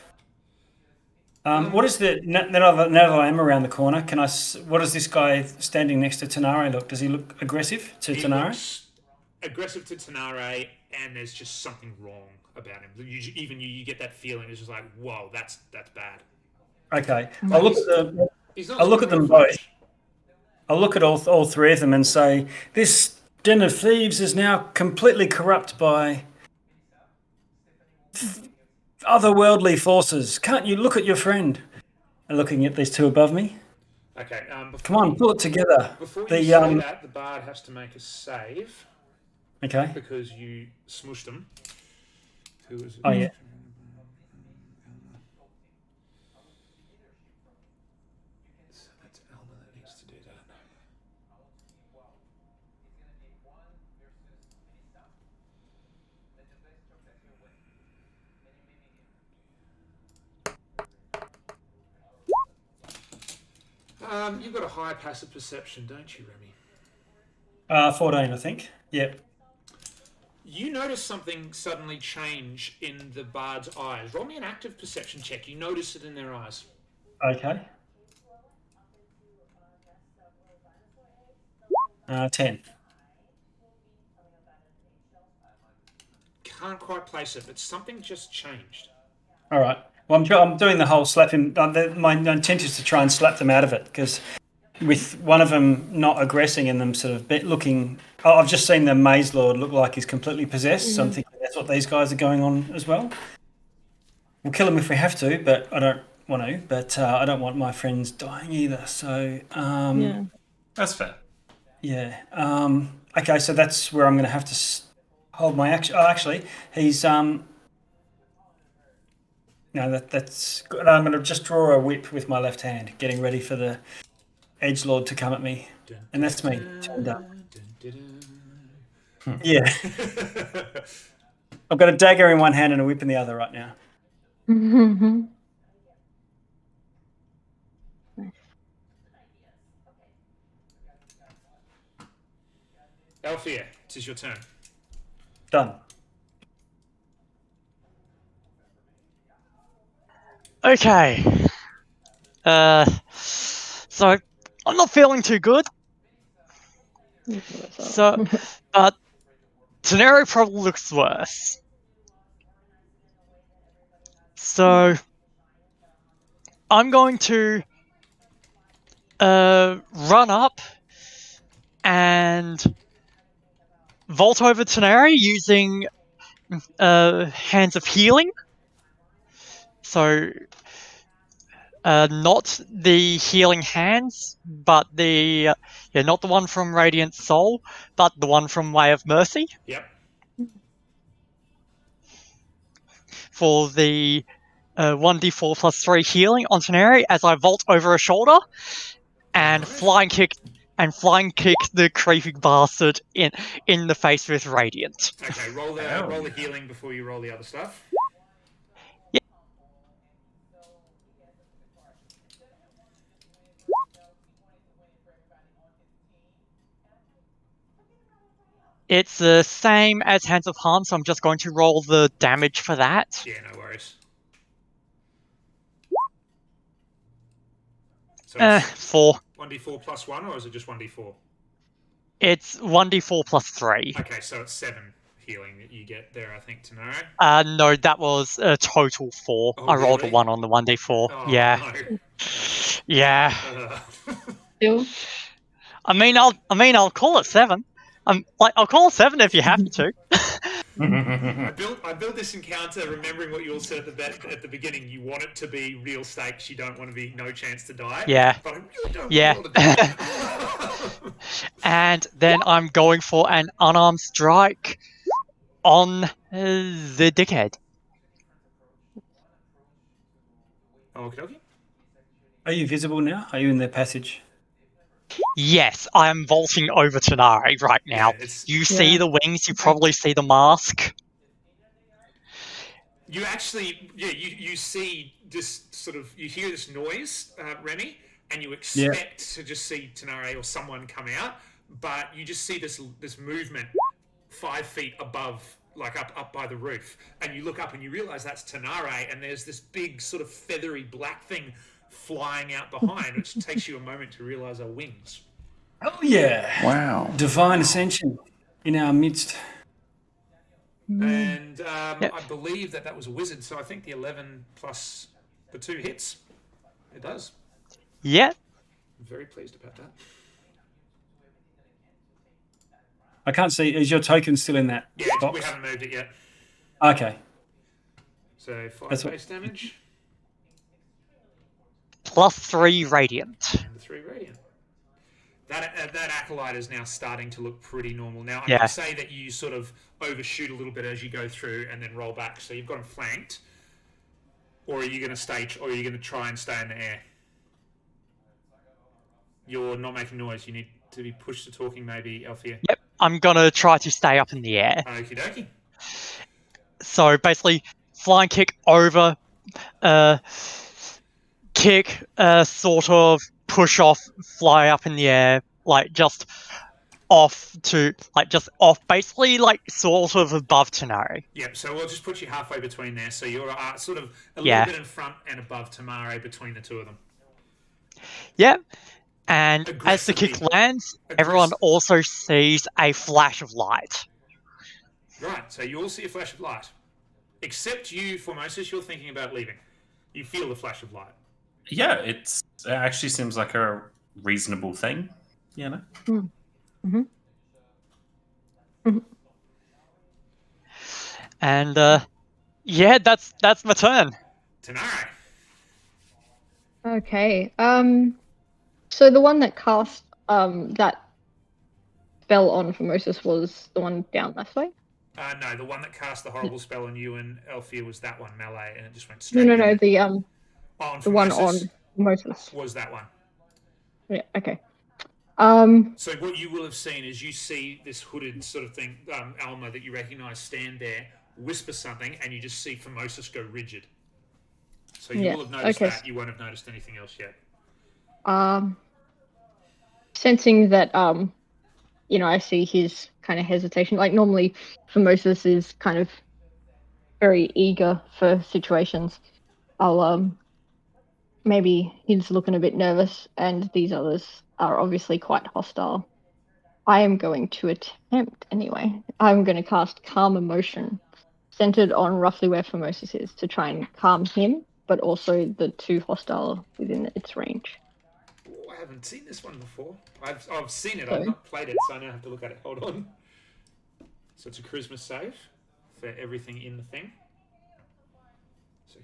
What is the now that I am around the corner? What does this guy standing next to Tanare look? Does he look aggressive to He Tanare? looks aggressive to Tanare, and there's just something wrong about him. Even you get that feeling. It's just like, whoa, that's bad. Okay, I'll look at the. He's not I'll look at looking them very both. fresh. I'll look at all three of them and say, this den of thieves is now completely corrupt by otherworldly forces. Can't you look at your friend? And looking at these two above me. Okay. Come on, pull it together. Before you The say that, the bard has to make a save okay. because you smushed him. Who is it? Oh yeah. So that's Alma that needs to do that. You've got a high passive perception, don't you, Remy? 14, I think. Yep. You notice something suddenly change in the bard's eyes. Roll me an active perception check. You notice it in their eyes. Okay. 10. Can't quite place it, but something just changed. All right. Well, I'm doing the whole slap him. My intent is to try and slap them out of it because with one of them not aggressing and them sort of looking. Oh, I've just seen the Maze Lord look like he's completely possessed, so I'm thinking that's what these guys are going on as well. We'll kill him if we have to, but I don't want to. But I don't want my friends dying either. So Yeah. That's fair. yeah. Okay, so that's where I'm going to have to hold my action. Oh, actually, he's No, that's good. I'm going to just draw a whip with my left hand, getting ready for the edgelord to come at me, and that's me turned up. Yeah, I've got a dagger in one hand and a whip in the other right now. Nice. Althea, it is your turn. Done. Okay. So I'm not feeling too good. So, but Tenero probably looks worse. So I'm going to run up and vault over Teneri using Hands of Healing. So not the healing hands, but not the one from Radiant Soul, but the one from Way of Mercy. Yep. For the 1d4 plus 3 healing on Teneri as I vault over a shoulder and flying kick the creepy bastard in the face with Radiant. Okay, roll the healing before you roll the other stuff. It's the same as Hands of Harm, so I'm just going to roll the damage for that. Yeah, no worries. So it's 4. 1d4 plus 1, or is it just 1d4? It's 1d4 plus 3. Okay, so it's 7 healing that you get there, I think, Tanaro. No, that was a total 4. Oh, I rolled a really? 1 on the 1d4. Oh, Yeah. no. Yeah. Still, I'll call it 7. I'll call it 7 if you have to. I built this encounter remembering what you all said at the beginning. You want it to be real stakes. You don't want to be no chance to die. Yeah. But I really don't Yeah. want you all to die. And then I'm going for an unarmed strike on the dickhead. Okie dokie. Are you visible now? Are you in the passage? Yes, I'm vaulting over Tanare right now. Yeah, it's- You see Yeah. the wings, you probably see the mask. You actually, you see this sort of, you hear this noise, Remy, and you expect to just see Tanare or someone come out, but you just see this movement 5 feet above, like up by the roof, and you look up and you realize that's Tanare, and there's this big sort of feathery black thing flying out behind, which takes you a moment to realize are wings. Oh yeah! Wow. Divine ascension in our midst. And Yep. I believe that was a wizard, so I think the 11 plus the 2 hits. It does. Yeah. I'm very pleased about that. I can't see. Is your token still in that Yeah, box? we haven't moved it yet. Okay. So 5 That's what- base damage Plus 3 radiant. and the 3 radiant. That acolyte is now starting to look pretty normal. Now I Yeah. would say that you sort of overshoot a little bit as you go through and then roll back. So you've got him flanked, or are you going to or are you going to try and stay in the air? You're not making noise. You need to be pushed to talking, maybe, Althea. Yep, I'm gonna try to stay up in the air. Okie dokie. So basically, flying kick over, kick, sort of push off, fly up in the air, like just off, basically like sort of above Tanari. Yep, so we'll just put you halfway between there. So you're sort of a Yeah. little bit in front and above Tamare between the two of them. Yep. And as the kick Aggressively. lands, everyone also sees a flash of light. Right, so you all see a flash of light. Except you, Formosus, you're thinking about leaving. You feel the flash of light. Yeah, it actually seems like a reasonable thing, you know? And yeah, that's my turn. Tanare. okay. So the one that cast that spell on Formosus was the one down this way. No, the one that cast the horrible spell on you and Althea was that one, melee, and it just went No, straight no, in no. there. The one on Formosus Formosus. was that one. Yeah. Okay. So what you will have seen is you see this hooded sort of thing, Alma, that you recognise stand there, whisper something, and you just see Formosus go rigid. So you Yeah, will have noticed okay. that. You won't have noticed anything else yet. Sensing that I see his kind of hesitation. Like normally, Formosus is kind of very eager for situations. I'll maybe he's looking a bit nervous, and these others are obviously quite hostile. I am going to attempt anyway. I'm going to cast Calm Emotion, centered on roughly where Formosus is, to try and calm him, but also the two hostile within its range. Oh, I haven't seen this one before. I've seen it. Sorry? I've not played it, so I now have to look at it. Hold on. So it's a charisma save for everything in the thing. So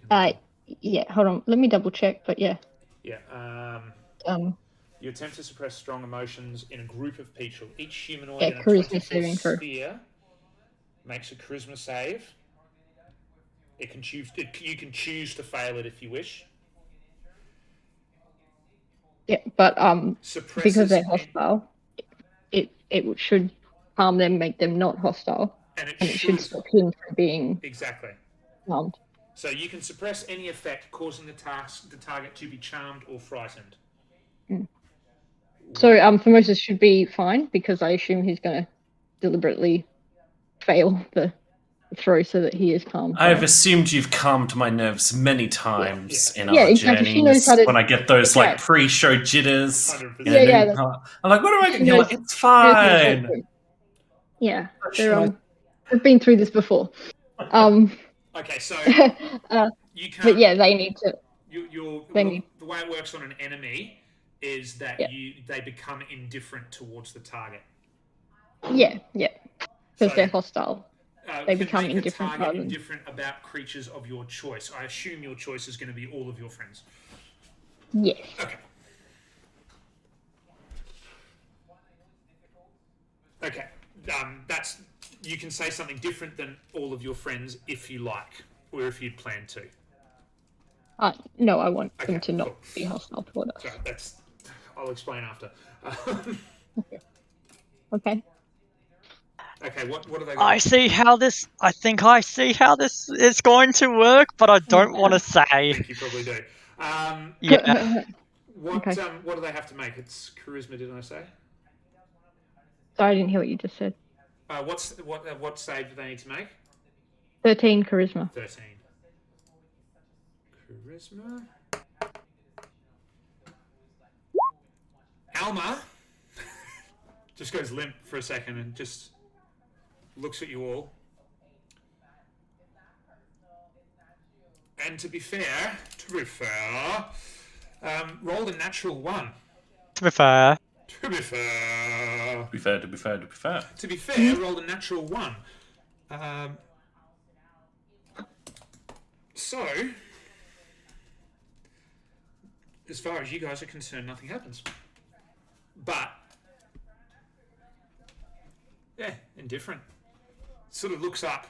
Yeah, hold on. Let me double check, but yeah. yeah. You attempt to suppress strong emotions in a group of people. Each humanoid in a charisma 20-foot saving throw. sphere makes a charisma save. It can choose. You can choose to fail it if you wish. Yeah, but Suppresses because they're in- hostile, it should harm them, make them not hostile, and it and it should should stop him from being exactly. harmed. So you can suppress any effect causing the target to be charmed or frightened. So Formosus should be fine because I assume he's going to deliberately fail the throw so that he is calm. I've assumed you've calmed my nerves many times in Yeah, our exactly. She knows journeys. how to- When I get those Yeah. like pre-show jitters. 100%. in a Yeah, new yeah, part. I'm like, what am I She going to knows- do? It's she knows how to fine. do it. Yeah, Should I- I've been through this before. Okay, so uh, you can't. but yeah, they need to. They need- The way it works on an enemy is that Yeah. they become indifferent towards the target. Yeah, because So, they're hostile. They can become make indifferent a rather target than- indifferent about creatures of your choice. I assume your choice is going to be all of your friends. Yes. Okay. Okay. That's you can say something different than all of your friends if you like, or if you'd plan to. No, I want Okay, them to not cool. be hostile toward us. So I'll explain after. Okay. Okay. What are they? I see how this. I think I see how this is going to work, but I don't want to say. I think you probably do. Yeah. What Okay. what do they have to make? It's charisma, didn't I say? Sorry, I didn't hear what you just said. What save do they need to make? 13 charisma. 13. Charisma. Alma just goes limp for a second and just looks at you all. And to be fair, rolled a natural 1. To be fair, To be fair. To be fair, to be fair, to be fair. To be fair, rolled a natural 1. So, as far as you guys are concerned, nothing happens. But, yeah, indifferent. Sort of looks up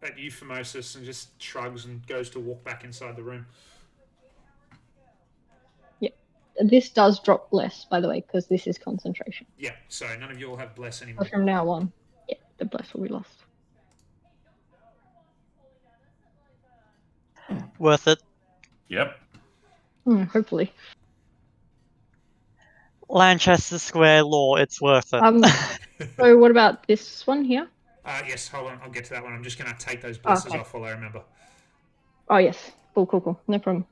at you, Formosus, and just shrugs and goes to walk back inside the room. This does drop bless, by the way, because this is concentration. Yeah, so none of you all have bless anymore. So from now on, yeah, the bless will be lost. worth it. Yep. Hopefully. Lanchester Square law, it's worth it. So what about this one here? Yes, hold on, I'll get to that one. I'm just going to take those blesses Okay. off while I remember. Oh yes. Cool. No problem.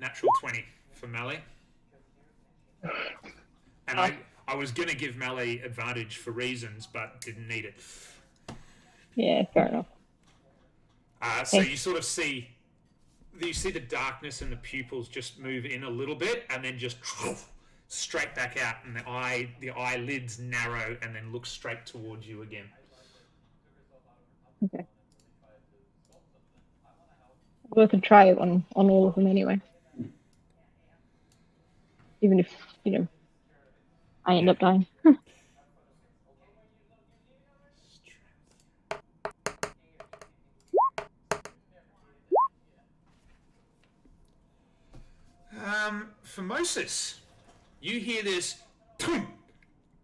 Natural 20 for Mally. And I was going to give Mally advantage for reasons, but didn't need it. Yeah, fair enough. So Okay. you sort of see the darkness and the pupils just move in a little bit and then just straight back out, and the eyelids narrow and then look straight towards you again. Okay. Worth a try it on all of them anyway. Even if, I end up dying. Formosus, you hear this thump,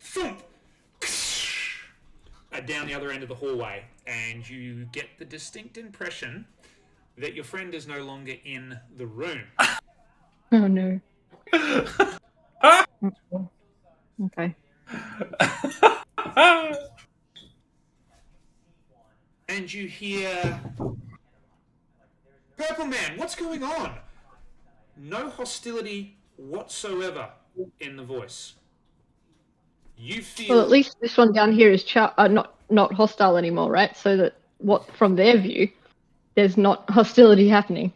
thump, down the other end of the hallway, and you get the distinct impression that your friend is no longer in the room. Oh no. Okay. And you hear, Purple Man, what's going on? No hostility whatsoever in the voice. You feel... Well, at least this one down here is not hostile anymore, right? So that from their view, there's not hostility happening.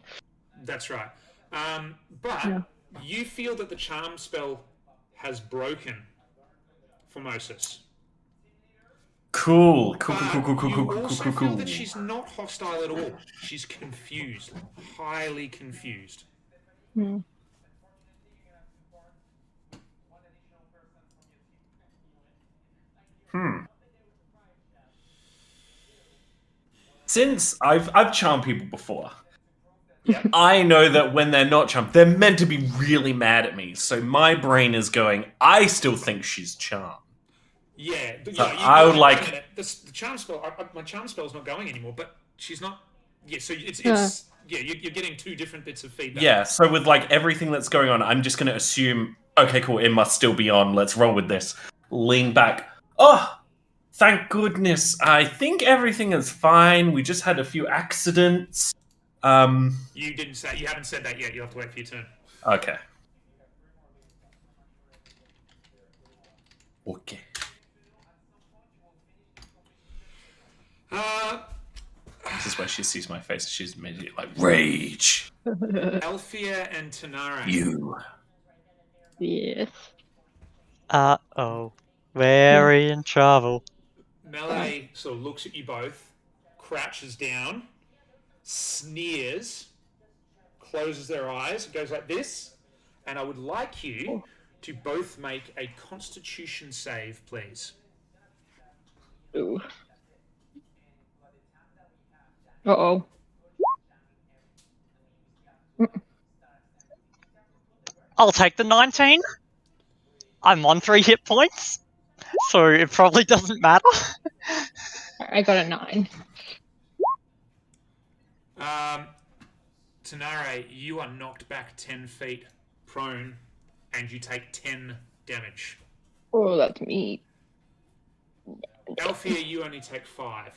That's right. But Yeah. you feel that the charm spell has broken Formosus. Cool. But you also feel that she's not hostile at all. She's confused. Highly confused. Since I've charmed people before, Yeah. I know that when they're not charmed, they're meant to be really mad at me. So my brain is going, I still think she's charmed. Yeah, but So yeah, I would wait a like- minute. The charm spell. My charm spell's not going anymore, but she's not. Yeah, so it's yeah. You're getting two different bits of feedback. Yeah, so with like everything that's going on, I'm just going to assume, okay, cool, it must still be on. Let's roll with this. Lean back. Oh, thank goodness. I think everything is fine. We just had a few accidents. You haven't said that yet. You have to wait for your turn. Okay. Okay. This is where she sees my face. She's immediately like, rage. Althea and Tanara. You. Yes. Uh-oh. We're in trouble. Melee sort of looks at you both, crouches down, sneers, closes their eyes, goes like this, and I would like you to both make a Constitution save, please. Ooh. Uh-oh. I'll take the 19. I'm on 3 hit points, so it probably doesn't matter. I got a 9. Tanare, you are knocked back 10 feet prone, and you take 10 damage. Oh, that's me. Althea, you only take 5.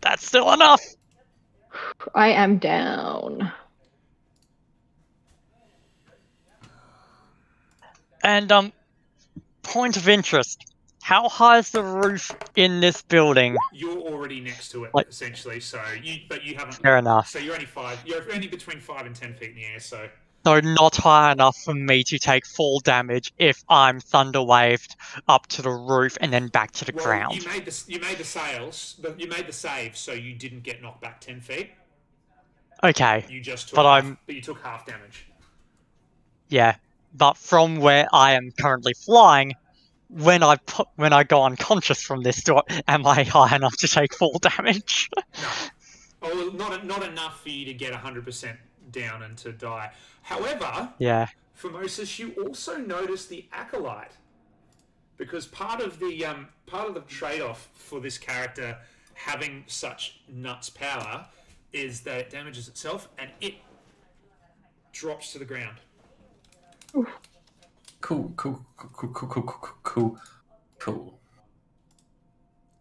That's still enough. I am down. And, point of interest. How high is the roof in this building? You're already next to it, Like- essentially. So but you haven't. Fair enough. So you're only 5. You're only between 5 and 10 feet in the air. So So not high enough for me to take fall damage if I'm thunder waved up to the roof and then back to the ground. You made the sails. You made the save, so you didn't get knocked back 10 feet. Okay, You just took. But you took half damage. yeah. But from where I am currently flying, when I go unconscious from this door, am I high enough to take full damage? No. Oh, not enough for you to get 100% down and to die. However, Yeah. Formosus, you also notice the acolyte, because part of the trade-off for this character having such nuts power is that it damages itself and it drops to the ground. Cool.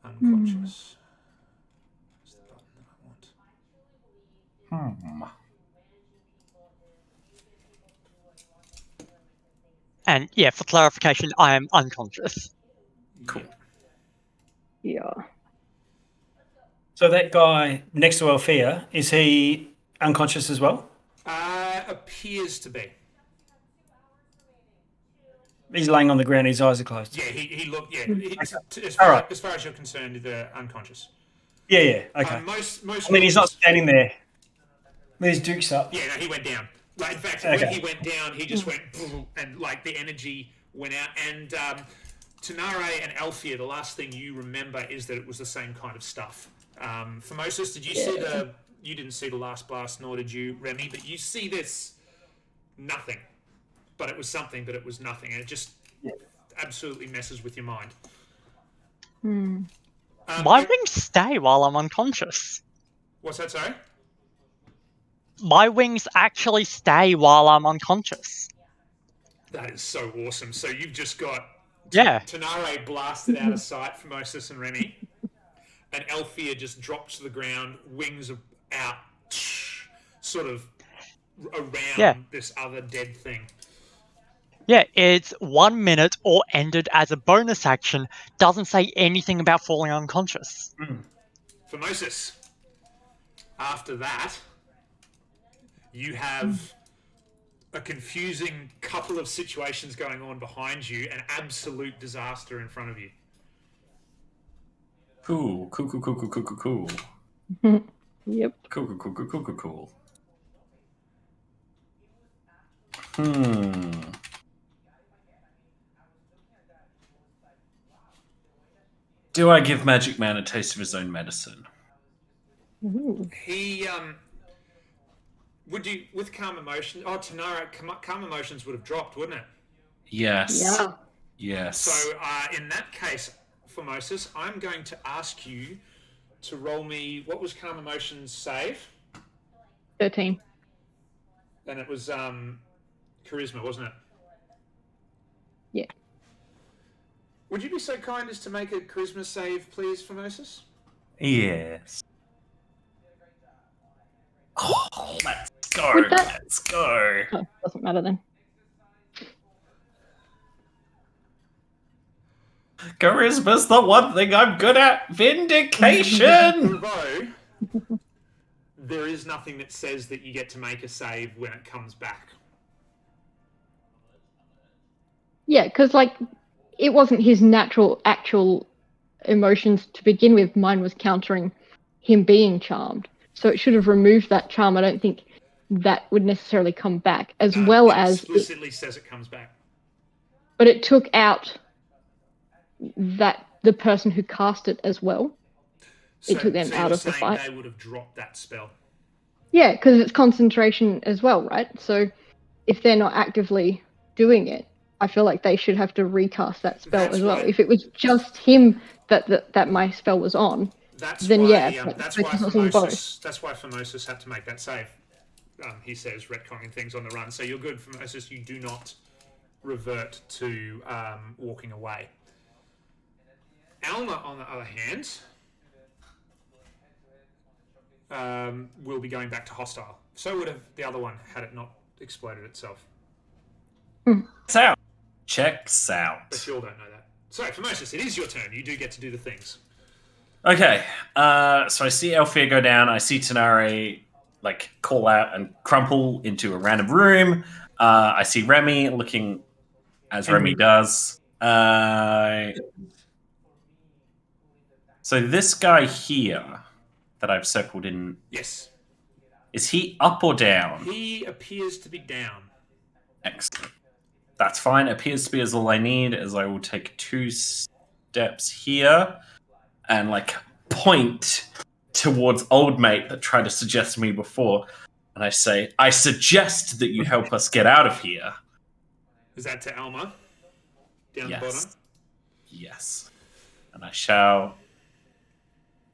Unconscious. Where's the button that I want? And yeah, for clarification, I am unconscious. Cool. Yeah. So that guy next to Althea, is he unconscious as well? Appears to be. He's laying on the ground. His eyes are closed. Yeah, he looked. Yeah, All right. as far as you're concerned, they're unconscious. Yeah. Okay. Most. I mean, he's not standing there with his dukes up. Yeah, no, he went down. Like, in fact, Okay. when he went down, he just went boom, and like the energy went out. And Tanare and Althea, the last thing you remember is that it was the same kind of stuff. Formosus, did you see the? You didn't see the last blast, nor did you, Remy. But you see this nothing. But it was something, but it was nothing, and it just absolutely messes with your mind. My wings stay while I'm unconscious. What's that, sorry? My wings actually stay while I'm unconscious. That is so awesome. So you've just got Yeah. Tanare blasted out of sight for Moses and Remy, and Althea just drops to the ground, wings are out, sort of around this other dead thing. Yeah, it's 1 minute or ended as a bonus action. Doesn't say anything about falling unconscious. For Moses, after that, you have a confusing couple of situations going on behind you, and absolute disaster in front of you. Cool. Yep. Cool. Do I give Magic Man a taste of his own medicine? Ooh. He would you with calm emotion? Oh, Tanara, calm emotions would have dropped, wouldn't it? Yes. Yeah. Yes. So in that case, Formosus, I'm going to ask you to roll me, what was Calm Emotions save? 13. And it was charisma, wasn't it? Yeah. Would you be so kind as to make a charisma save, please, Formosus? Yes. Oh, let's go. Would that- Let's go. Oh, doesn't matter then. Charisma's the one thing I'm good at. Vindication. Although, there is nothing that says that you get to make a save when it comes back. Yeah, because like it wasn't his natural, actual emotions to begin with. Mine was countering him being charmed, so it should have removed that charm. I don't think that would necessarily come back, as well It as. explicitly says it comes back. But it took out that the person who cast it as well. It took them so out you're of the saying fight. They would have dropped that spell. Yeah, because it's concentration as well, right? So if they're not actively doing it, I feel like they should have to recast that spell That's as well. right. If it was just him that my spell was on, Then yeah, that's but why it's on both. Formosus had to make that save. He says retconning things on the run, so you're good, Formosus. You do not revert to walking away. Alma, on the other hand, will be going back to hostile. So would have the other one had it not exploded itself. Checks out. Checks out. But you all don't know that. So, Formosus, it is your turn. You do get to do the things. Okay, so I see Alfia go down. I see Tanare like call out and crumple into a random room. I see Remy looking as Remy does. So this guy here that I've circled in, Yes. is he up or down? He appears to be down. Excellent. That's fine. Appears to be is all I need, as I will take 2 steps here and like point towards old mate that tried to suggest me before. And I say, I suggest that you help us get out of here. Is that to Alma? Down the bottom? Yes. Yes. And I shall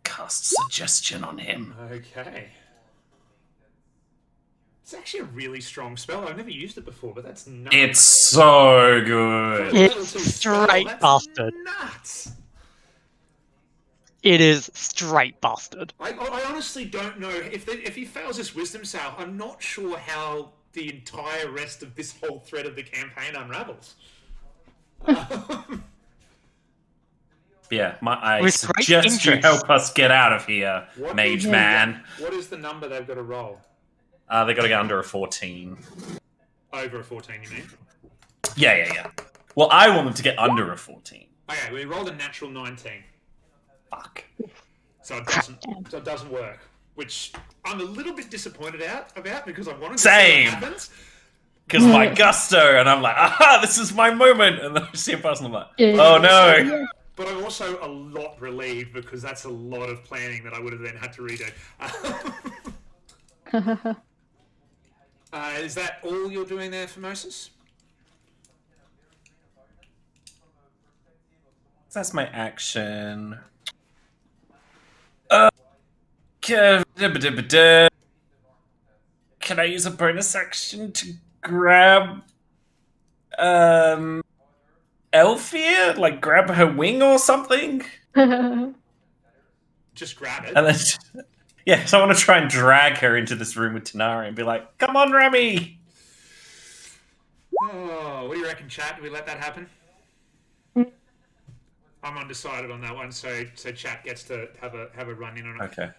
cast suggestion on him. Okay. It's actually a really strong spell. I've never used it before, but that's nuts. It's so good. It's straight busted. Nuts. It is straight busted. I honestly don't know if he fails his wisdom save. I'm not sure how the entire rest of this whole thread of the campaign unravels. Yeah, I With great suggest you interest. help us get out of here, What mage is- man. What is the number they've got to roll? They got to get under a 14. Over a 14, you mean? Yeah. Well, I want them to get under a 14. Okay, we rolled a natural 19, Fuck. so it doesn't work. Which I'm a little bit disappointed about because I wanted to Same. see what happens. Because my gusto, and I'm like, aha, this is my moment. And then I see a person, I'm like, Yeah. oh no. But I'm also a lot relieved because that's a lot of planning that I would have then had to redo. Is that all you're doing there, Formosus? That's my action. Can I use a bonus action to grab Elfia? Like grab her wing or something? Just grab it. And then yeah, so I want to try and drag her into this room with Tanari and be like, come on, Remy! Oh, what do you reckon, chat? Do we let that happen? I'm undecided on that one, so chat gets to have a run in on it. Okay.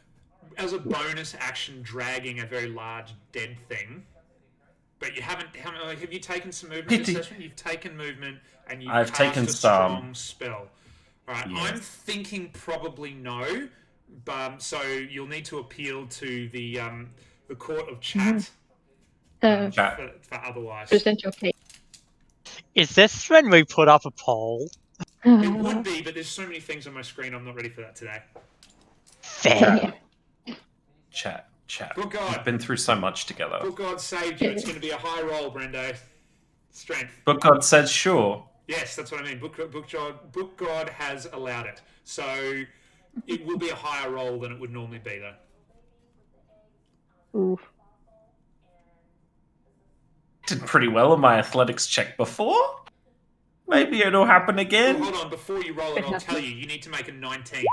As a bonus action, dragging a very large dead thing. But you haven't. Have you taken some movement Pity. assessment? You've taken movement, and you've I've cast taken a some. strong spell. All right, Yeah. I'm thinking probably no. So you'll need to appeal to the court of chat Chat. for otherwise. Present your case. Is this when we put up a poll? It would be, but there's so many things on my screen. I'm not ready for that today. Fair. Chat. Oh, God. We've been through so much together. Book God saved you. It's going to be a high roll, Brendo. Strength. But God says, sure. Yes, that's what I mean. Book God has allowed it, so it will be a higher roll than it would normally be, though. Oof. Did pretty well on my athletics check before. Maybe it'll happen Well, again. hold on, before you roll it, I'll tell you. You need to make a 19.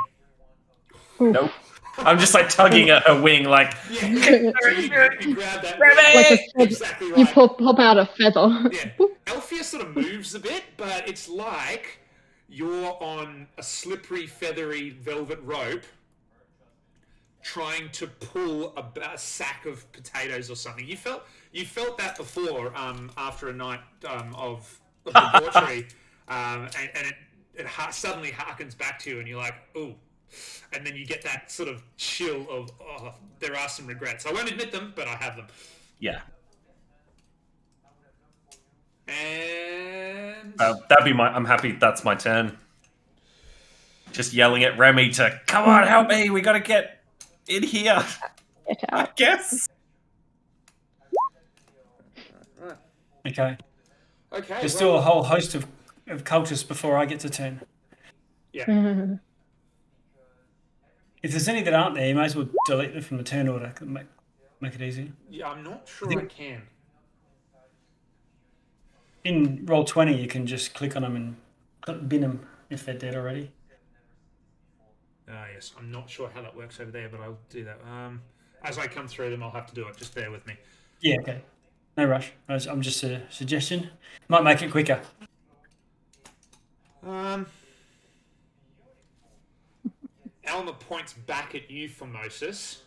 Oof. Nope. I'm just like tugging at her wing, like, Yeah, so you grab that. Remy! Like a feather. Exactly right. You pop out a feather. Yeah, Alfea sort of moves a bit, but it's like you're on a slippery, feathery velvet rope trying to pull a sack of potatoes or something. You felt that before after a night of debauchery, and it suddenly harkens back to you, and you're like, ooh. And then you get that sort of chill of, oh, there are some regrets. I won't admit them, but I have them. yeah. And That'd be I'm happy that's my turn. Just yelling at Remy to, come on, help me, we gotta get in here. Get I out. guess. Okay. okay, There's still a whole host of cultists before I get to turn. yeah. If there's any that aren't there, you may as well delete them from the turn order. Make it easy. Yeah, I'm not sure I can. In Roll20, you can just click on them and bin them if they're dead already. Yes, I'm not sure how that works over there, but I'll do that. As I come through them, I'll have to do it. Just bear with me. Yeah, okay. No rush. I'm just a suggestion. Might make it quicker. Alma points back at you, Formosus.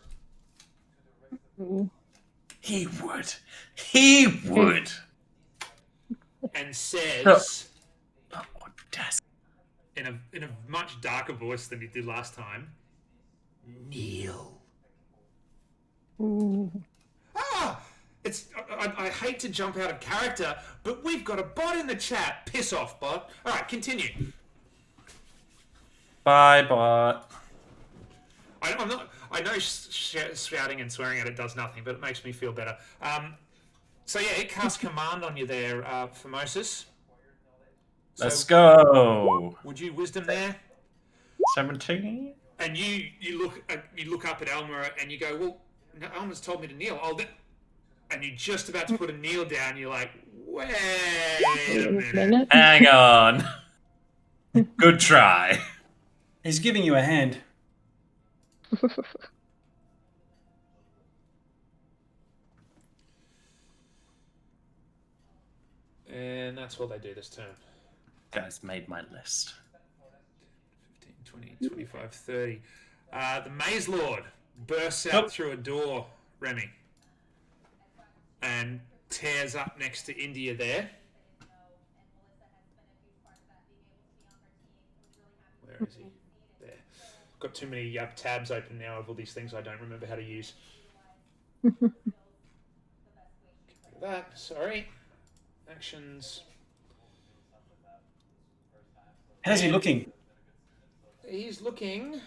He would. He would. And says, Oh, audacity. in a much darker voice than he did last time, kneel. Ah! I hate to jump out of character, but we've got a bot in the chat. Piss off, bot. All right, continue. Bye, bot. I know shouting and swearing at it does nothing, but it makes me feel better. So yeah, it casts command on you there, Formosus. Let's go. Would you wisdom there? 17. And you look up at Elma and you go, well, no, Elma's told me to kneel. And you're just about to put a kneel down. You're like, wait a minute. Hang on. Good try. He's giving you a hand. And that's what they do this turn. Guys made my list. 15, 20, 25, 30. The Maze Lord bursts out through a door, Remy, and tears up next to India there. Where is he? There. Got too many tabs open now of all these things I don't remember how to use. Get rid of that. Sorry. Actions. How's he looking? He's looking.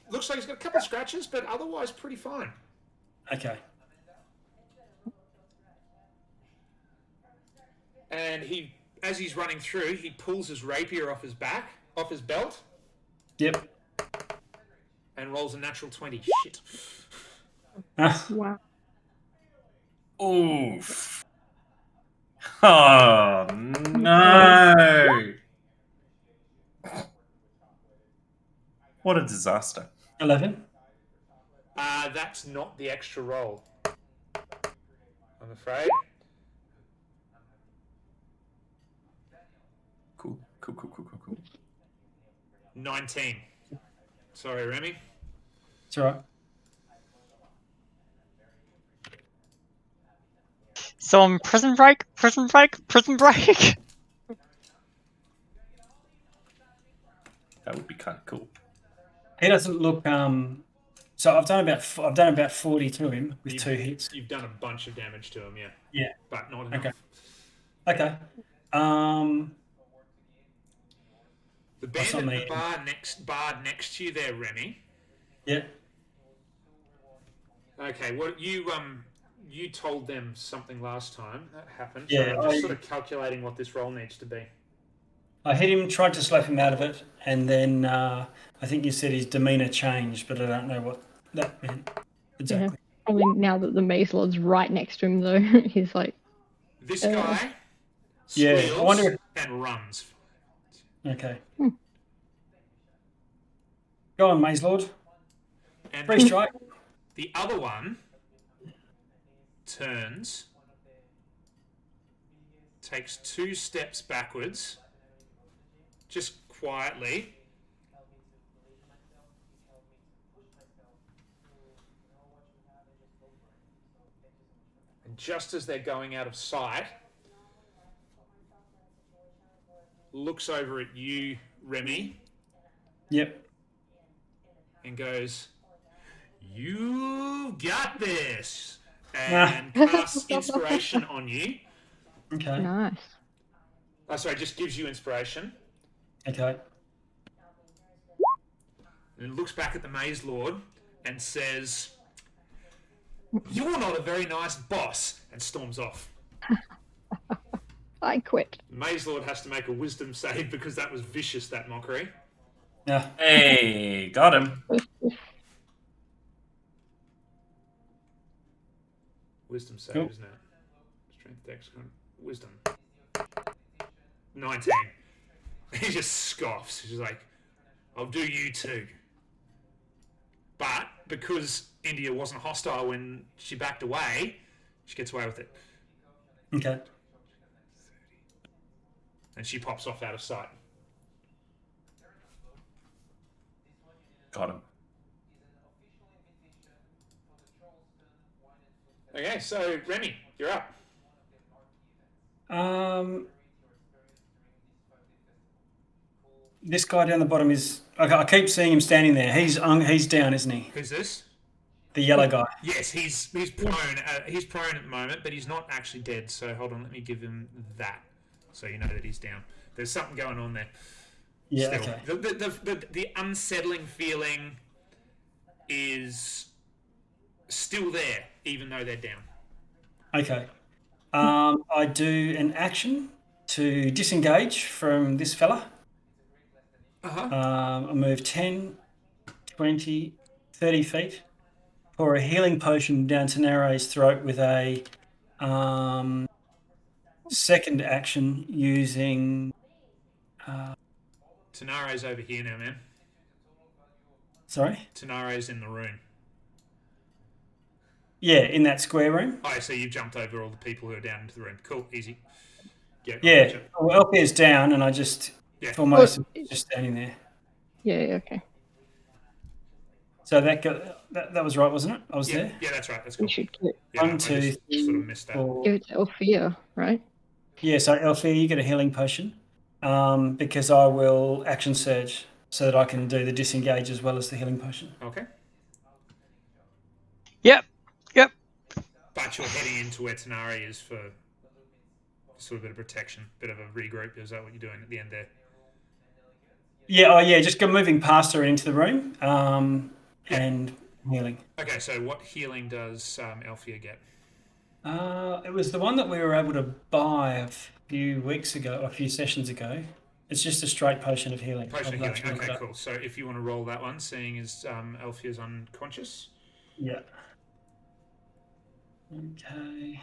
Looks like he's got a couple of scratches, but otherwise pretty fine. Okay. And as he's running through, he pulls his rapier off his belt, Yep. and rolls a natural 20. Shit. Wow. Oof. Oh, no. What a disaster. 11. That's not the extra roll, I'm afraid. Cool. 19. Sorry, Remy. It's all right. So I'm prison break. That would be kind of cool. He doesn't look. So I've done about 40 to him with 2 hits. You've done a bunch of damage to him, yeah. Yeah. But not enough. Okay. The bandit in the something- bar next to you there, Remy. Yeah. Okay, what you you told them something last time that happened. Yeah, so I'm just I- sort of calculating what this roll needs to be. I hit him, tried to slap him out of it, and then I think you said his demeanour changed, but I don't know what that meant exactly. Probably now that the Maze Lord's right next to him, though, he's like, This guy Yeah, I squeals wonder and runs. Okay. Go on, Maze Lord. And Free strike. the other one turns, takes 2 steps backwards, just quietly, and just as they're going out of sight, looks over at you, Remy, Yep. and goes, "You got this," and casts inspiration on you. Okay. nice. Oh, sorry, just gives you inspiration, Okay. and looks back at the Maze Lord and says, "You're not a very nice boss," and storms off. I quit. The Maze Lord has to make a wisdom save because that was vicious, that mockery. Yeah. Hey, got him. Wisdom save, Cool. isn't it? Strength, dex, wisdom. 19. He just scoffs. He's like, "I'll do you too." But because India wasn't hostile when she backed away, she gets away with it. Okay. And she pops off out of sight. Got him. Okay, so Remy, you're up. This guy down the bottom is. Okay, I keep seeing him standing there. He's down, isn't he? Who's this? The yellow guy. Yes, he's prone. He's prone at the moment, but he's not actually dead. So hold on, let me give him that, so you know that he's down. There's something going on there. Yeah. Still. Okay. The unsettling feeling is still there, even though they're down. Okay. I do an action to disengage from this fella. I move 10, 20, 30 feet. Pour a healing potion down Tenare's throat with a second action using. Tenare's over here now, man. Sorry? Tenare's in the room. Yeah, in that square room. Oh, so you've jumped over all the people who are down into the room. Cool, easy. Yeah. Gotcha. Well, Elfia's down, and I just Yeah. almost just standing there. Yeah, okay. So that was right, wasn't it? I was Yeah, there. yeah, that's right. That's We cool. should give, Yeah, no, One, I two, just sort of missed that. four. give it to Elfia, right? Yeah, so Elfia, you get a healing potion because I will action surge so that I can do the disengage as well as the healing potion. Okay. Yep. But you're heading into where Tenari is for sort of a bit of protection, bit of a regroup. Is that what you're doing at the end there? Yeah, just go moving past her into the room and healing. Okay, so what healing does Elfia get? It was the one that we were able to buy a few sessions ago. It's just a straight potion of healing. Potion of I'll have healing. to look it Okay, up. cool. So if you want to roll that one, seeing as Elfia's unconscious. Yeah. Okay.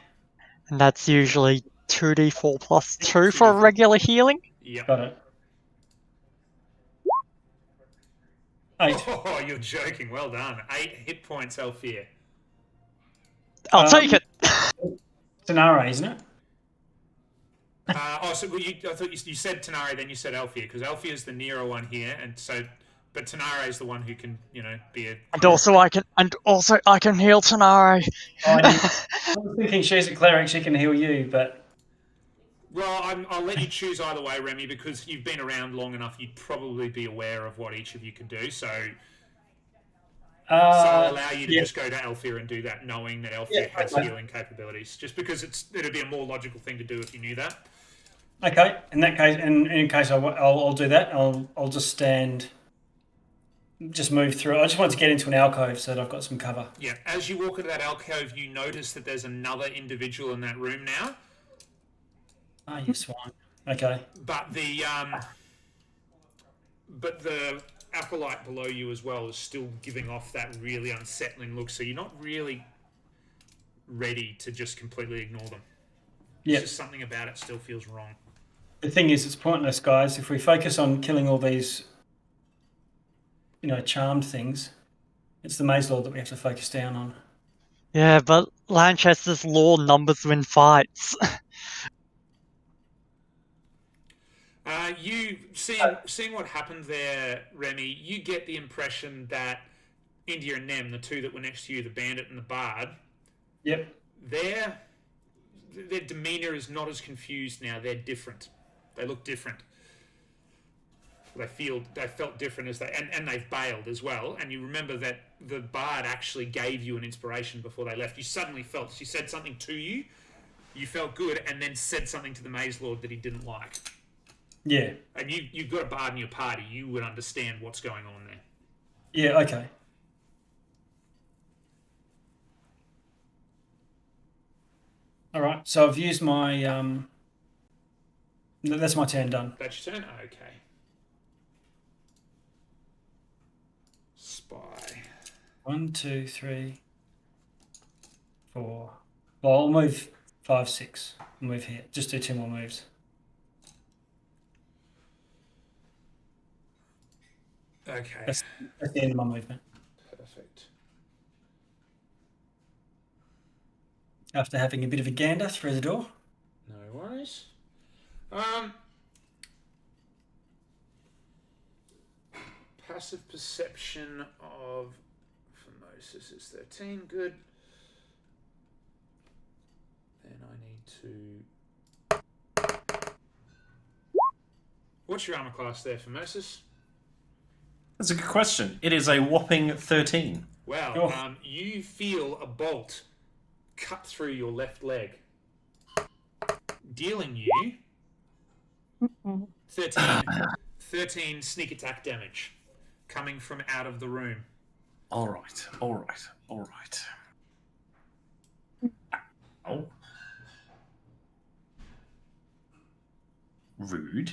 And that's usually 2d4 plus 2 for regular healing. Yep. Got it. 8. Oh, you're joking. Well done. 8 hit points, Elfia. I'll take it. Tenare, isn't it? So I thought you said Tenari, then you said Elfia, because Elfia's the nearer one here, and so, but Tenare is the one who can, be a. And also I can heal Tanare. I was thinking she's a cleric, she can heal you, but Well, I'll let you choose either way, Remy, because you've been around long enough. You'd probably be aware of what each of you can do. So I'll allow you to just go to Elfia and do that, knowing that Elfia has healing capabilities. Just because it'd be a more logical thing to do if you knew that. Okay. In that case, in case I'll do that. I'll just stand just move through. I just wanted to get into an alcove so that I've got some cover. Yeah, as you walk into that alcove, you notice that there's another individual in that room now, Ah, you swine. Okay. but the acolyte below you as well is still giving off that really unsettling look. So you're not really ready to just completely ignore them. Yeah. It's just something about it still feels wrong. The thing is, it's pointless, guys. If we focus on killing all these, charmed things, it's the Maze Lord that we have to focus down on. Yeah, but Lanchester's law numbers win fights. You seeing what happened there, Remy, you get the impression that India and Nem, the two that were next to you, the bandit and the bard, Yep. their demeanor is not as confused now. They're different. They look different. They felt different as and they've bailed as well. And you remember that the bard actually gave you an inspiration before they left. You suddenly felt she said something to you. You felt good, and then said something to the Maze Lord that he didn't like. Yeah. And you've got a bard in your party. You would understand what's going on there. Yeah. Okay. All right. So I've used my. That's my turn done. That's your turn? Okay. Spy. 1, 2, 3, 4. Well, I'll move 5, 6. I'll move here. Just do 2 more moves. Okay. That's the end of my movement. Perfect. After having a bit of a gander through the door. No worries. Passive perception of Phimosis is 13. Good. Then I need to. What's your armor class there, Phimosis? That's a good question. It is a whopping 13. Wow. Oh. You feel a bolt cut through your left leg, dealing you 13 sneak attack damage coming from out of the room. All right. Oh. Rude.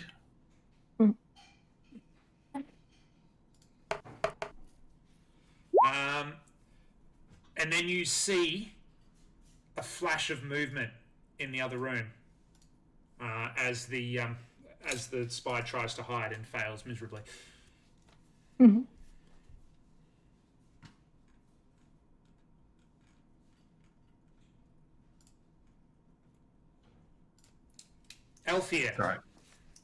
And then you see a flash of movement in the other room as the spy tries to hide and fails miserably. Mm-hmm. Althea, Right.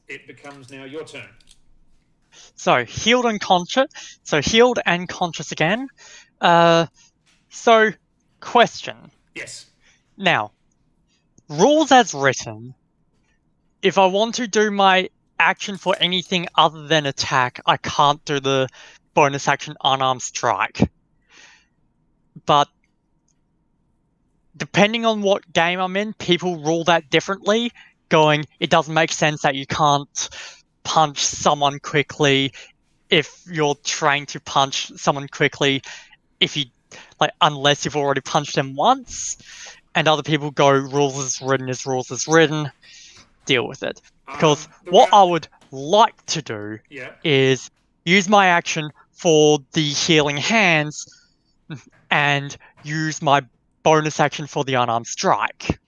it becomes now your turn. So healed and conscious. So healed and conscious again. So question. Yes. Now, rules as written. If I want to do my action for anything other than attack, I can't do the bonus action unarmed strike. But depending on what game I'm in, people rule that differently, going, it doesn't make sense that you can't punch someone quickly if you're trying to punch someone quickly unless you've already punched them once. And other people go, rules is written, deal with it. Because what I would like to do is use my action for the healing hands and use my bonus action for the unarmed strike.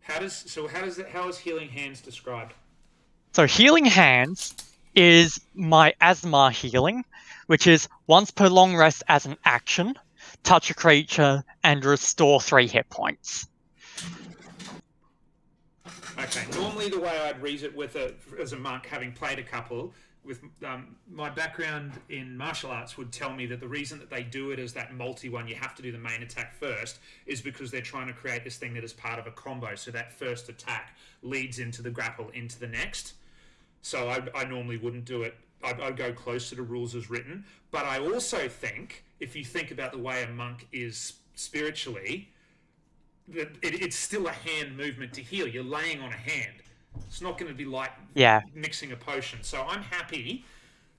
How is healing hands described? So healing hands is my Asthma healing, which is once per long rest as an action, touch a creature and restore 3 hit points. Okay, normally the way I'd read it as a monk, having played a couple, with my background in martial arts would tell me that the reason that they do it as that multi one, you have to do the main attack first, is because they're trying to create this thing that is part of a combo, so that first attack leads into the grapple into the next. So I normally wouldn't do it. I'd go closer to rules as written, but I also think, if you think about the way a monk is spiritually, that it's still a hand movement to heal. You're laying on a hand. It's not going to be like mixing a potion. So I'm happy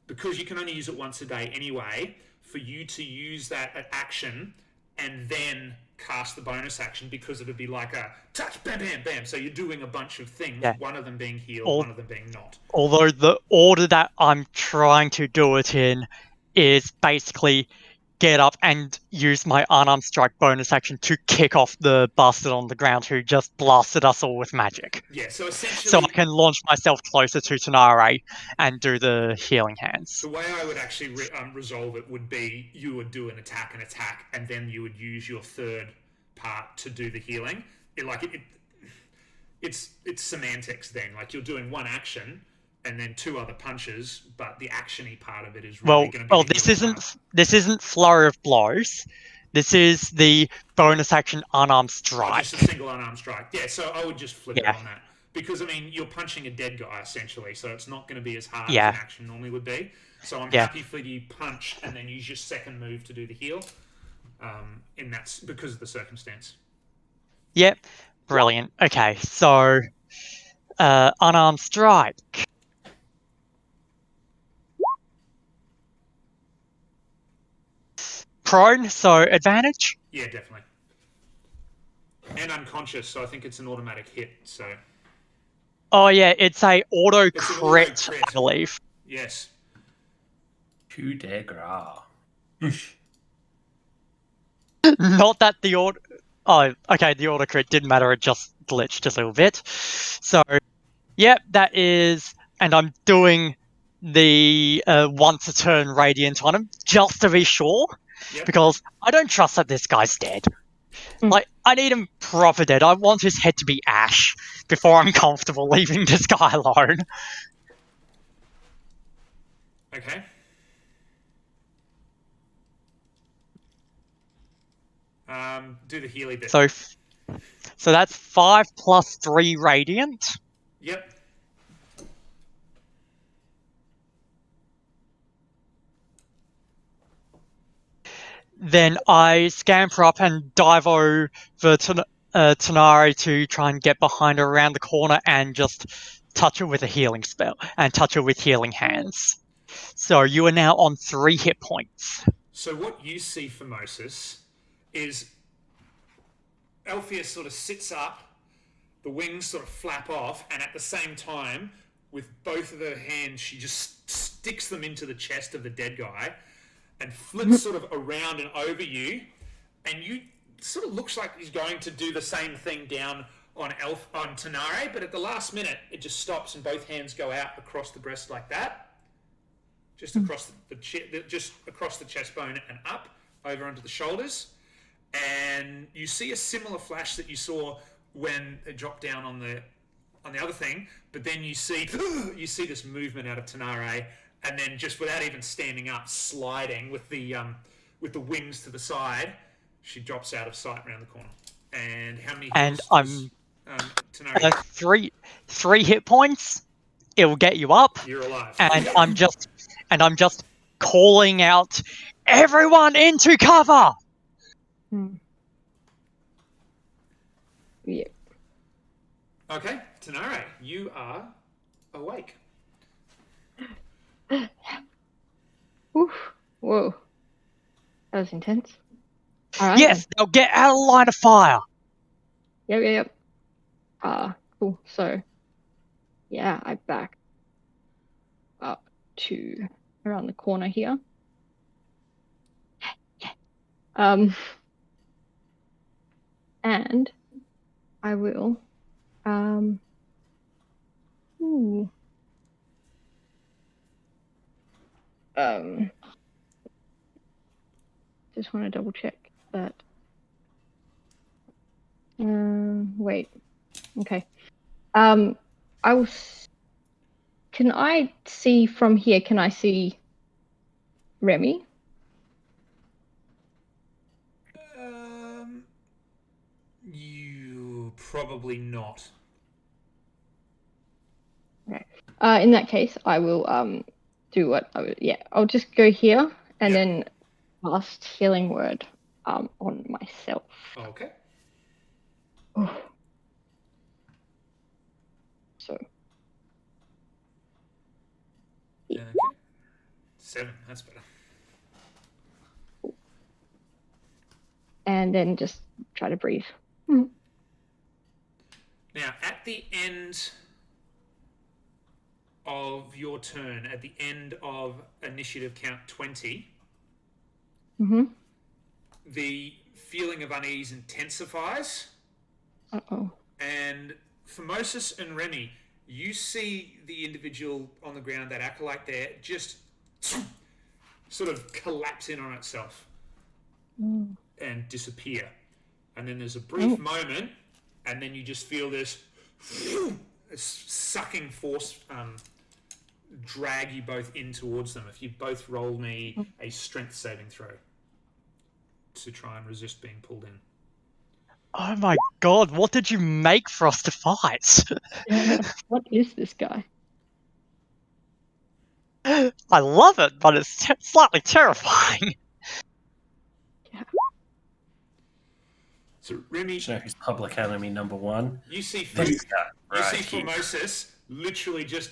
because you can only use it once a day anyway, for you to use that action and then cast the bonus action, because it would be like a touch, bam, bam, bam. So you're doing a bunch of things, Yeah. one of them being healed, one of them being not. Although the order that I'm trying to do it in is basically get up and use my unarmed strike bonus action to kick off the bastard on the ground who just blasted us all with magic. Yeah, so essentially... So I can launch myself closer to Tanare and do the healing hands. The way I would actually resolve it would be you would do an attack, and then you would use your third part to do the healing. It's semantics then. Like, you're doing one action and then two other punches, but the actiony part of it is really going to be this isn't flurry of blows. This is the bonus action unarmed strike. Just a single unarmed strike. Yeah, so I would just flip it on that. Because, I mean, you're punching a dead guy, essentially, so it's not going to be as hard as an action normally would be. So I'm happy for you to punch and then use your second move to do the heal. And that's because of the circumstance. Yep. Brilliant. Okay, so unarmed strike. Prone, so advantage? Yeah, definitely. And unconscious, so I think it's an automatic hit, so... Oh yeah, it's a auto crit, I believe. Yes. Coup de grace. Not that the auto... Oh, okay, the auto crit didn't matter, it just glitched a little bit. So, yep, that is... And I'm doing the once a turn radiant on him, just to be sure. Yep. Because I don't trust that this guy's dead. Like, I need him proper dead. I want his head to be ash before I'm comfortable leaving this guy alone. Okay. Do the Healy bit. So that's 5 plus 3 radiant. Yep. Then I scamper up and dive over Tanari to try and get behind her around the corner and just touch her with a healing spell and touch her with healing hands. So you are now on 3 hit points. So what you see, Formosus, is Alpheus sort of sits up, the wings sort of flap off, and at the same time, with both of her hands, she just sticks them into the chest of the dead guy and flips sort of around and over you, and you sort of looks like he's going to do the same thing down on Tanare, but at the last minute, it just stops and both hands go out across the breast like that, just across just across the chest bone and up over onto the shoulders, and you see a similar flash that you saw when it dropped down on the other thing, but then you see this movement out of Tanare. And then, just without even standing up, sliding with the wings to the side, she drops out of sight around the corner. And how many? And Tanari? three hit points. It will get you up. You're alive. And I'm just calling out, everyone into cover. Yeah. Okay, Tanare, you are awake. Oof. Whoa. That was intense. All right. Yes, they'll get out of line of fire. Yep. Cool. So, yeah, I back up to around the corner here. And I will, just want to double check that. Wait. Okay. I will. Can I see from here? Can I see Remy? You probably not. Okay. In that case, I will do what I would. Yeah, I'll just go here and then cast Healing Word on myself. Okay. Oh. So. Okay. 7. That's better. And then just try to breathe. Now, at the end of your turn, at the end of initiative count 20, Mm-hmm. the feeling of unease intensifies. Uh-oh. And for Moses and Remy, you see the individual on the ground, that acolyte there, just sort of collapse in on itself and disappear. And then there's a brief moment, and then you just feel this sucking force drag you both in towards them. If you both roll me a strength saving throw to try and resist being pulled in. Oh my god, what did you make for us to fight? What is this guy? I love it, but it's slightly terrifying. So Remy, You know who's public enemy number 1? you see This guy. you Right see here. Formosus literally just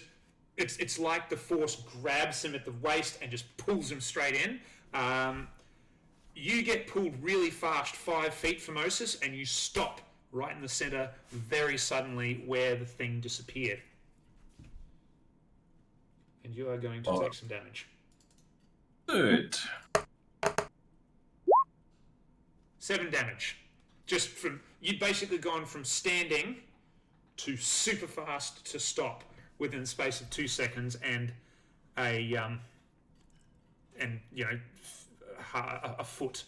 it's like the force grabs him at the waist and just pulls him straight in. You get pulled really fast 5 feet, Formosus, and you stop right in the center very suddenly where the thing disappeared. And you are going to take some damage. Good. 7 damage. Just from you'd basically gone from standing to super fast to stop within the space of 2 seconds, and a foot.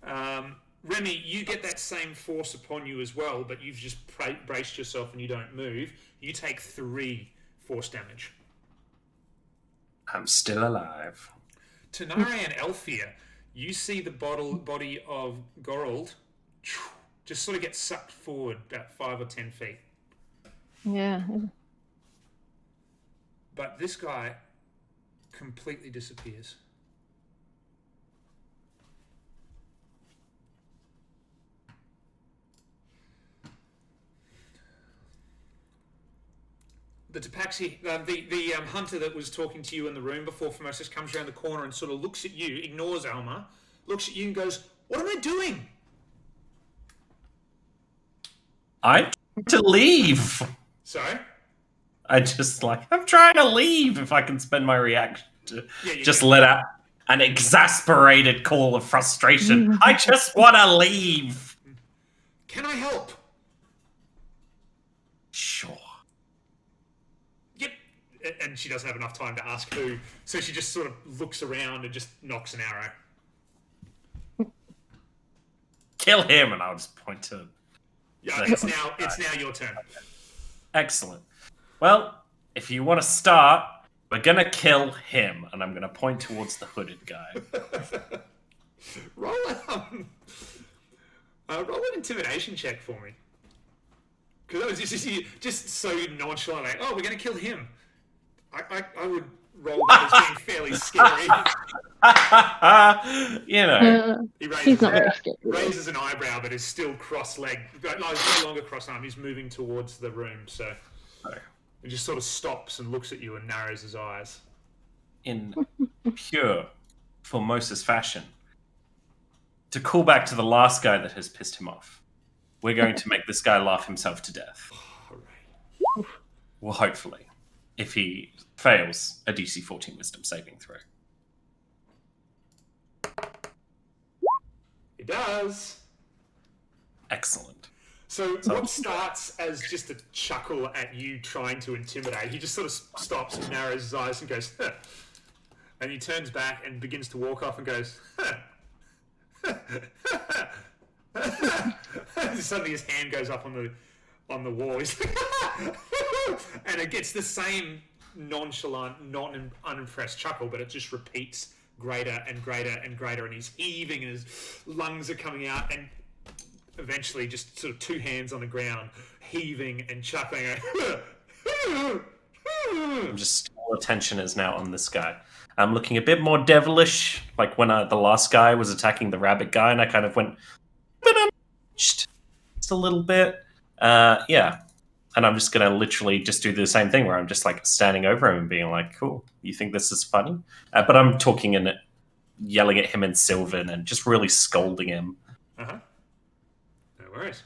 Remy, you get that same force upon you as well, but you've just braced yourself and you don't move. You take 3 force damage. I'm still alive. Tanare and Elfia, you see the body of Gorold just sort of get sucked forward about 5 or 10 feet. Yeah. But this guy completely disappears. The Tapaxi, the hunter that was talking to you in the room before Formosus comes around the corner and sort of looks at you, ignores Alma, looks at you and goes, "What am I doing?" I'm trying to leave. Sorry? I'm trying to leave if I can spend my reaction to just let out an exasperated call of frustration. I just want to leave. Can I help? Sure. Yep. And she doesn't have enough time to ask who, so she just sort of looks around and just knocks an arrow. Kill him, and I'll just point to... Yeah, it's now your turn. Excellent. Well, if you want to start, we're going to kill him, and I'm going to point towards the hooded guy. Roll an intimidation check for me. Because that was just so nonchalant, like, oh, we're going to kill him. I would roll that as being fairly scary. You know. He's not very scary. Raises an eyebrow, but is still cross-legged. No, he's no longer cross-armed. He's moving towards the room, so... He just sort of stops and looks at you and narrows his eyes. In pure Formosus fashion, to call back to the last guy that has pissed him off, we're going to make this guy laugh himself to death. Well, hopefully. If he fails a DC 14 Wisdom saving throw. He does. Excellent. So what starts as just a chuckle at you trying to intimidate, he just sort of stops and narrows his eyes and goes, huh. And he turns back and begins to walk off and goes, huh. Suddenly his hand goes up on the wall. He's and it gets the same nonchalant, not unimpressed chuckle, but it just repeats greater and greater and greater, and he's heaving and his lungs are coming out, and eventually just sort of 2 hands on the ground, heaving and chuckling. I'm just all attention is now on this guy. I'm looking a bit more devilish, like when the last guy was attacking the rabbit guy, and I kind of went, but I'm just a little bit. Yeah, And I'm just going to literally just do the same thing where I'm just like standing over him and being like, cool, you think this is funny? But I'm talking and yelling at him in Sylvan and just really scolding him. Uh-huh. No worries.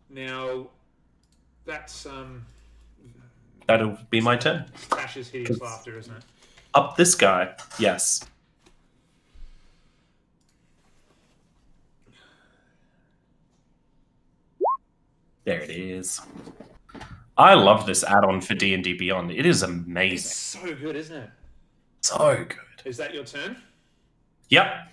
Now, that's That'll be my turn. Tash's hideous laughter, isn't it? Up this guy. Yes. There it is. I love this add-on for D&D Beyond. It is amazing. It's so good, isn't it? So good. Is that your turn? Yep.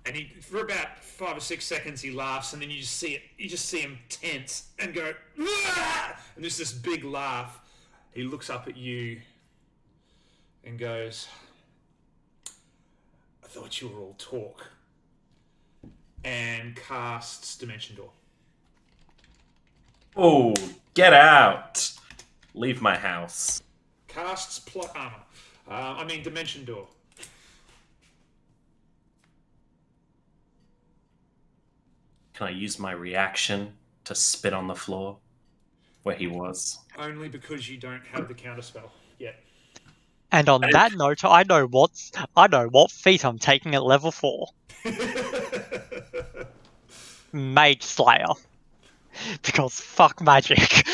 And for about 5 or 6 seconds, he laughs, and then you just see him tense and go, "Ah!" And there's this big laugh. He looks up at you and goes, "I thought you were all talk." And casts Dimension Door. Oh, get out. Leave my house. Casts plot armor. Dimension Door. Can I use my reaction to spit on the floor where he was? Only because you don't have the counterspell yet. And on that note, I know what feat I'm taking at level 4. Mage Slayer. Because fuck magic.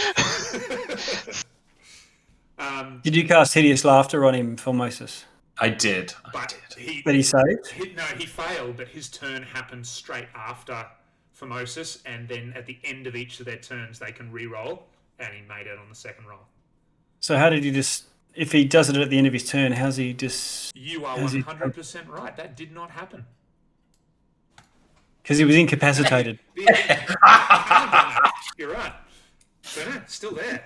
Did you cast Hideous Laughter on him, Formosus? I did. But he saved? he failed, but his turn happened straight after Formosus, and then at the end of each of their turns, they can re-roll, and he made it on the second roll. So how did he just... If he does it at the end of his turn, how's he just... You are 100% right. That did not happen. Because he was incapacitated. You're right. So no, still there.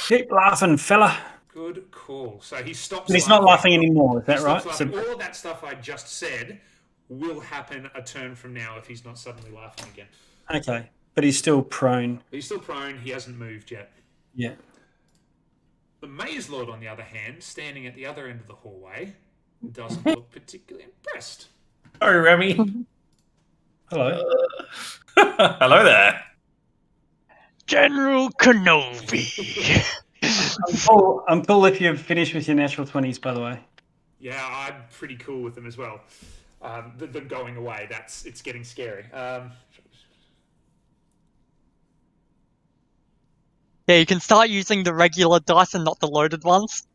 Keep laughing, fella. Good call. So he stops. But he's not laughing anymore, is that right? So, all of that stuff I just said will happen a turn from now if he's not suddenly laughing again. okay. But he's still prone. He's still prone. He hasn't moved yet. Yeah. The Maze Lord, on the other hand, standing at the other end of the hallway, doesn't look particularly impressed. Oh, Remy. Hello. Hello there. General Kenobi. I'm cool if you've finished with your natural 20s, by the way. Yeah, I'm pretty cool with them as well. Them going away, it's getting scary. Yeah, you can start using the regular dice and not the loaded ones.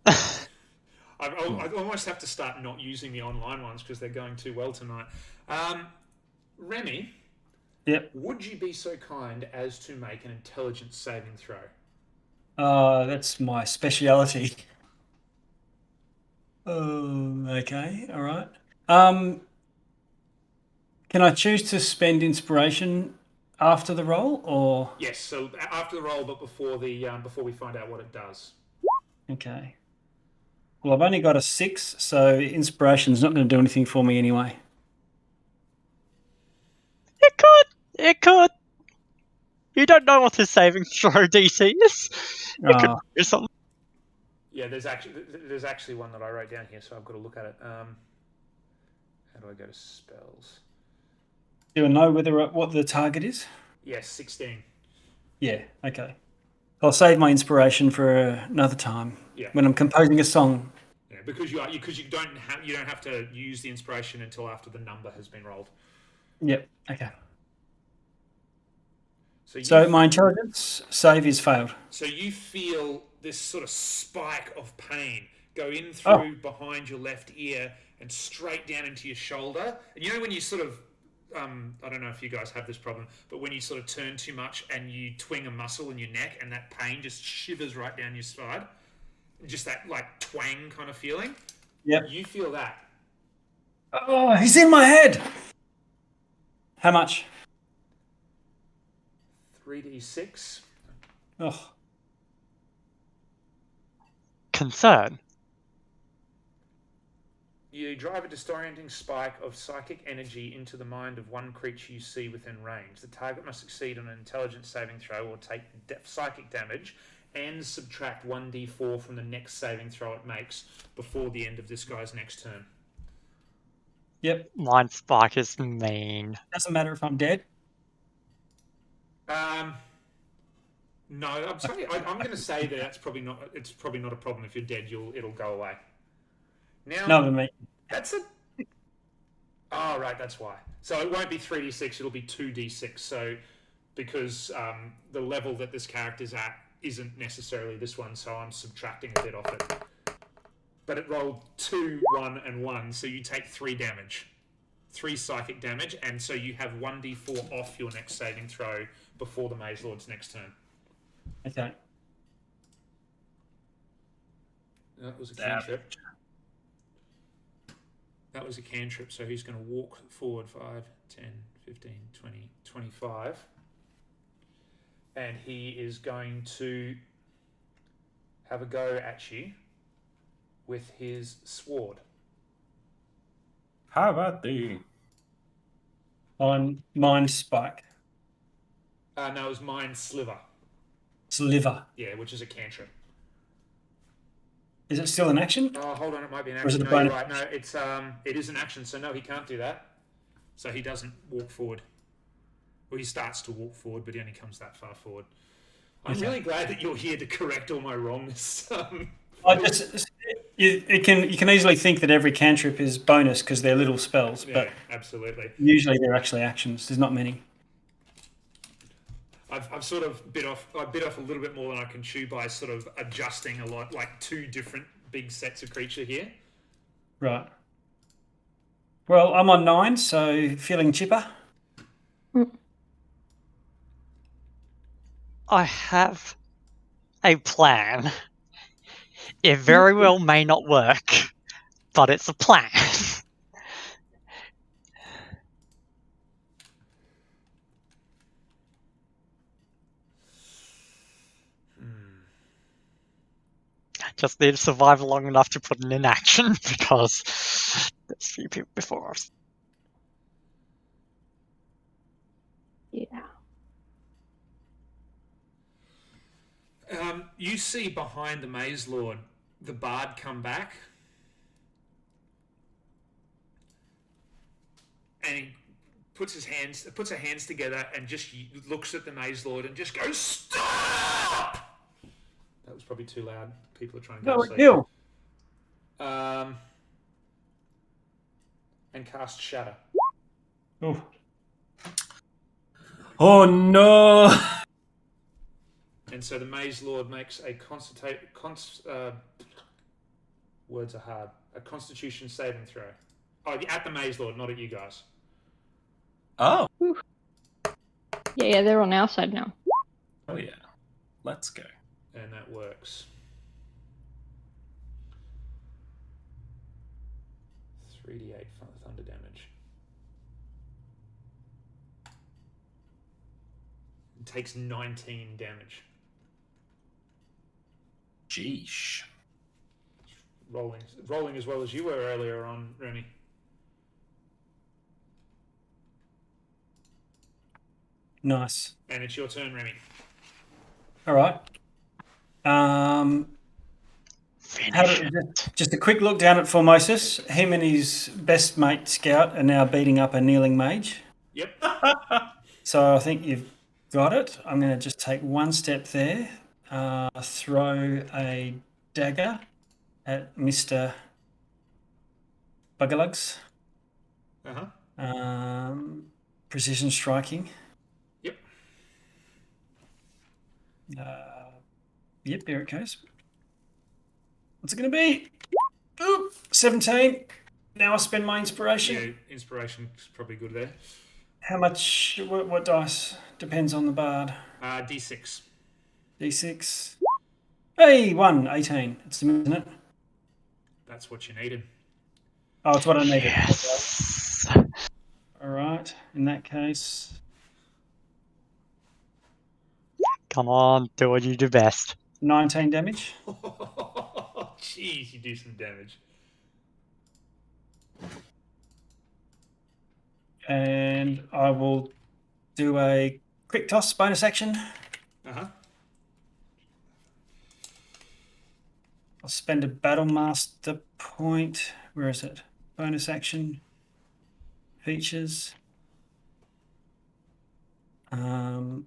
I almost have to start not using the online ones because they're going too well tonight. Remy, Yep. would you be so kind as to make an intelligence saving throw? That's my speciality. Okay, all right. Can I choose to spend inspiration after the roll, or Yes, so after the roll, but before we find out what it does. okay? Well, I've only got a 6, so inspiration's not going to do anything for me anyway. It could. You don't know what his saving throw DC is. It could do something. Yeah, there's actually one that I wrote down here, so I've got to look at it. How do I go to spells? Do I know what the target is? Yes, 16. Yeah. Okay. I'll save my inspiration for another time. Yeah. When I'm composing a song. Yeah, because you don't have to use the inspiration until after the number has been rolled. Yep. Okay. So my intelligence save is failed. So you feel this sort of spike of pain go in through behind your left ear and straight down into your shoulder. And you know when you sort of, I don't know if you guys have this problem, but when you sort of turn too much and you twing a muscle in your neck and that pain just shivers right down your side, just that like twang kind of feeling. Yep. You feel that. Oh, he's in my head. How much? 3d6. Oh. Concern. You drive a disorienting spike of psychic energy into the mind of one creature you see within range. The target must succeed on an intelligence saving throw or take psychic damage and subtract 1d4 from the next saving throw it makes before the end of this guy's next turn. Yep. Mind Spike is mean. Doesn't matter if I'm dead. No, I'm sorry. I'm going to say that it's probably not a problem. If you're dead, it'll go away. Now, No, but me. that's a. Oh, right, that's why. So it won't be 3d6, it'll be 2d6. So, because the level that this character's at isn't necessarily this one, so I'm subtracting a bit off it. But it rolled 2, 1, and 1, so you take 3 damage. 3 psychic damage, and so you have 1d4 off your next saving throw before the Maze Lord's next turn. Okay. That was a cantrip. That was a cantrip, so he's going to walk forward 5, 10, 15, 20, 25. And he is going to have a go at you with his sword. How about the On Mind Spike. No, it was Mind Sliver. Sliver. Yeah, which is a cantrip. Is it still an action? Oh, hold on, it might be an Or is action. it a No, you're bonus? right. No, it is an action, so no, he can't do that. So he doesn't walk forward. Well, he starts to walk forward, but he only comes that far forward. I'm Okay. really glad that you're here to correct all my wrongness. You can easily think that every cantrip is bonus because they're little spells, Yeah, but absolutely. usually they're actually actions. There's not many. I've sort of bit off a little bit more than I can chew by sort of adjusting a lot, like 2 different big sets of creature here. Right. Well, I'm on 9, so feeling chipper. I have a plan. It very well may not work, but it's a plan. Just need to survive long enough to put it in action because there's a few people before us. Yeah. You see behind the Maze Lord the Bard come back, and he puts her hands together and just looks at the Maze Lord and just goes, "Stop!" That was probably too loud. People are trying to go No, to sleep. kill. And cast Shatter. Oh, Oh no! And so the Maze Lord makes a words are hard. A Constitution saving throw. Oh, at the Maze Lord, not at you guys. Oh, Yeah, they're on our side now. oh yeah. Let's go. And that works. 3d8 thunder damage. It takes 19 damage. Jeesh. Rolling as well as you were earlier on, Remy. nice. And it's your turn, Remy. All right. Finish it. Just a quick look down at Formosus. Him and his best mate Scout are now beating up a kneeling mage. Yep. So I think you've got it. I'm going to just take one step there, throw a dagger at Mr. Buggerlugs. Uh-huh. Precision striking. Yep. Yep, there it goes. What's it going to be? Oop, 17. Now I spend my inspiration. Yeah, inspiration's probably good there. How much? What dice? Depends on the bard. D6. D6. Hey, 18. It's the isn't it? That's what you needed. Oh, it's what I needed. Yes. All right. In that case, Come on, do what you do best. 19 damage. Jeez, you do some damage. And I will do a quick toss bonus action. Uh-huh. I'll spend a battle master point. Where is it? Bonus action. Peaches. To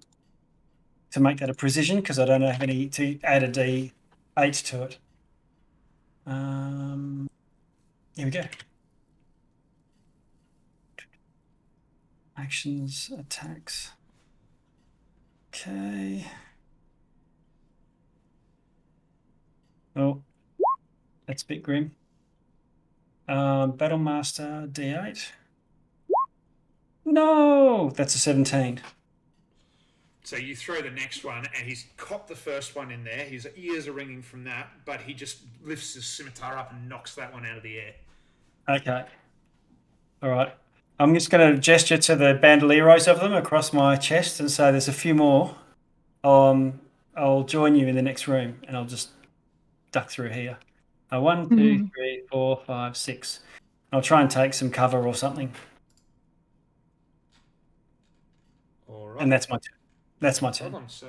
make that a precision, because I don't have any to add a D8 to it. Here we go. Actions, attacks. Okay. Oh, that's a bit grim. Battlemaster D8. No, that's a 17. So you throw the next one, and he's copped the first one in there. His ears are ringing from that, but he just lifts his scimitar up and knocks that one out of the air. Okay. All right. I'm just going to gesture to the bandoleros of them across my chest and say there's a few more. I'll join you in the next room, and I'll just duck through here. 1, 2, 3, 4, 5, 6. I'll try and take some cover or something. All right. And that's my turn. That's my turn. Hold on, so...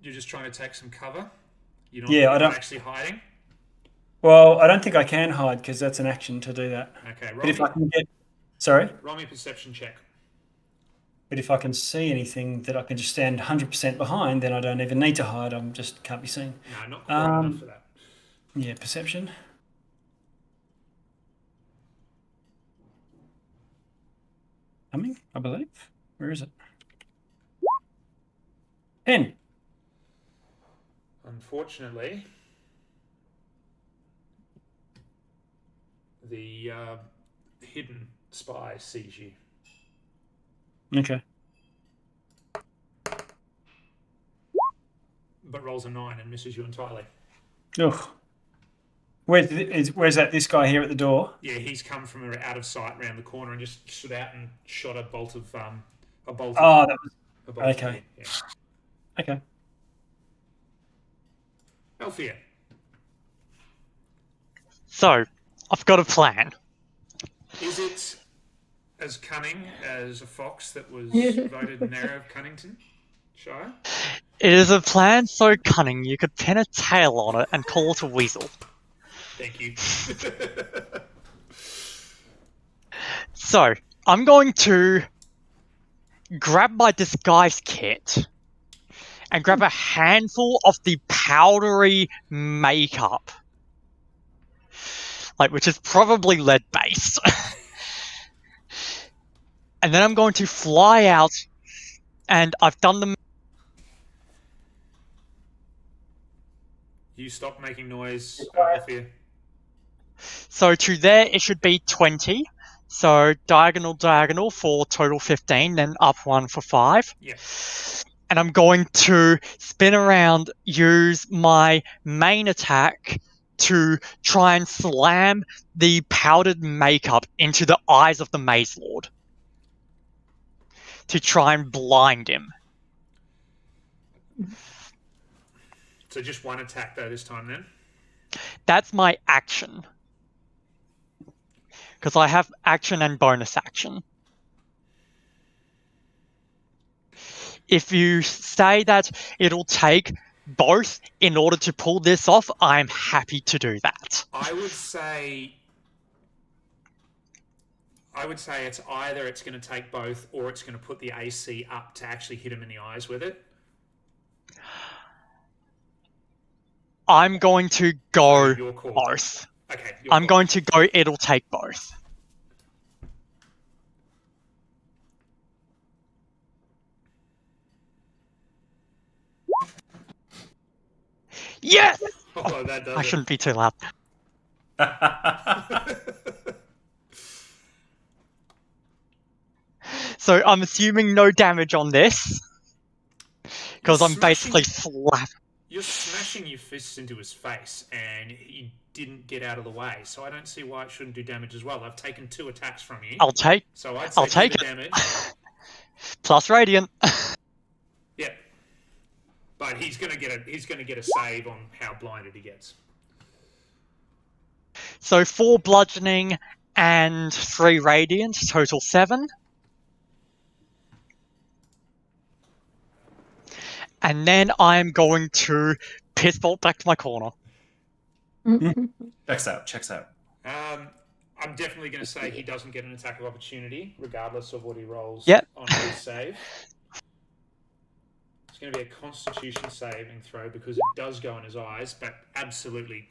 you're just trying to take some cover? You're not actually hiding? Well, I don't think I can hide because that's an action to do that. Okay, But if I can get... Sorry? roll me a perception check. But if I can see anything that I can just stand 100% behind, then I don't even need to hide. I just can't be seen. No, not quite enough for that. Yeah, perception. Coming, I believe. Where is it? 10. Unfortunately, the hidden spy sees you. Okay. But rolls a 9 and misses you entirely. Ugh. Where's that? This guy here at the door? Yeah, he's come from out of sight round the corner and just stood out and shot a bolt of a bolt. Oh, that was a bolt okay. Yeah. Okay. Althea. So, I've got a plan. Is it as cunning as a fox that was voted mayor of Cunnington Shire? It is a plan so cunning you could pin a tail on it and call it a weasel. Thank you. So, I'm going to grab my disguise kit and grab a handful of the powdery makeup. Which is probably lead-based. And then I'm going to fly out, and I've done the... You stop making noise, Althea. So to there, it should be 20. So diagonal for total 15, then up 1 for 5. Yeah. And I'm going to spin around, use my main attack to try and slam the powdered makeup into the eyes of the Maze Lord. To try and blind him. So just one attack though this time then? That's my action. Because I have action and bonus action. If you say that it'll take both in order to pull this off, I'm happy to do that. I would say it's either it's going to take both or it's going to put the AC up to actually hit him in the eyes with it. I'm going to go Your call. both. Okay. I'm going to go it'll take both. Yes! Oh, that does I shouldn't be too loud. So I'm assuming no damage on this. Because I'm basically slapping. You're smashing your fists into his face and he didn't get out of the way. So I don't see why it shouldn't do damage as well. I've taken 2 attacks from you. I'll take it. Damage. Plus radiant. Yeah. But he's gonna get a save on how blinded he gets. So 4 bludgeoning and 3 radiant, total 7. and then I'm going to piss bolt back to my corner. Checks out. I'm definitely going to say he doesn't get an attack of opportunity, regardless of what he rolls Yep. on his save. It's going to be a Constitution saving throw because it does go in his eyes, but absolutely,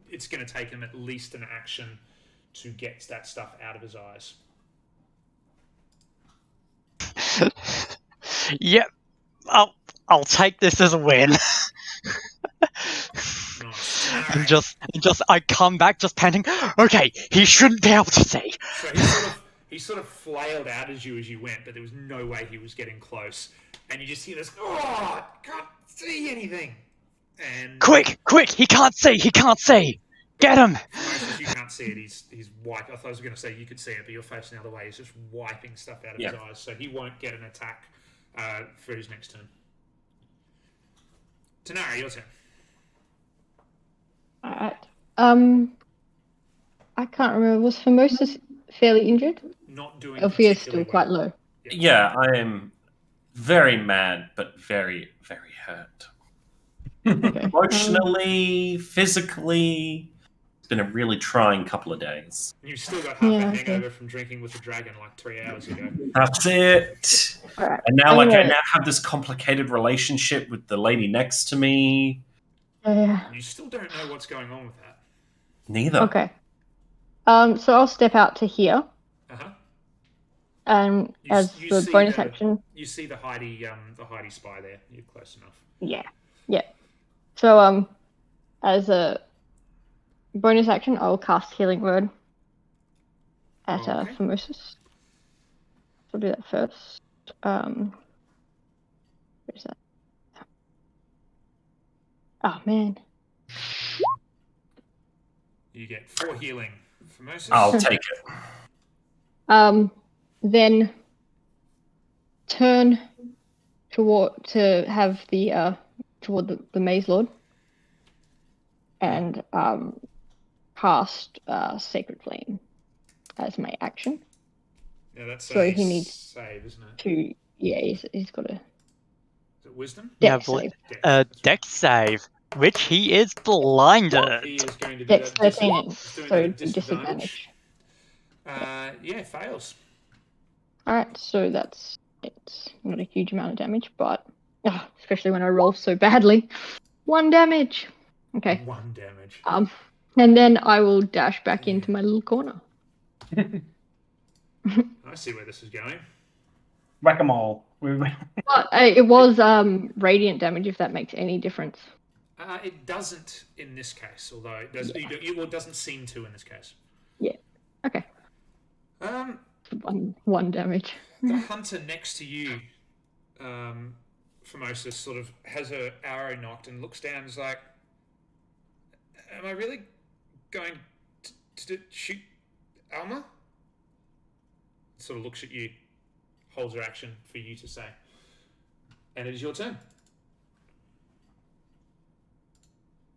it's going to take him at least an action to get that stuff out of his eyes. Yep. I'll take this as a win. Nice. And I come back just panting. Okay, he shouldn't be able to see. So he sort of flailed out as you went, but there was no way he was getting close. And you just hear this, oh, can't see anything. And Quick! He can't see! Get him! Moses, you can't see it. He's wiping. I thought I was going to say you could see it, but you're facing the other way. He's just wiping stuff out of his eyes, so he won't get an attack for his next turn. Tanara, your turn. Alright. I can't remember. Was Formosus fairly injured? Not doing. Althea's still particularly quite well. low. Yeah, I am very mad, but very, very hurt. Okay. Emotionally, physically, it's been a really trying couple of days. And you've still got half Yeah, a okay. hangover from drinking with the dragon like 3 hours ago. That's it. Alright. And now, I'm I gonna- now have this complicated relationship with the lady next to me. Yeah. You still don't know what's going on with that. Neither. Okay. So I'll step out to here, Uh-huh. and You as you the see bonus the- action. You see the Heidi spy there. You're close enough. Yeah. So as a bonus action, I'll cast Healing Word at Okay. Formosus. So I'll do that first. Where's that? Oh man. You get 4 healing for Moses. I'll take it. Then turn to have the toward the Maze Lord and cast Sacred Flame as my action. Yeah, that's So a he needs save, isn't it? To he's got a Is it wisdom? Yeah, dex save. Dex, that's right. Dex save, which he is blinded. He is going to do Dex that. 13, He's doing so that at it'd be disadvantage. Yeah, fails. Alright, so it's not a huge amount of damage, but especially when I roll so badly. 1 damage. Okay. 1 damage. And then I will dash back into my little corner. I see where this is going. Whack-a-mole. But it was radiant damage, if that makes any difference. It doesn't in this case, although it does. It doesn't seem to in this case. Okay. Um, One damage. the hunter next to you, Formosus, sort of has her arrow knocked and looks down and is like, "Am I really going to shoot Alma?" Sort of looks at you, holds her action for you to say, and it is your turn.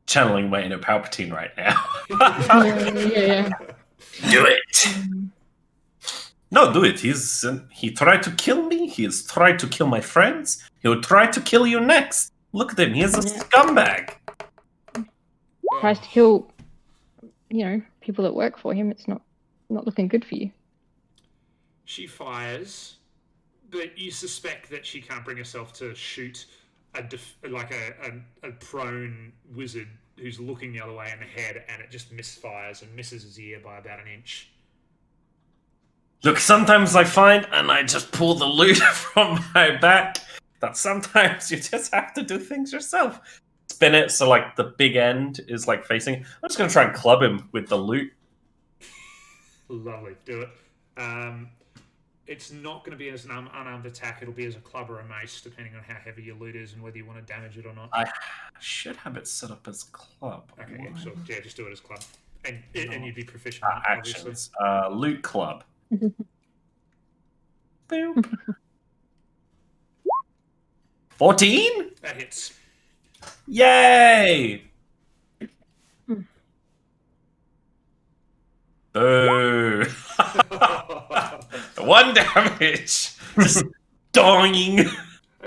Channeling my inner Palpatine right now. Yeah. Do it. No, do it. He tried to kill me. He has tried to kill my friends. He will try to kill you next. Look at him. He is a scumbag. Tries to kill, people that work for him. It's not looking good for you. She fires, but you suspect that she can't bring herself to shoot a prone wizard who's looking the other way in the head, and it just misfires and misses his ear by about 1 inch. Look, sometimes I find, and I just pull the loot from my back, that sometimes you just have to do things yourself. Spin it so, like, the big end is, like, facing. I'm just going to try and club him with the loot. Lovely, do it. It's not going to be as an unarmed attack. It'll be as a club or a mace, depending on how heavy your loot is and whether you want to damage it or not. I should have it set up as club. Okay, yeah, sure. Yeah, just do it as club. And you'd be proficient, in it, obviously. Actions. Loot club. Boop. 14? That hits. Yay! Boo! 1 damage! Just dying!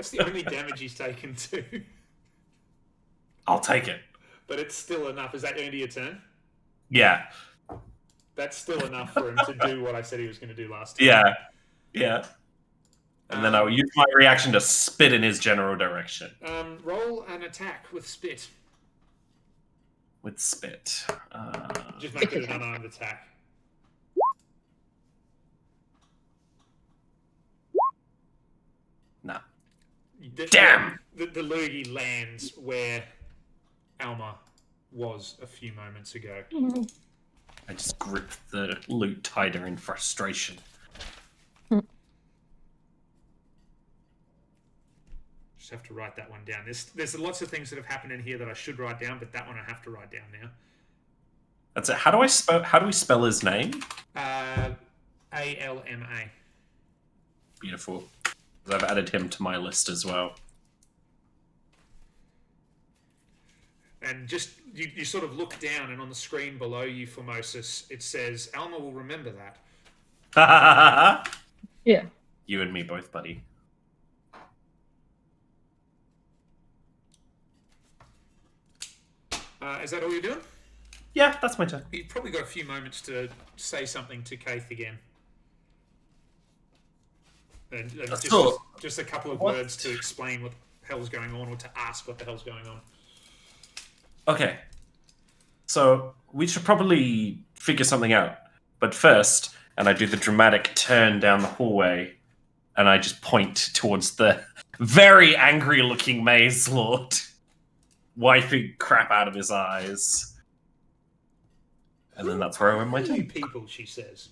That's the only damage he's taken too. I'll take it. But it's still enough. Is that the end of your turn? Yeah. That's still enough for him to do what I said he was going to do last time. Yeah. Yeah. And then I'll use my reaction to spit in his general direction. Roll an attack with spit. With spit. Just make it an unarmed attack. No. Damn! The loogie lands where Alma was a few moments ago. I just grip the loot tighter in frustration. Just have to write that one down. There's lots of things that have happened in here that I should write down, but that one I have to write down now. That's it. How do we spell his name? ALMA. Beautiful. 'Cause I've added him to my list as well. And just you sort of look down, and on the screen below you, Formosus, it says Alma will remember that. Yeah. You and me both, buddy. Is that all you're doing? Yeah, that's my turn. You've probably got a few moments to say something to Kaith again. And just a couple of words to explain what the hell's going on, or to ask what the hell's going on. Okay. So we should probably figure something out. But first, and I do the dramatic turn down the hallway, and I just point towards the very angry-looking Maze Lord, wiping crap out of his eyes. And then that's where I win my Two turn. people, she says.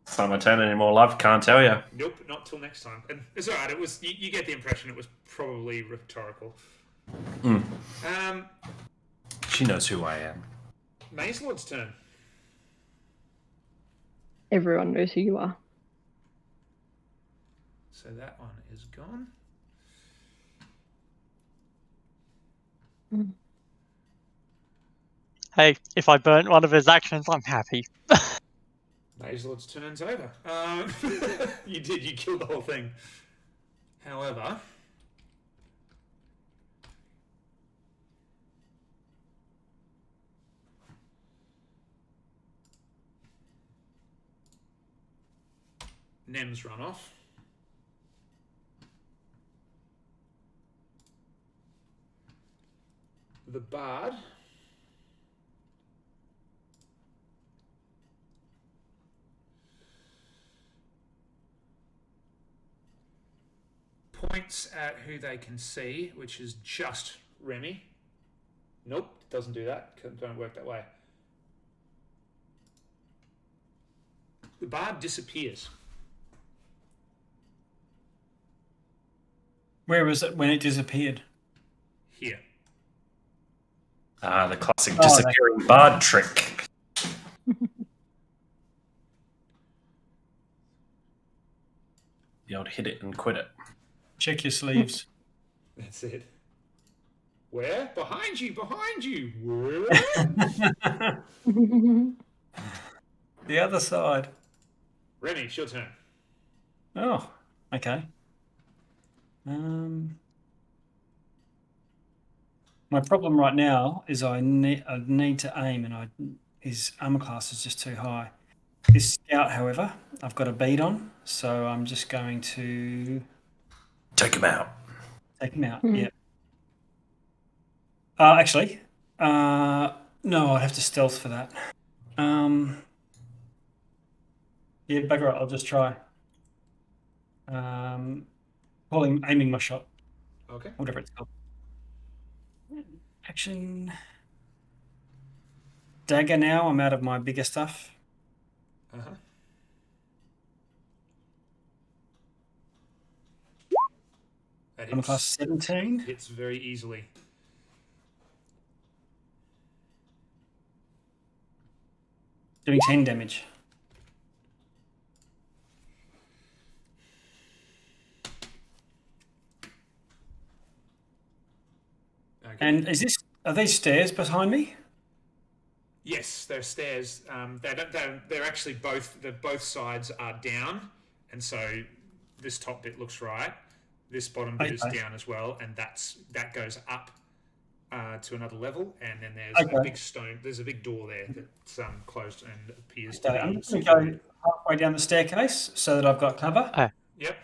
It's not my turn anymore, love. Can't tell you. Nope, not till next time. And it's alright, it was you get the impression it was probably rhetorical. She knows who I am. Maze Lord's turn. Everyone knows who you are. So that one is gone. Hey, if I burnt one of his actions, I'm happy. Maze Lord's turn's over. You killed the whole thing. However, Nem's run off. The Bard points at who they can see, which is just Remy. Nope, doesn't do that. Don't work that way. The Bard disappears. Where was it when it disappeared? Here. The classic disappearing bard trick. The old hit it and quit it. Check your sleeves. That's it. Where? Behind you! Behind you! Where? The other side. Remy, it's your turn. Oh, okay. My problem right now is I need to aim, and his armor class is just too high. His scout, however, I've got a bead on, so I'm just going to Take him out. take him out. Yeah. Actually, no, I'd have to stealth for that. Yeah, bugger it. I'll just try. Aiming my shot, Okay. whatever it's called. Action. Dagger now. I'm out of my bigger stuff. Uh-huh. That I'm class 17. hits very easily. Doing 10 damage. Okay. And are these stairs behind me? Yes, there are stairs. They're actually both sides are down, and so this top bit looks right. This bottom bit is Okay. down as well, and that goes up to another level, and then there's Okay. a big stone. There's a big door there that's closed and appears to So be I'm just going to secured. go halfway down the staircase so that I've got cover. Yep.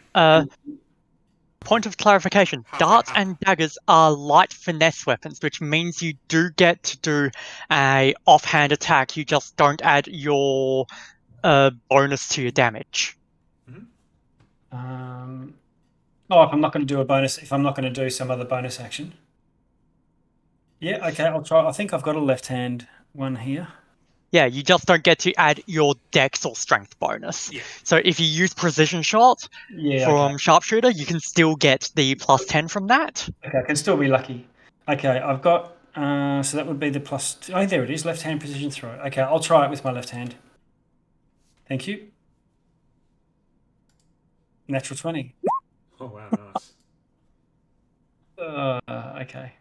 Point of clarification: Halfway darts up. and daggers are light finesse weapons, which means you do get to do a offhand attack. You just don't add your bonus to your damage. If I'm not going to do a bonus, if I'm not going to do some other bonus action. Yeah, okay, I'll try. I think I've got a left hand one here. Yeah, you just don't get to add your dex or strength bonus. Yeah. So if you use precision shot Yeah, from sharpshooter, you can still get the plus 10 from that. okay, I can still be lucky. Okay, I've got, so that would be the plus, oh, there it is, left hand precision throw. Okay, I'll try it with my left hand. Thank you. Natural 20. Oh wow, nice. Okay.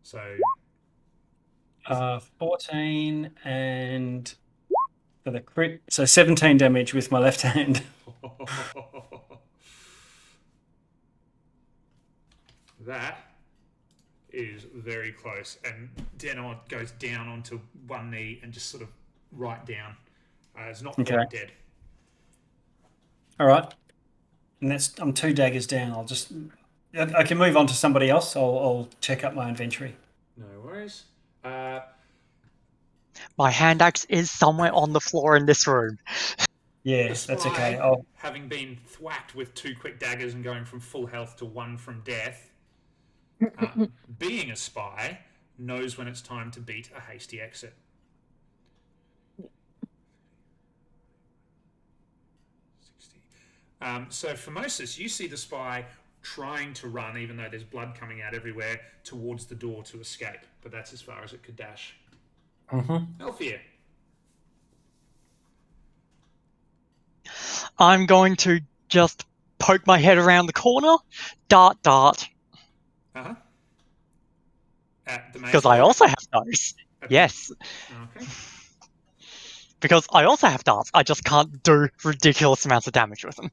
So 14 and for the crit, so 17 damage with my left hand. that is very close, and Denon goes down onto one knee and just sort of right down. It's not Okay. quite dead. All right. And I'm 2 daggers down. I can move on to somebody else. I'll check up my inventory. No worries. My hand axe is somewhere on the floor in this room. Yeah, The that's spy, okay. having been thwacked with 2 quick daggers and going from full health to 1 from death, being a spy, knows when it's time to beat a hasty exit. So for Moses, you see the spy trying to run, even though there's blood coming out everywhere, towards the door to escape. But that's as far as it could dash. Elfir. I'm going to just poke my head around the corner, dart. Uh-huh. At the main Because I door? also have those. At the- Yes. Okay. Because I also have darts. I just can't do ridiculous amounts of damage with them.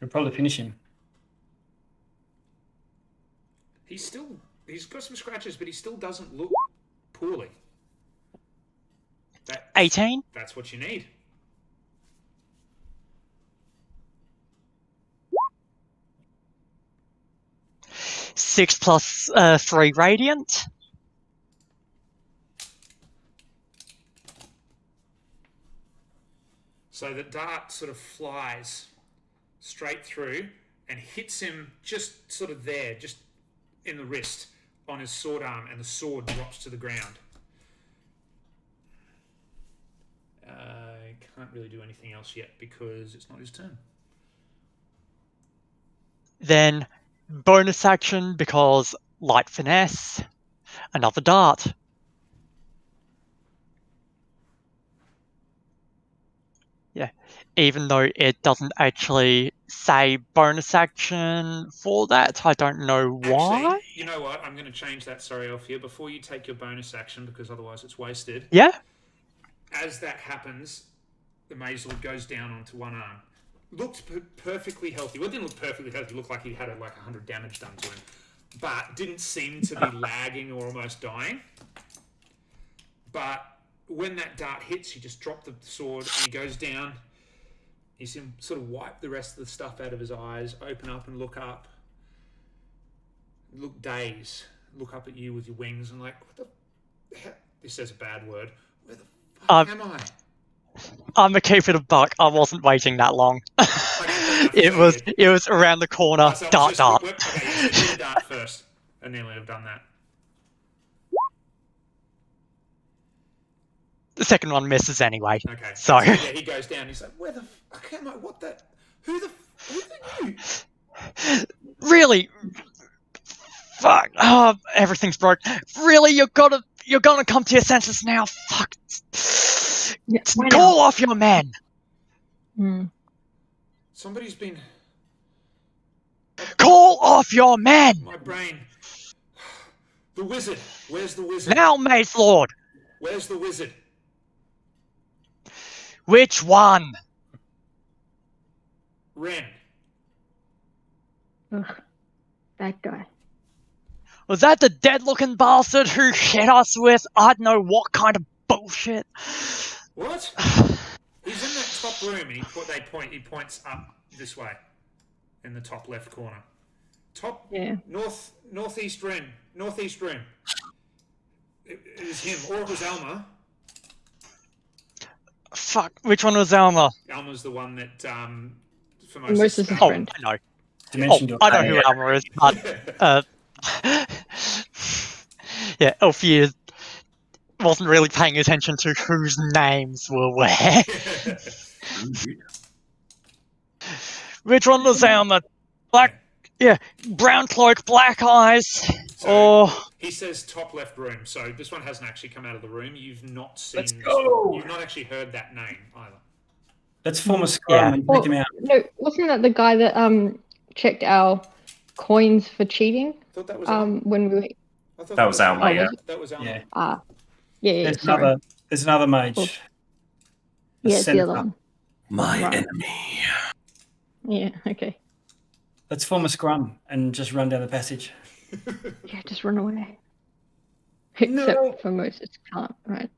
You'll probably finish him. He's got some scratches, but he still doesn't look poorly. 18? That's what you need. Six plus 3 radiant. So the dart sort of flies straight through and hits him just sort of there, just in the wrist, on his sword arm, and the sword drops to the ground. I can't really do anything else yet because it's not his turn. Then bonus action because light finesse. Another dart. Yeah, even though it doesn't actually say bonus action for that, I don't know why. Actually, you know what? I'm going to change that, sorry, Alfia, before you take your bonus action, because otherwise it's wasted. Yeah? As that happens, the Mazel goes down onto one arm. Looked perfectly healthy. Well, it didn't look perfectly healthy. It looked like he had like 100 damage done to him. But didn't seem to be lagging or almost dying. But when that dart hits, he just dropped the sword and he goes down. You see him sort of wipe the rest of the stuff out of his eyes, open up and look up. Look dazed. Look up at you with your wings and like, what the hell? This says a bad word. Where the fuck am I? I'm a keep it a buck. I wasn't waiting that long. Okay, it was around the corner. so Dart. Okay, you do the dart first, and then we'll have done that. The second one misses anyway. Okay. So yeah, he goes down. He's like, "Where the fuck am I? What the? Who are you?" really, fuck. Oh, everything's broke. Really, you're gonna come to your senses now. Fuck. Yeah, why Call off your men. not? Somebody's been. Call off your men. My brain. The wizard. Where's the wizard? Now, Mace Lord. Where's the wizard? Which one? Ren. Ugh, that guy. Was that the dead-looking bastard who hit us with I don't know what kind of bullshit? What? He's in that top room, and he points up this way, in the top left corner. Top Yeah. northeast room. Northeast room. It was him, or it was Alma. Fuck, which one was Alma? Alma's the one that Most is his Oh, friend. I know. Dimension I know who Alma is, but yeah, Alfie wasn't really paying attention to whose names were where. Which one was Alma? Black, yeah, brown cloak, black eyes, So, or he says top left room, so this one hasn't actually come out of the room. You've not seen. Let's go. You've not actually heard that name either. Let's form a scrum Yeah. and Well, pick him out. no, wasn't that the guy that checked our coins for cheating? I thought that was. When we were I thought That was Alma, Oh, yeah. was it? That was Alma. Yeah. yeah, There's sorry. another mage. Cool. The Yeah, it's the other senator. one. My Right. enemy. Yeah, okay. Let's form a scrum and just run down the passage. Yeah, just run away. Except for Moses can't, right?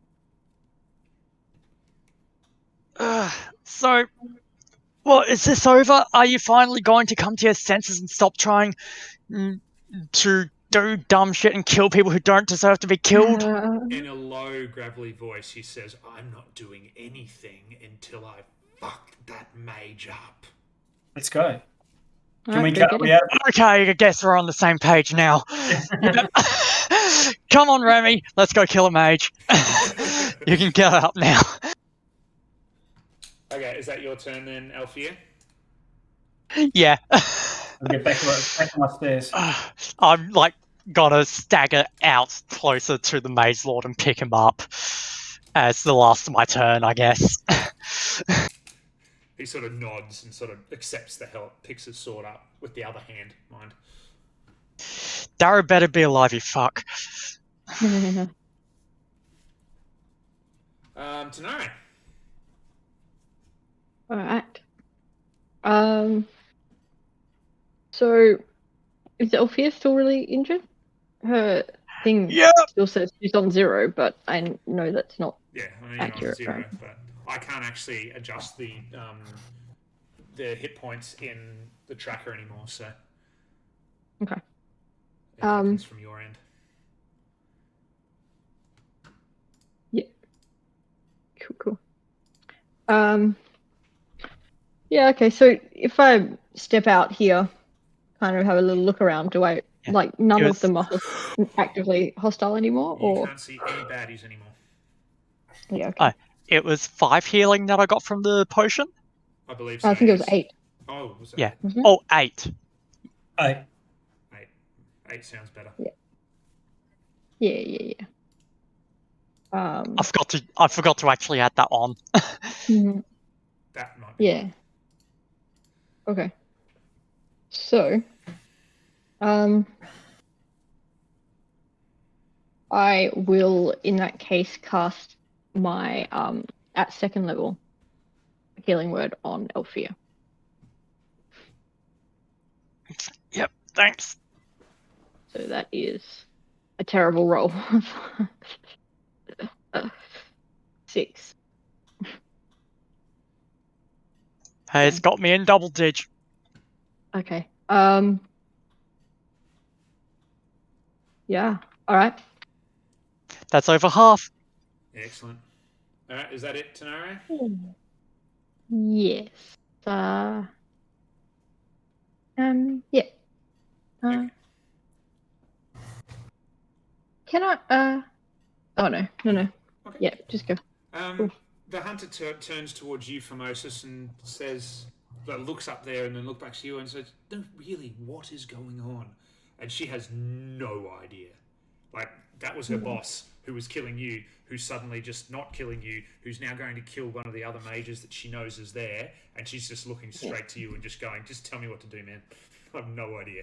so. Well, is this over? Are you finally going to come to your senses and stop trying to do dumb shit and kill people who don't deserve to be killed? In a low, gravelly voice, he says, "I'm not doing anything until I fuck that mage up." Let's go. Can Alright, we go cut? get We him. have, Okay, I guess we're on the same page now. Yep. Come on, Remy, let's go kill a mage. You can get up now. Okay, is that your turn then, Alfia? Yeah. I'll get back on my stairs. I'm like gonna stagger out closer to the Maze Lord and pick him up as the last of my turn, I guess. He sort of nods and sort of accepts the help, picks his sword up with the other hand, mind. Darrow better be alive, you fuck. Tanari. Alright. So is Elfia still really injured? Her thing Yep. still says she's on 0, but I know that's not. Yeah, I mean, Accurate, you're on 0, right. but I can't actually adjust the hit points in the tracker anymore, so Okay. it happens from your end. Cool. Yeah, okay, so if I step out here, kind of have a little look around, do I, Yeah. like, none Yes. of them are actively hostile anymore? You Or, can't see any baddies anymore. yeah, okay. It was 5 healing that I got from the potion? I believe so. I think it was yes. 8. Oh, was it? Yeah. Mhm. Oh, 8. Hey, 8 sounds better. Yeah. I forgot to actually add that on. Mhm. That might be. Yeah. Okay. So, I will, in that case, cast my at 2nd level healing word on Elfia. Yep, thanks. So that is a terrible roll. 6. Hey, it's got me in double dig. Okay. Yeah. All right. That's over half. Excellent. All right, is that it, Tanari? Yes. Yeah. Okay. Can I? Oh no. Okay. Yeah, just go. The hunter turns towards you, Formosus, and says, looks up there and then looks back to you and says, "No, really, what is going on?" And she has no idea. Like, that was her boss who was killing you, who's suddenly just not killing you, who's now going to kill one of the other mages that she knows is there, and she's just looking straight to you and just going, "Just tell me what to do, man." I have no idea.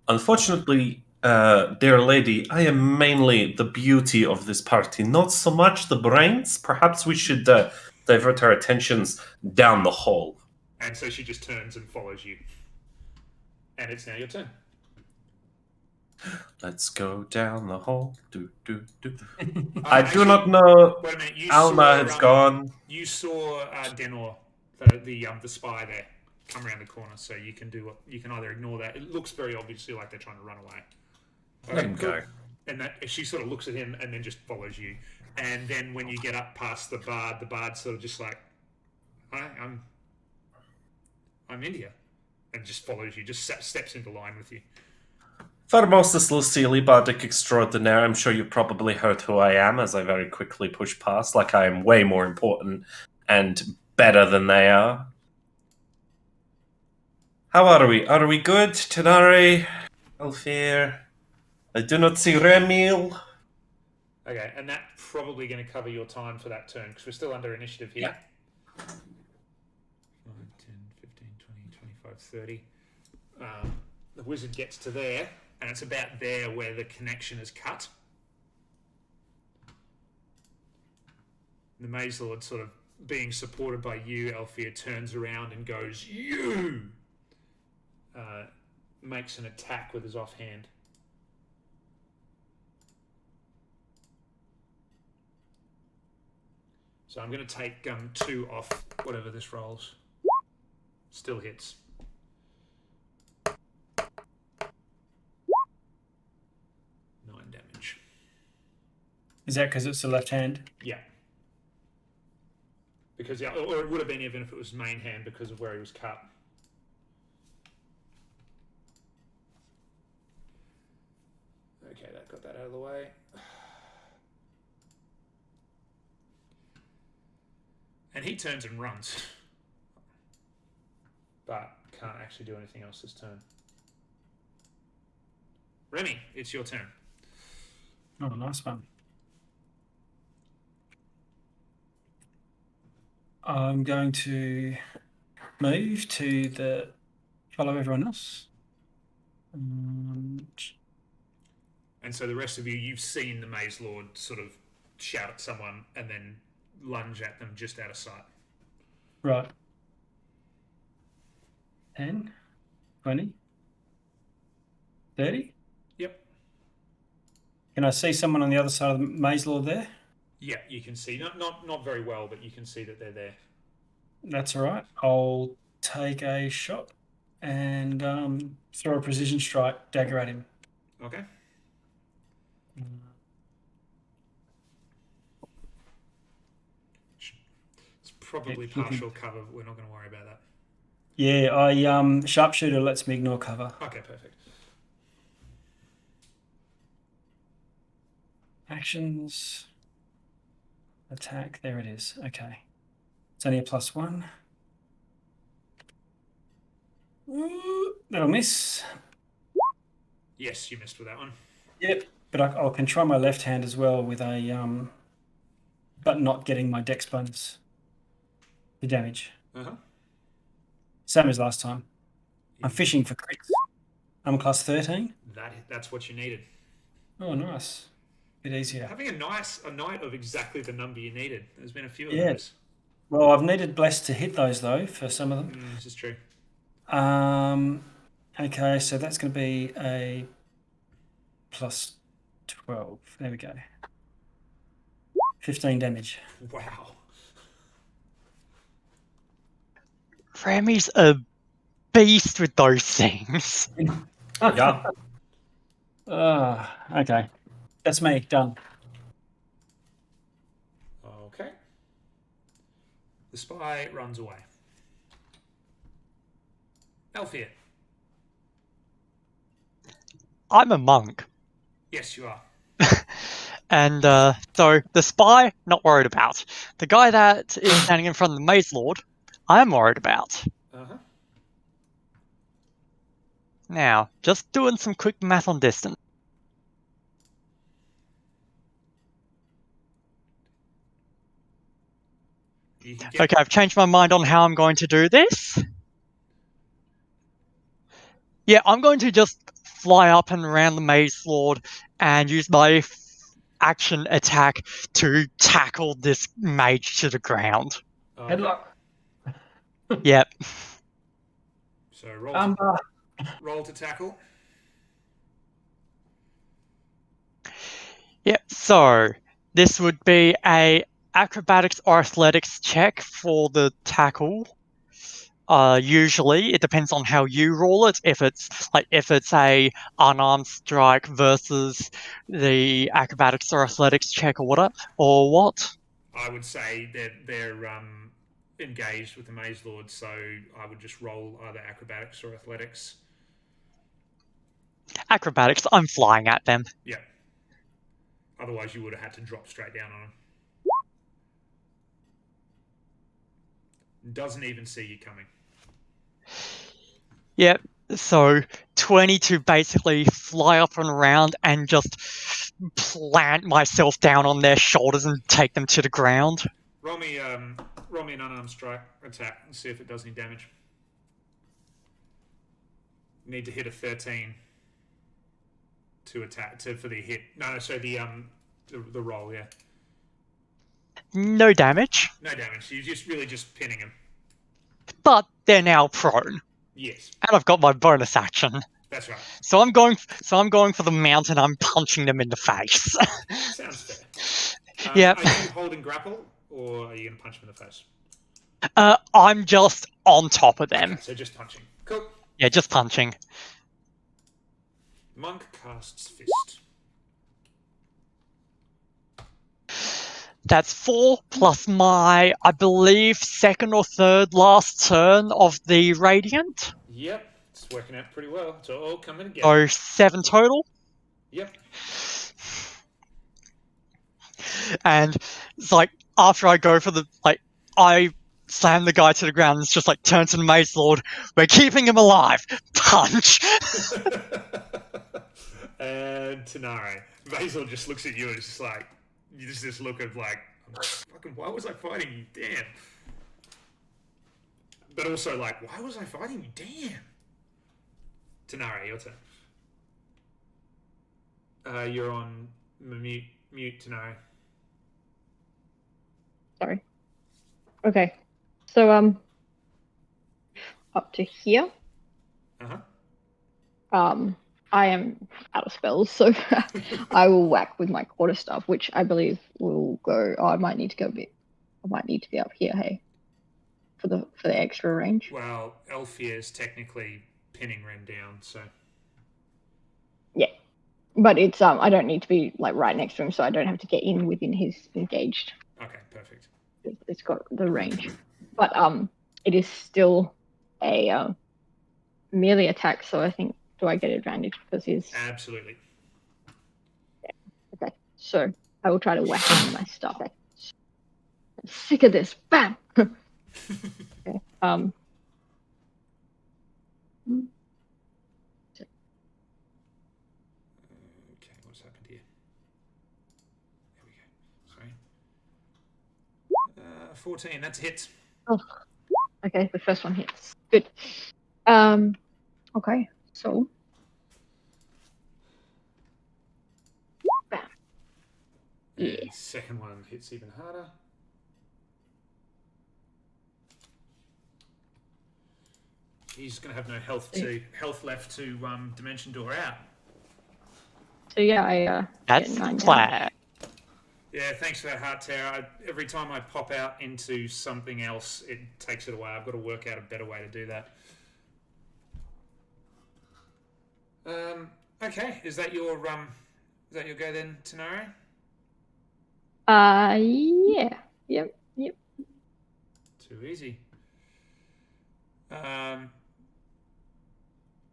Unfortunately, dear lady, I am mainly the beauty of this party, not so much the brains. Perhaps we should divert her attentions down the hall. And so she just turns and follows you. And it's now your turn. Let's go down the hall. Do, do, do. I do Actually, not know. Wait a minute. You Alma saw, has gone. You saw Denor, the spy there, come around the corner. So you can either ignore that. It looks very obviously like they're trying to run away. Let him go. And that she sort of looks at him and then just follows you. And then when you get up past the bard sort of just like, "Hi, I'm India," and just follows you. Just steps into line with you. Farmostus Lucili, Bardic Extraordinaire, I'm sure you probably heard who I am, as I very quickly push past, like I am way more important and better than they are. How are we? Are we good? Tenari? Alfir? I do not see Remil. Okay, and that's probably going to cover your time for that turn, because we're still under initiative here. Yeah. 9, 10, 15, 20, 25, 30. The wizard gets to there, and it's about there where the connection is cut. The Maze Lord, sort of being supported by you, Alfir, turns around and goes, "You!" Makes an attack with his offhand. So I'm going to take 2 off whatever this rolls. Still hits. 9 damage. Is that because it's the left hand? Yeah. Because or it would have been even if it was main hand because of where he was cut. Okay, that got that out of the way. And he turns and runs. But can't actually do anything else this turn. Remy, it's your turn. Oh, nice one. I'm going to move to follow everyone else. And so the rest of you, you've seen the Maze Lord sort of shout at someone and then lunge at them just out of sight. Right. 10, 20, 30. Yep. Can I see someone on the other side of the Maze Lord there? Yeah, you can see. Not very well, but you can see that they're there. That's all right. I'll take a shot and throw a precision strike dagger at him. Okay. It's probably partial cover, but we're not going to worry about that. Yeah, I sharpshooter lets me ignore cover. Okay, perfect. Actions. Attack. There it is. Okay. It's only a +1. Ooh, that'll miss. Yes, you missed with that one. Yep. But I can try my left hand as well with a but not getting my dex bonus for damage. Same as last time. I'm fishing for crits. I'm class 13. That's what you needed. Oh, nice. Bit easier. Having a night of exactly the number you needed. There's been a few of Yeah. those. Well, I've needed blessed to hit those though for some of them. This is true. Okay, so that's going to be a +12. There we go. 15 damage. Wow. Remy's a beast with those things. Yeah. Okay. That's me. Done. Okay. The spy runs away. Alfir. I'm a monk. Yes, you are. And so the spy, not worried about. The guy that is standing in front of the Maze Lord, I am worried about. Now, just doing some quick math on distance. Okay, I've changed my mind on how I'm going to do this. Yeah, I'm going to just fly up and around the Maze Lord and use my action attack to tackle this mage to the ground. Okay. Headlock. Yep. So roll to tackle. Yep. So this would be a acrobatics or athletics check for the tackle. Usually it depends on how you roll it. If it's a unarmed strike versus the acrobatics or athletics check or what. I would say that they're engaged with the Maze Lord, so I would just roll either acrobatics or athletics. Acrobatics, I'm flying at them. Yeah. Otherwise, you would have had to drop straight down on them. Doesn't even see you coming. Yep. So 20 to basically fly up and around and just plant myself down on their shoulders and take them to the ground. Roll me an unarmed strike attack and see if it does any damage. Need to hit a 13 to attack for the hit. No, so the roll, yeah. No damage, No damage. You're just pinning him. but they're now prone, Yes, and I've got my bonus action. that's right. So I'm going for the mount and I'm punching them in the face. Sounds fair. Yep. Are you holding grapple, or are you going to punch him in the face? I'm just on top of them. Okay, so just punching. Cool. Yeah, just punching. Monk casts Fist. That's 4 plus my, I believe, second or third last turn of the Radiant. Yep, it's working out pretty well. It's all coming together. So 7 total. Yep. And it's like, after I go for I slam the guy to the ground, it's just like, turn to the Maze Lord, we're keeping him alive! Punch! And Tanare. Basil just looks at you and it's just like, just this look of like, fucking, why was I fighting you? Damn. But also like, why was I fighting you? Damn. Tanare, your turn. You're on mute, Tanare. Sorry. Okay. So up to here. Uh-huh. I am out of spells, so I will whack with my quarterstaff, which I believe will go. Oh, I might need to go a bit. I might need to be up here, hey, for the extra range. Well, Elfia is technically pinning Ren down, so. Yeah, but it's I don't need to be like right next to him, so I don't have to get in within his engaged. Okay, perfect. It's got the range, but it is still a melee attack, so I think. Do I get advantage because he's... Absolutely. Yeah. Okay, so I will try to whack him with my stuff. I'm sick of this. Bam! Okay. Okay, what's happened here? There we go. Sorry. 14, that's hits. Oh, okay, the first one hits. Good. Okay, so... Bam. Yeah. And second one hits even harder. He's going to have no health left to Dimension Door out. So yeah, I That's get 9 flat. Yeah, thanks for that heart tear. Every time I pop out into something else, it takes it away. I've got to work out a better way to do that. Okay, is that your go then, Tanare? Yeah. Yep. Too easy.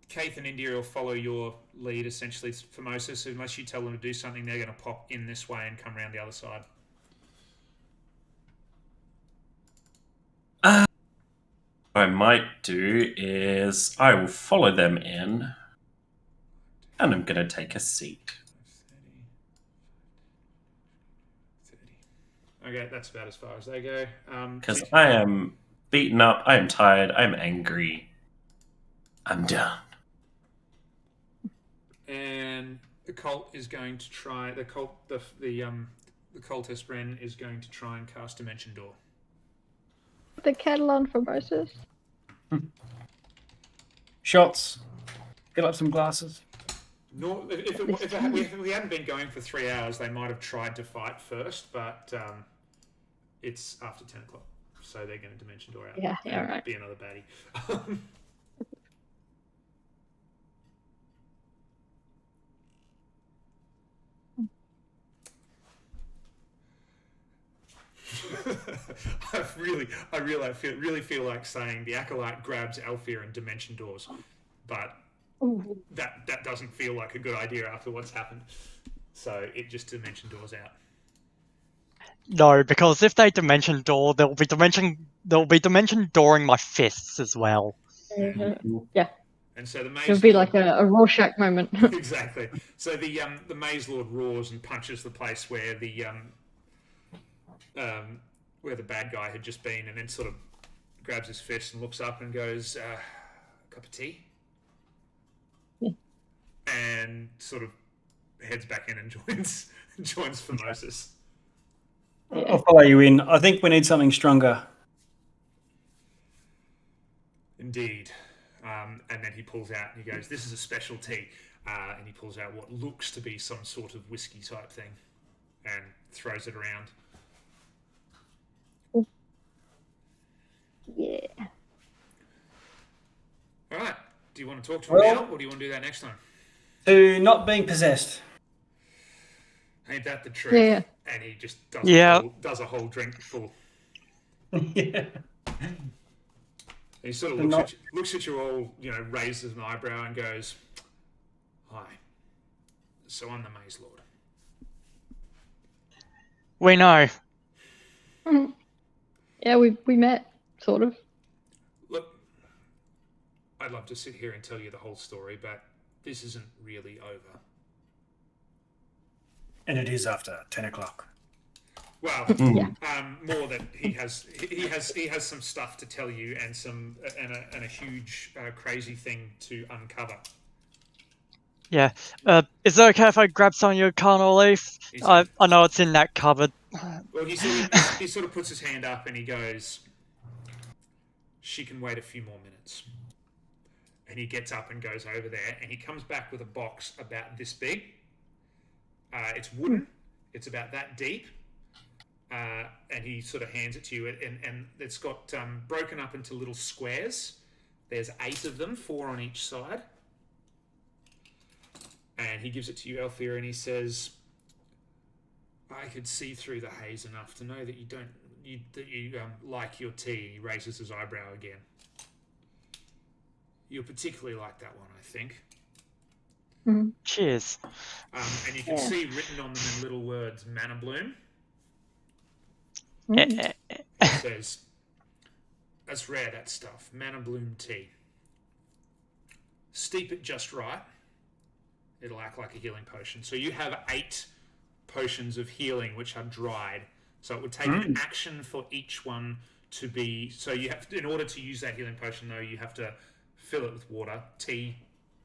Keith and India will follow your lead, essentially, Formosa. So unless you tell them to do something, they're going to pop in this way and come around the other side. What I might do is I will follow them in, and I'm going to take a seat. 30. Okay, that's about as far as they go. Because I am beaten up, I am tired, I am angry. I'm done. And the cult is going to try. The cultist Ren is going to try and cast Dimension Door. the kettle on for Moses. Shots. Fill up some glasses. No, if we hadn't been going for 3 hours, they might have tried to fight first, but it's after 10 o'clock, so they're going to Dimension Door out. Yeah, and right. Be another baddie. I really feel like saying the Acolyte grabs Alfir and Dimension Doors, but Ooh. that doesn't feel like a good idea after what's happened. So it just Dimension Doors out. No, because if they dimension door, there'll be dimension dooring my fists as well. Yeah, And so the Maze it'll be Lord, like a Rorschach moment. exactly. So the Maze Lord roars and punches the place where the bad guy had just been, and then sort of grabs his fist and looks up and goes, "Cup of tea," and sort of heads back in and joins Formosus. I'll follow you in. I think we need something stronger. Indeed. And then he pulls out and he goes, "This is a special tea," and he pulls out what looks to be some sort of whiskey type thing, and throws it around. Yeah. All right. Do you want to talk to him now, or do you want to do that next time? To not being possessed. Ain't that the truth? Yeah. And he just does a whole drink full. Yeah. He sort of looks at you all, raises an eyebrow and goes, "Hi. So I'm the Maze Lord." We know. Yeah, we met, sort of. Look, I'd love to sit here and tell you the whole story, but this isn't really over. And it is after 10 o'clock. Well, Yeah. more that he has some stuff to tell you and a huge crazy thing to uncover. Yeah. Is it okay if I grab some of your carnal leaf? I know it's in that cupboard. Well, he sort of puts his hand up and he goes, "She can wait a few more minutes." And he gets up and goes over there, and he comes back with a box about this big. It's wooden. It's about that deep. And he sort of hands it to you, and it's got broken up into little squares. There's 8 of them, 4 on each side. And he gives it to you, Alfir, and he says, "I could see through the haze enough to know that you like your tea." He raises his eyebrow again. "You'll particularly like that one, I think." Cheers. And you can see written on them in little words, "Mana Bloom." Eh, It says, "That's rare, that stuff. Mana Bloom tea. Steep it just right. It'll act like a healing potion." So you have 8 potions of healing which are dried. So it would take an action for each one to be. So you have to, in order to use that healing potion, though, you have to fill it with water, tea,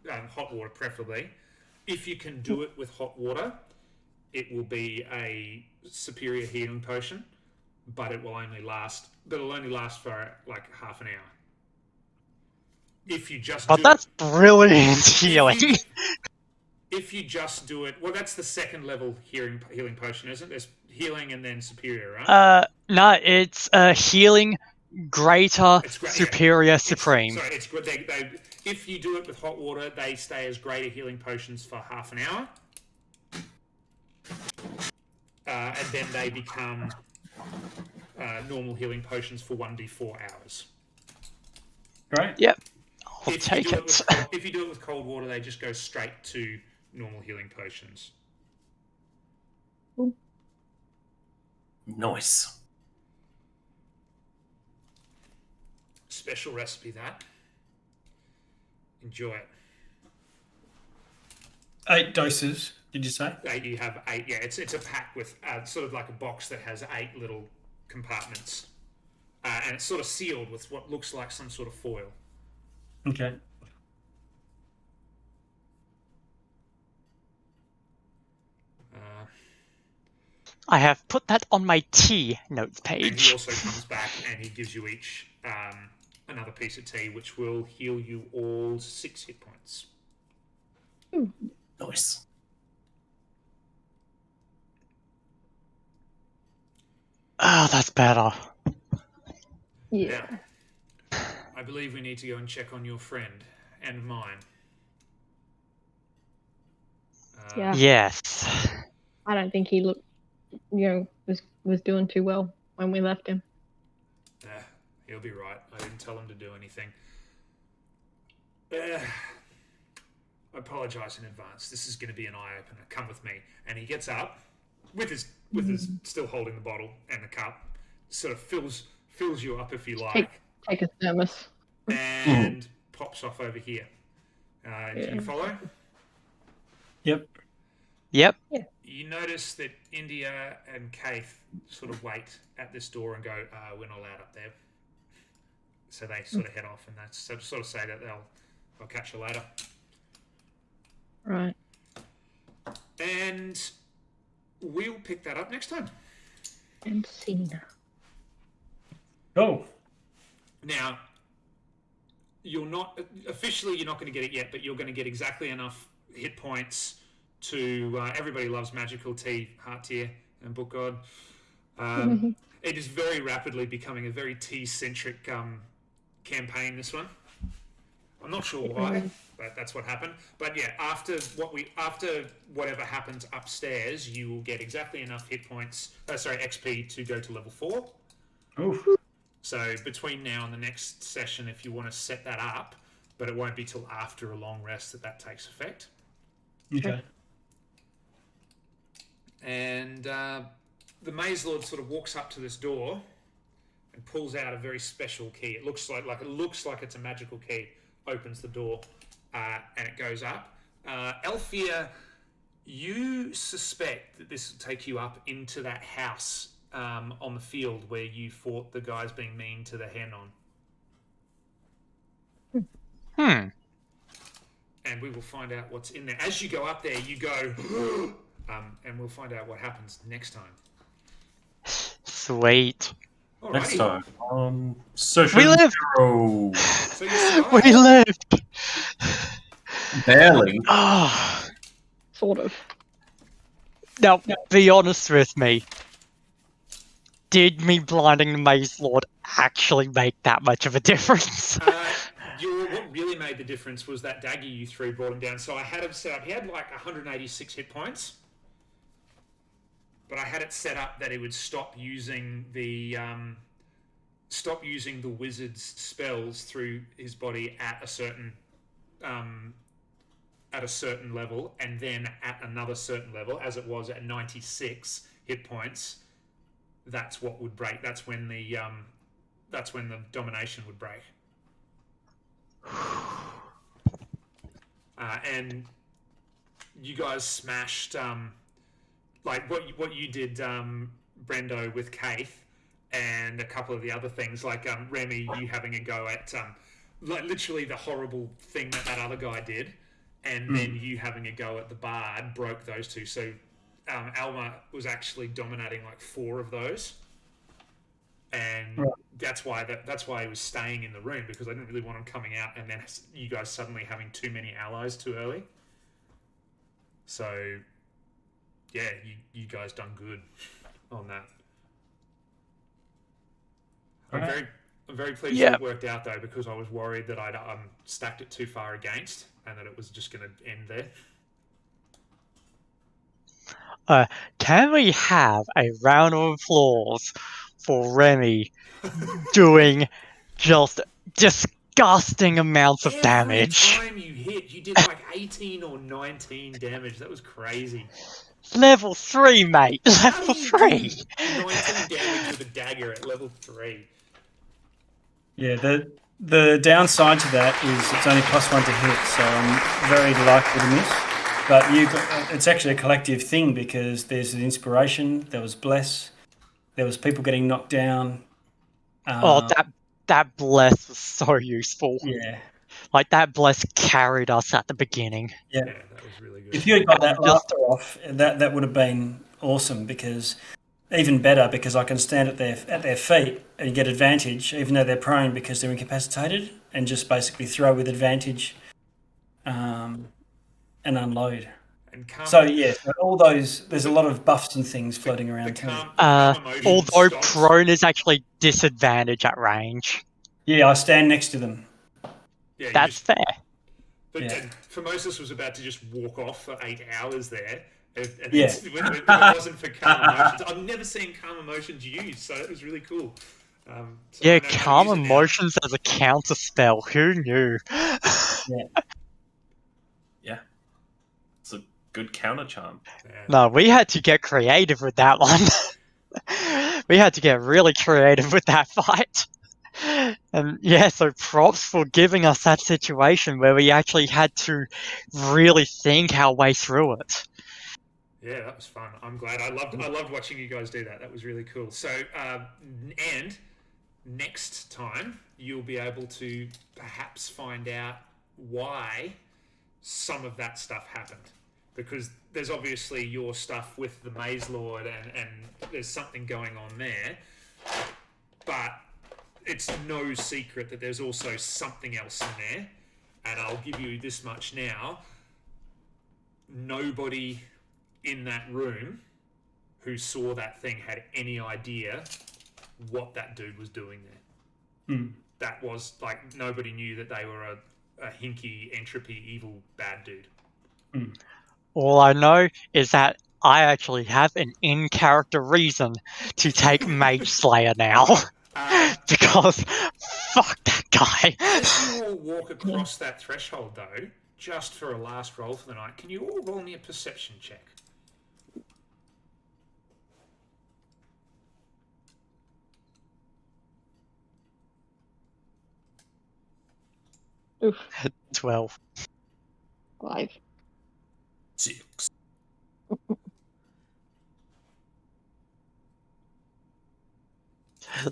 hot water preferably. If you can do it with hot water, it will be a superior healing potion, but it will only last. But it'll only last for like half an hour. If you just But that's brilliant healing. If you just do it, well, that's the second level healing potion, isn't it? There's healing and then superior, right? No, it's healing, greater, superior, Yeah. supreme. Sorry, it's good. If you do it with hot water, they stay as greater healing potions for half an hour, and then they become normal healing potions for 1d4 hours. Great. Yep, I'll take it. If you do it with cold water, they just go straight to normal healing potions. Nice. Special recipe, that. Enjoy it. 8 doses, did you say? You have 8. Yeah, it's a pack with sort of like a box that has 8 little compartments, and it's sort of sealed with what looks like some sort of foil. Okay. I have put that on my tea notes And he page. also comes back and he gives you each another piece of tea, which will heal you all 6 hit points. Nice. Oh, that's better. Yeah. Now, I believe we need to go and check on your friend and mine. Yeah. Yes. I don't think he looked, was doing too well when we left him. He'll be right. I didn't tell him to do anything. I apologize in advance. This is going to be an eye opener. Come with me. And he gets up with his still holding the bottle and the cup. Sort of fills you up if you like, Take a thermos. and pops off over here. Do you follow? Yep. Yep. You notice that India and Kaith sort of wait at this door and go, "We're not allowed up there." So they sort of head off, and that's sort of say that they'll catch you later. Right. And we'll pick that up next time. And Cena. Oh. Now, you're not going to get it yet, but you're going to get exactly enough hit points to. Everybody loves magical tea, heart tier, and book god. It is very rapidly becoming a very tea-centric campaign. This one, I'm not sure why, but that's what happened. But yeah, after whatever happens upstairs, you will get exactly enough hit points. XP to go to level 4. Oof. So between now and the next session, if you want to set that up, but it won't be till after a long rest that takes effect. Okay. And the Maze Lord sort of walks up to this door and pulls out a very special key. It looks like it's a magical key. Opens the door and it goes up. Elfia, you suspect that this will take you up into that house on the field where you fought the guys being mean to the hen on. And we will find out what's in there. As you go up there, you go, and we'll find out what happens next time. Sweet. Alrighty. Next time. Social We lived. Hero. So you survived. We lived. Barely. Oh. Sort of. Now, be honest with me. Did me blinding the Maze Lord actually make that much of a difference? What really made the difference was that dagger you threw brought him down. So I had him set up. He had like 186 hit points, but I had it set up that he would stop using the wizard's spells through his body at a certain level, and then at another certain level, as it was at 96 hit points. That's what would break. That's when the domination would break. And you guys smashed like what you did, Brendo, with Kaith, and a couple of the other things, like Remy, you having a go at like literally the horrible thing that other guy did, and then you having a go at the bard broke those two. So Alma was actually dominating like 4 of those, and that's why he was staying in the room, because I didn't really want him coming out and then you guys suddenly having too many allies too early. So yeah, you guys done good on that. I'm very pleased it worked out though, because I was worried that I'd stacked it too far against and that it was just going to end there. Can we have a round of applause for Remy doing just disgusting amounts of damage? Every time you hit, you did like 18 or 19 damage. That was crazy. Level 3, mate. How Level do you 3. do 19 damage with a dagger at level 3? Yeah, the downside to that is it's only +1 to hit, so I'm very likely to miss. But it's actually a collective thing, because there's an inspiration, there was bless, there was people getting knocked down. That bless was so useful. Yeah. Like, that bless carried us at the beginning. Yeah. Yeah, that was really good. If you had got that laughter off, that would have been awesome, because even better because I can stand at their feet and get advantage, even though they're prone because they're incapacitated, and just basically throw with advantage, and unload. And calm, So yeah, all those. There's a lot of buffs and things floating the around too. calm emotion Although stops. prone is actually disadvantage at range. Yeah, I stand next to them. Yeah, you That's just, fair. but Yeah. and Formosus was about to just walk off for 8 hours there. And Yeah. if it wasn't for calm emotions, I've never seen calm emotions used, so it was really cool. So I Yeah, know how to calm use it now. emotions as a counter spell. Who knew? Yeah. It's a good counter charm. Yeah. No, we had to get creative with that one. We had to get really creative with that fight. And yeah, so props for giving us that situation where we actually had to really think our way through it. Yeah, that was fun. I'm glad. I loved watching you guys do that. That was really cool. So, and next time you'll be able to perhaps find out why some of that stuff happened, because there's obviously your stuff with the Maze Lord, and there's something going on there, but it's no secret that there's also something else in there. And I'll give you this much now: nobody in that room who saw that thing had any idea what that dude was doing there. That was like, nobody knew that they were a hinky, entropy, evil, bad dude. All I know is that I actually have an in-character reason to take Mage Slayer now. Because fuck that guy. As you all walk across that threshold, though, just for a last roll for the night, can you all roll me a perception check? Oof. 12. 5. 6.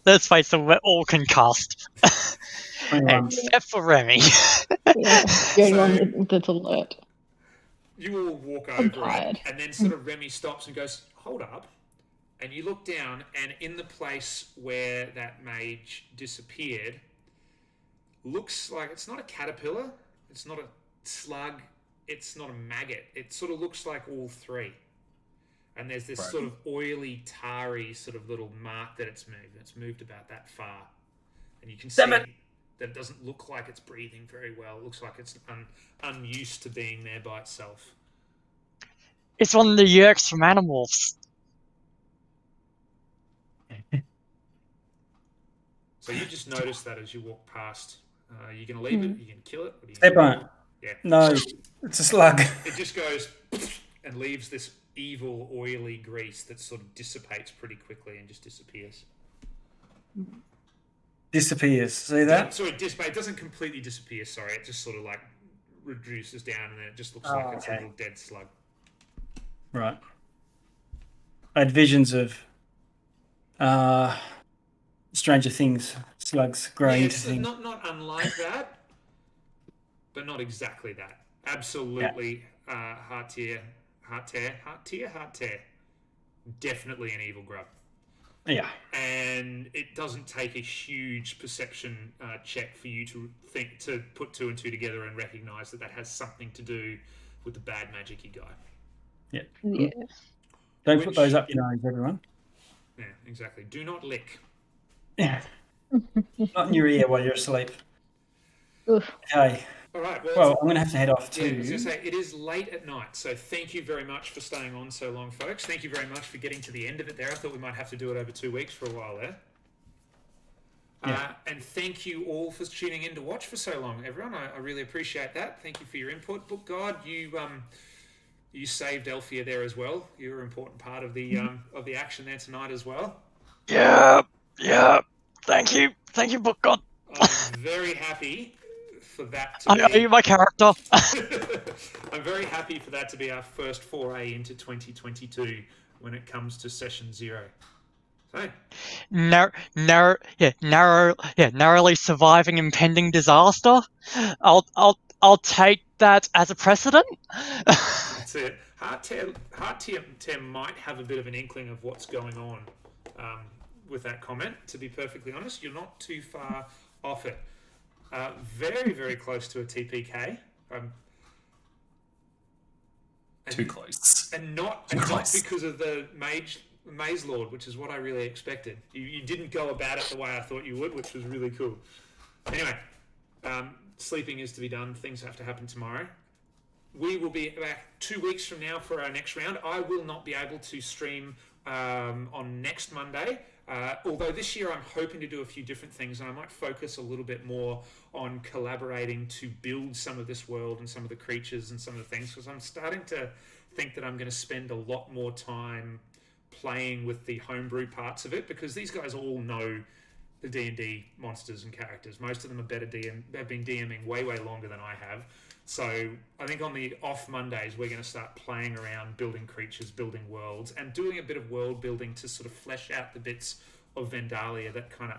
Let's face it, we're all concussed. 21. Except for Remy. Yeah, the only one that's alert. You all walk I'm over it, tired. and then sort of Remy stops and goes, "Hold up." And you look down, and in the place where that mage disappeared, looks like it's not a caterpillar, it's not a slug, it's not a maggot. It sort of looks like all three. And there's this sort of oily, tarry sort of little mark that it's moved. It's moved about that far. And you can see that it doesn't look like it's breathing very well. It looks like it's unused to being there by itself. It's one of the yerks from Animals. So you just notice that as you walk past. You can leave it, you can kill it. What do you Step on it. Yeah. No, it's a slug. It just goes and leaves this evil, oily grease that sort of dissipates pretty quickly and just disappears. Disappears. See that? Sorry, it doesn't completely disappear, sorry. It just sort of like reduces down and then it just looks like it's a okay. little dead slug. Right. I had visions of Stranger Things, slugs growing Yeah, into it's things. not unlike that, but not exactly that. Absolutely heart tear. Definitely an evil grub. Yeah. And it doesn't take a huge perception check for you to put two and two together and recognize that has something to do with the bad magic you got. Yeah. Yeah. Don't put those up your nose, everyone. Yeah, exactly. Do not lick. Yeah. Not in your ear while you're asleep. Oof. Okay. All right. Well, I'm going to have to head off Yeah, I too. was going to say, it is late at night, so thank you very much for staying on so long, folks. Thank you very much for getting to the end of it there. I thought we might have to do it over 2 weeks for a while there. Yeah. And thank you all for tuning in to watch for so long, everyone. I really appreciate that. Thank you for your input. Book God, you saved Elfia there as well. You're an important part of the action there tonight as well. Yeah. Thank you, Book God. I'm very happy for that to Are you my character? I'm very happy for that to be our first foray into 2022 when it comes to session 0. So, narrowly surviving impending disaster. I'll take that as a precedent. that's it. Heart Tear might have a bit of an inkling of what's going on with that comment, to be perfectly honest. You're not too far off it. Very, very close to a TPK. Too close. And not because of the Maze Lord, which is what I really expected. You didn't go about it the way I thought you would, which was really cool. Anyway, sleeping is to be done. Things have to happen tomorrow. We will be back 2 weeks from now for our next round. I will not be able to stream on next Monday. Although this year I'm hoping to do a few different things, and I might focus a little bit more on collaborating to build some of this world and some of the creatures and some of the things, because I'm starting to think that I'm going to spend a lot more time playing with the homebrew parts of it, because these guys all know the D&D monsters and characters. Most of them are have been DMing way longer than I have. So I think on the off Mondays, we're going to start playing around, building creatures, building worlds, and doing a bit of world building to sort of flesh out the bits of Vendalia that kind of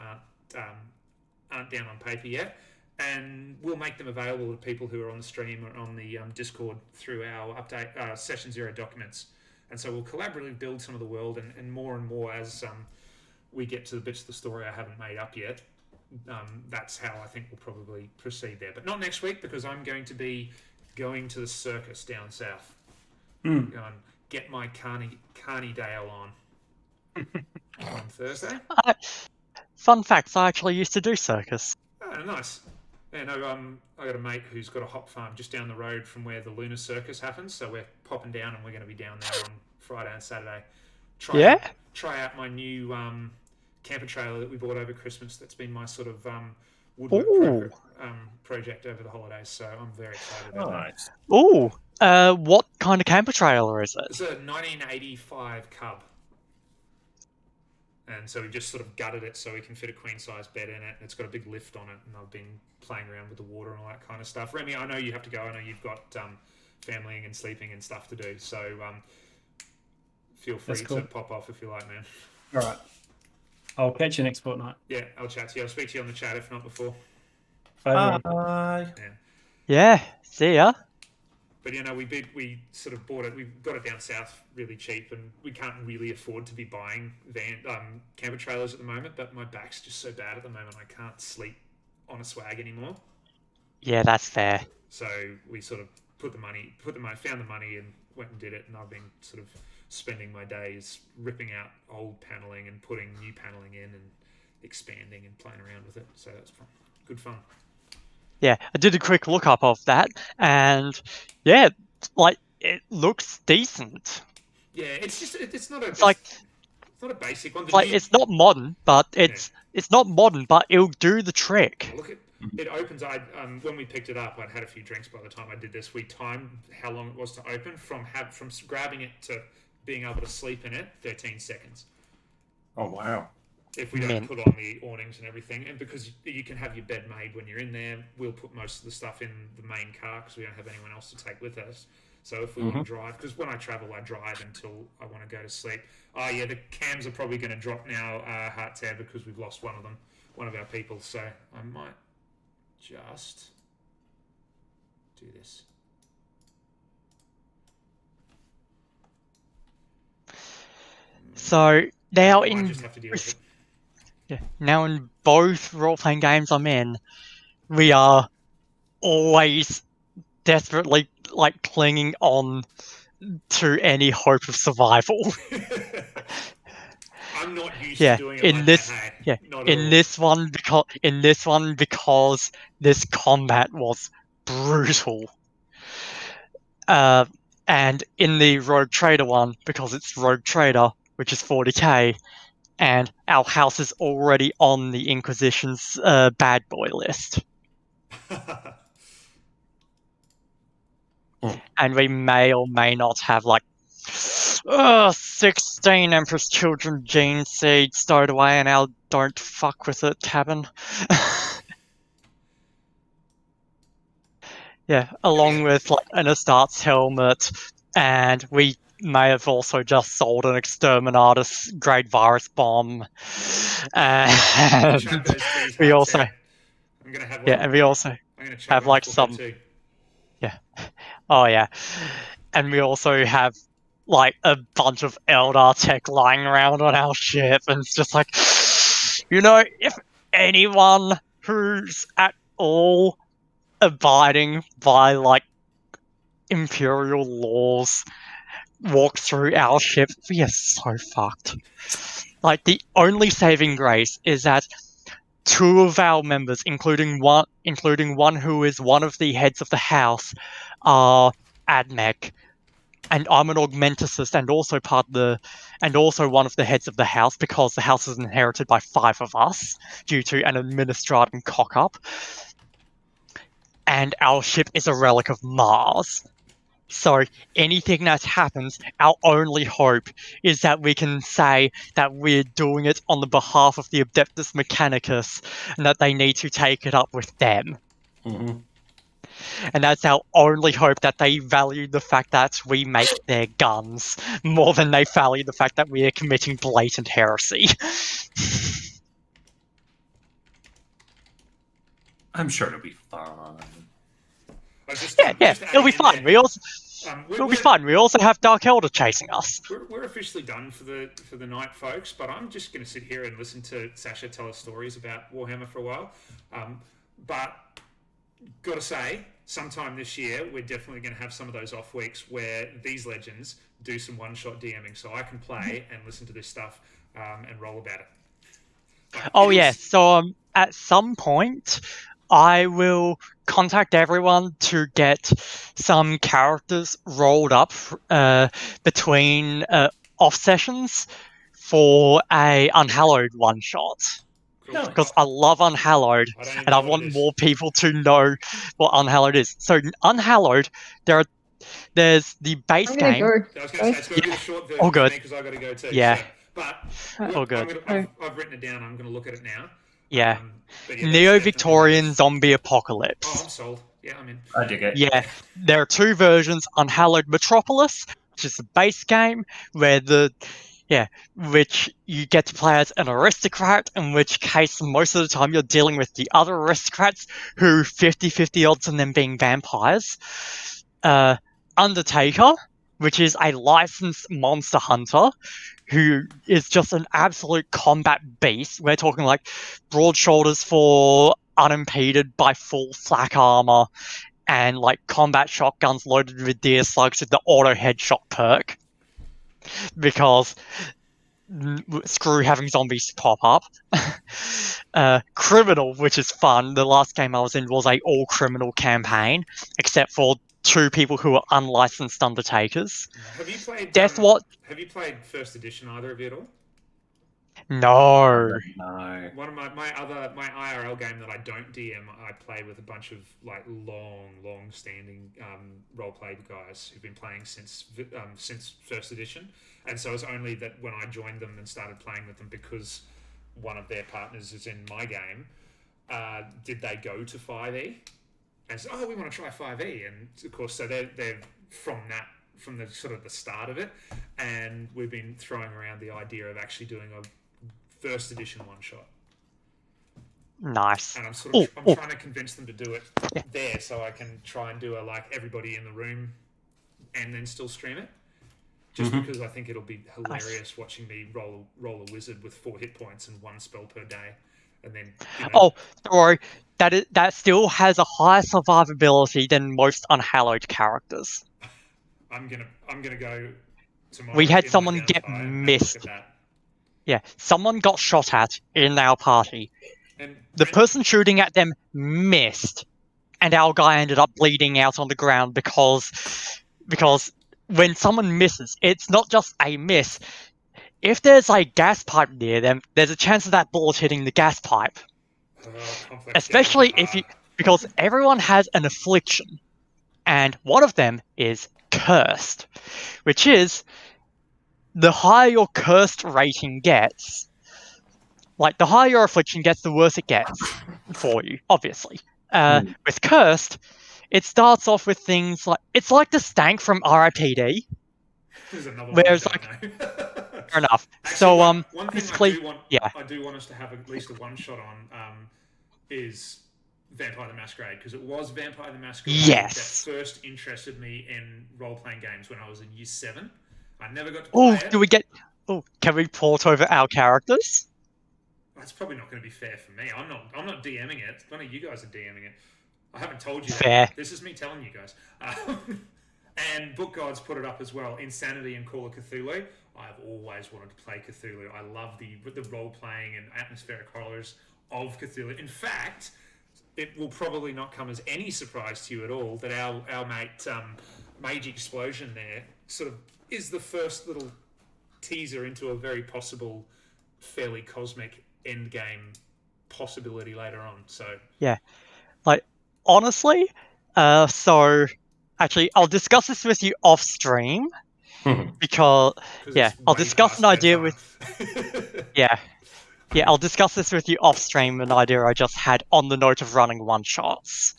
aren't down on paper yet. And we'll make them available to people who are on the stream or on the Discord through our update Session Zero documents. And so we'll collaboratively build some of the world, and more as we get to the bits of the story I haven't made up yet. That's how I think we'll probably proceed there. But not next week, because I'm going to be going to the circus down south. Go and get my Carney Dale on Thursday. Fun facts, I actually used to do circus. Oh, nice. Yeah, no, I got a mate who's got a hop farm just down the road from where the Lunar Circus happens, so we're popping down and we're going to be down there on Friday and Saturday. Try out my new camper trailer that we bought over Christmas. That's been my sort of woodwork project over the holidays, so I'm very excited about that. Ooh, what kind of camper trailer is it? It's a 1985 Cub. And so we just sort of gutted it so we can fit a queen-size bed in it. It's got a big lift on it, and I've been playing around with the water and all that kind of stuff. Remy, I know you have to go. I know you've got familying and sleeping and stuff to do. So feel free to pop off if you like, man. All right. I'll catch you next fortnight. Yeah, I'll chat to you. I'll speak to you on the chat if not before. Bye. Yeah, see ya. But we sort of bought it. We got it down south really cheap, and we can't really afford to be buying camper trailers at the moment. But my back's just so bad at the moment, I can't sleep on a swag anymore. Yeah, that's fair. So we sort of found the money, and went and did it. And I've been sort of spending my days ripping out old paneling and putting new paneling in, and expanding and playing around with it. So that's fun. Good fun. Yeah, I did a quick look up of that, and yeah, like it looks decent. Yeah, it's not a basic one. It's not modern, but it's not modern, but it'll do the trick. Look at it opens. When we picked it up, I'd had a few drinks by the time I did this. We timed how long it was to open from grabbing it to being able to sleep in it. 13 seconds. Oh wow. If we don't put on the awnings and everything, and because you can have your bed made when you're in there, we'll put most of the stuff in the main car because we don't have anyone else to take with us. So if we want to drive, because when I travel, I drive until I want to go to sleep. Oh yeah, the cams are probably going to drop now, Heart Tab, because we've lost one of our people. So I might just do this. So now I just have to deal with it. Yeah. Now in both role-playing games I'm in, we are always desperately clinging on to any hope of survival. I'm not used to doing it in this one because this combat was brutal. And in the Rogue Trader one, because it's Rogue Trader, which is 40k, and our house is already on the Inquisition's bad boy list. And we may or may not have 16 Empress Children gene seeds stowed away in our don't fuck with it cabin. Yeah, along with an Astartes helmet, and we may have also just sold an Exterminatus grade virus bomb. And we also, and we also have some. Yeah. Oh yeah. and we also have like a bunch of Eldar tech lying around on our ship, and it's just like, if anyone who's at all abiding by like Imperial laws walks through our ship, we are so fucked. Like, the only saving grace is that two of our members, including one who is one of the heads of the house, are Admech, and I'm an Augmenticist and also one of the heads of the house, because the house is inherited by 5 of us due to an administratum cock-up. And our ship is a relic of Mars. So anything that happens, our only hope is that we can say that we're doing it on the behalf of the Adeptus Mechanicus, and that they need to take it up with them. Mm-hmm. And that's our only hope, that they value the fact that we make their guns more than they value the fact that we are committing blatant heresy. I'm sure it'll be fun. It'll be fun. It'll be fun. We also have Dark Elder chasing us. We're officially done for the night, folks. But I'm just going to sit here and listen to Sasha tell us stories about Warhammer for a while. But gotta say, sometime this year, we're definitely going to have some of those off weeks where these legends do some one-shot DMing, so I can play and listen to this stuff and roll about it. So at some point, I will contact everyone to get some characters rolled up between off sessions for a Unhallowed one-shot. Cool. Because I love Unhallowed, and I want more people to know what Unhallowed is. So Unhallowed, there's the base I'm gonna game. go. I was going to say, it's going to be a short version good. because I've got to go too. Yeah. So, but All good. I've written it down. I'm going to look at it now. Yeah. But yeah, Neo-Victorian zombie Oh, apocalypse. I'm sold. Yeah, I'm in. I dig it. Yeah, there are 2 versions: Unhallowed Metropolis, which is the base game, which you get to play as an aristocrat, in which case most of the time you're dealing with the other aristocrats, who 50-50 odds on them being vampires. Undertaker, which is a licensed monster hunter, who is just an absolute combat beast. We're talking like broad shoulders for unimpeded by full flak armor, and like combat shotguns loaded with deer slugs with the auto headshot perk. Because screw having zombies pop up. Criminal, which is fun. The last game I was in was a all-criminal campaign, except for 2 people who are unlicensed Undertakers. Have you played Deathwatch? Have you played First Edition, either of you at all? No. No. One of my IRL game that I don't DM, I play with a bunch of like long standing role-play guys who've been playing since First Edition, and so it's only that when I joined them and started playing with them, because one of their partners is in my game, did they go to 5e and said, "Oh, we want to try 5e," and of course, so they're from the sort of the start of it, and we've been throwing around the idea of actually doing a First Edition one-shot. Nice. And I'm trying to convince them to do it there, so I can try and do a like everybody in the room and then still stream it. Just because I think it'll be hilarious watching me roll a wizard with 4 hit points and 1 spell per day, and then. Don't worry. That still has a higher survivability than most Unhallowed characters. I'm gonna go tomorrow. We had in someone my get downtime and missed. look at that. Yeah, someone got shot at in our party. And The person shooting at them missed, and our guy ended up bleeding out on the ground because when someone misses, it's not just a miss. If there's a gas pipe near them, there's a chance of that bullet hitting the gas pipe. complex Especially game. because everyone has an affliction, and one of them is cursed, which is the higher your cursed rating gets, like the higher your affliction gets, the worse it gets for you, obviously. With cursed, it starts off with things like, it's like the stank from RIPD. There's another Whereas, one like, I don't know. fair enough. Actually, So, one thing basically, I do want us to have at least a one shot on is Vampire the Masquerade, because it was Vampire the Masquerade Yes. that first interested me in role-playing games when I was in year 7. I never got to Oh, play it. do we get? Oh, can we port over our characters? That's probably not going to be fair for me. I'm not DMing it. One of you guys are DMing it. I haven't told you Fair. that. This is me telling you guys. And Book Gods put it up as well. Insanity and Call of Cthulhu. I've always wanted to play Cthulhu. I love the role-playing and atmospheric horrors of Cthulhu. In fact, it will probably not come as any surprise to you at all that our mate Mage Explosion there sort of is the first little teaser into a very possible, fairly cosmic endgame possibility later on. So Yeah. Like, honestly, so actually, I'll discuss this with you off stream because yeah, it's I'll way discuss past an idea bedtime. with yeah. Yeah, I'll discuss this with you off stream, an idea I just had on the note of running one shots.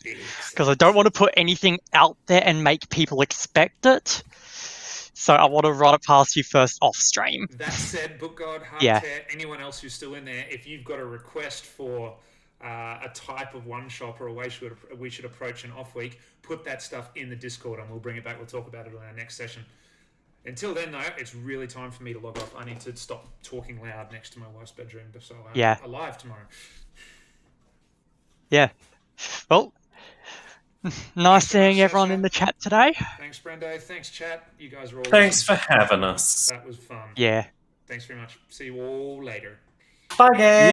Because I don't want to put anything out there and make people expect it. So I want to run it past you first off stream. That said, Book God, Yeah. Hardtear, anyone else who's still in there, if you've got a request for a type of one shot or a way we should approach an off week, put that stuff in the Discord and we'll bring it back. We'll talk about it on our next session. Until then, though, it's really time for me to log off. I need to stop talking loud next to my wife's bedroom, so I'm Yeah. alive tomorrow. Yeah. Well, nice seeing everyone in the chat today. Thanks, Brendo. Thanks, chat. You guys are all Thanks awesome. for having us. That was fun. Yeah. Thanks very much. See you all later. Bye, guys.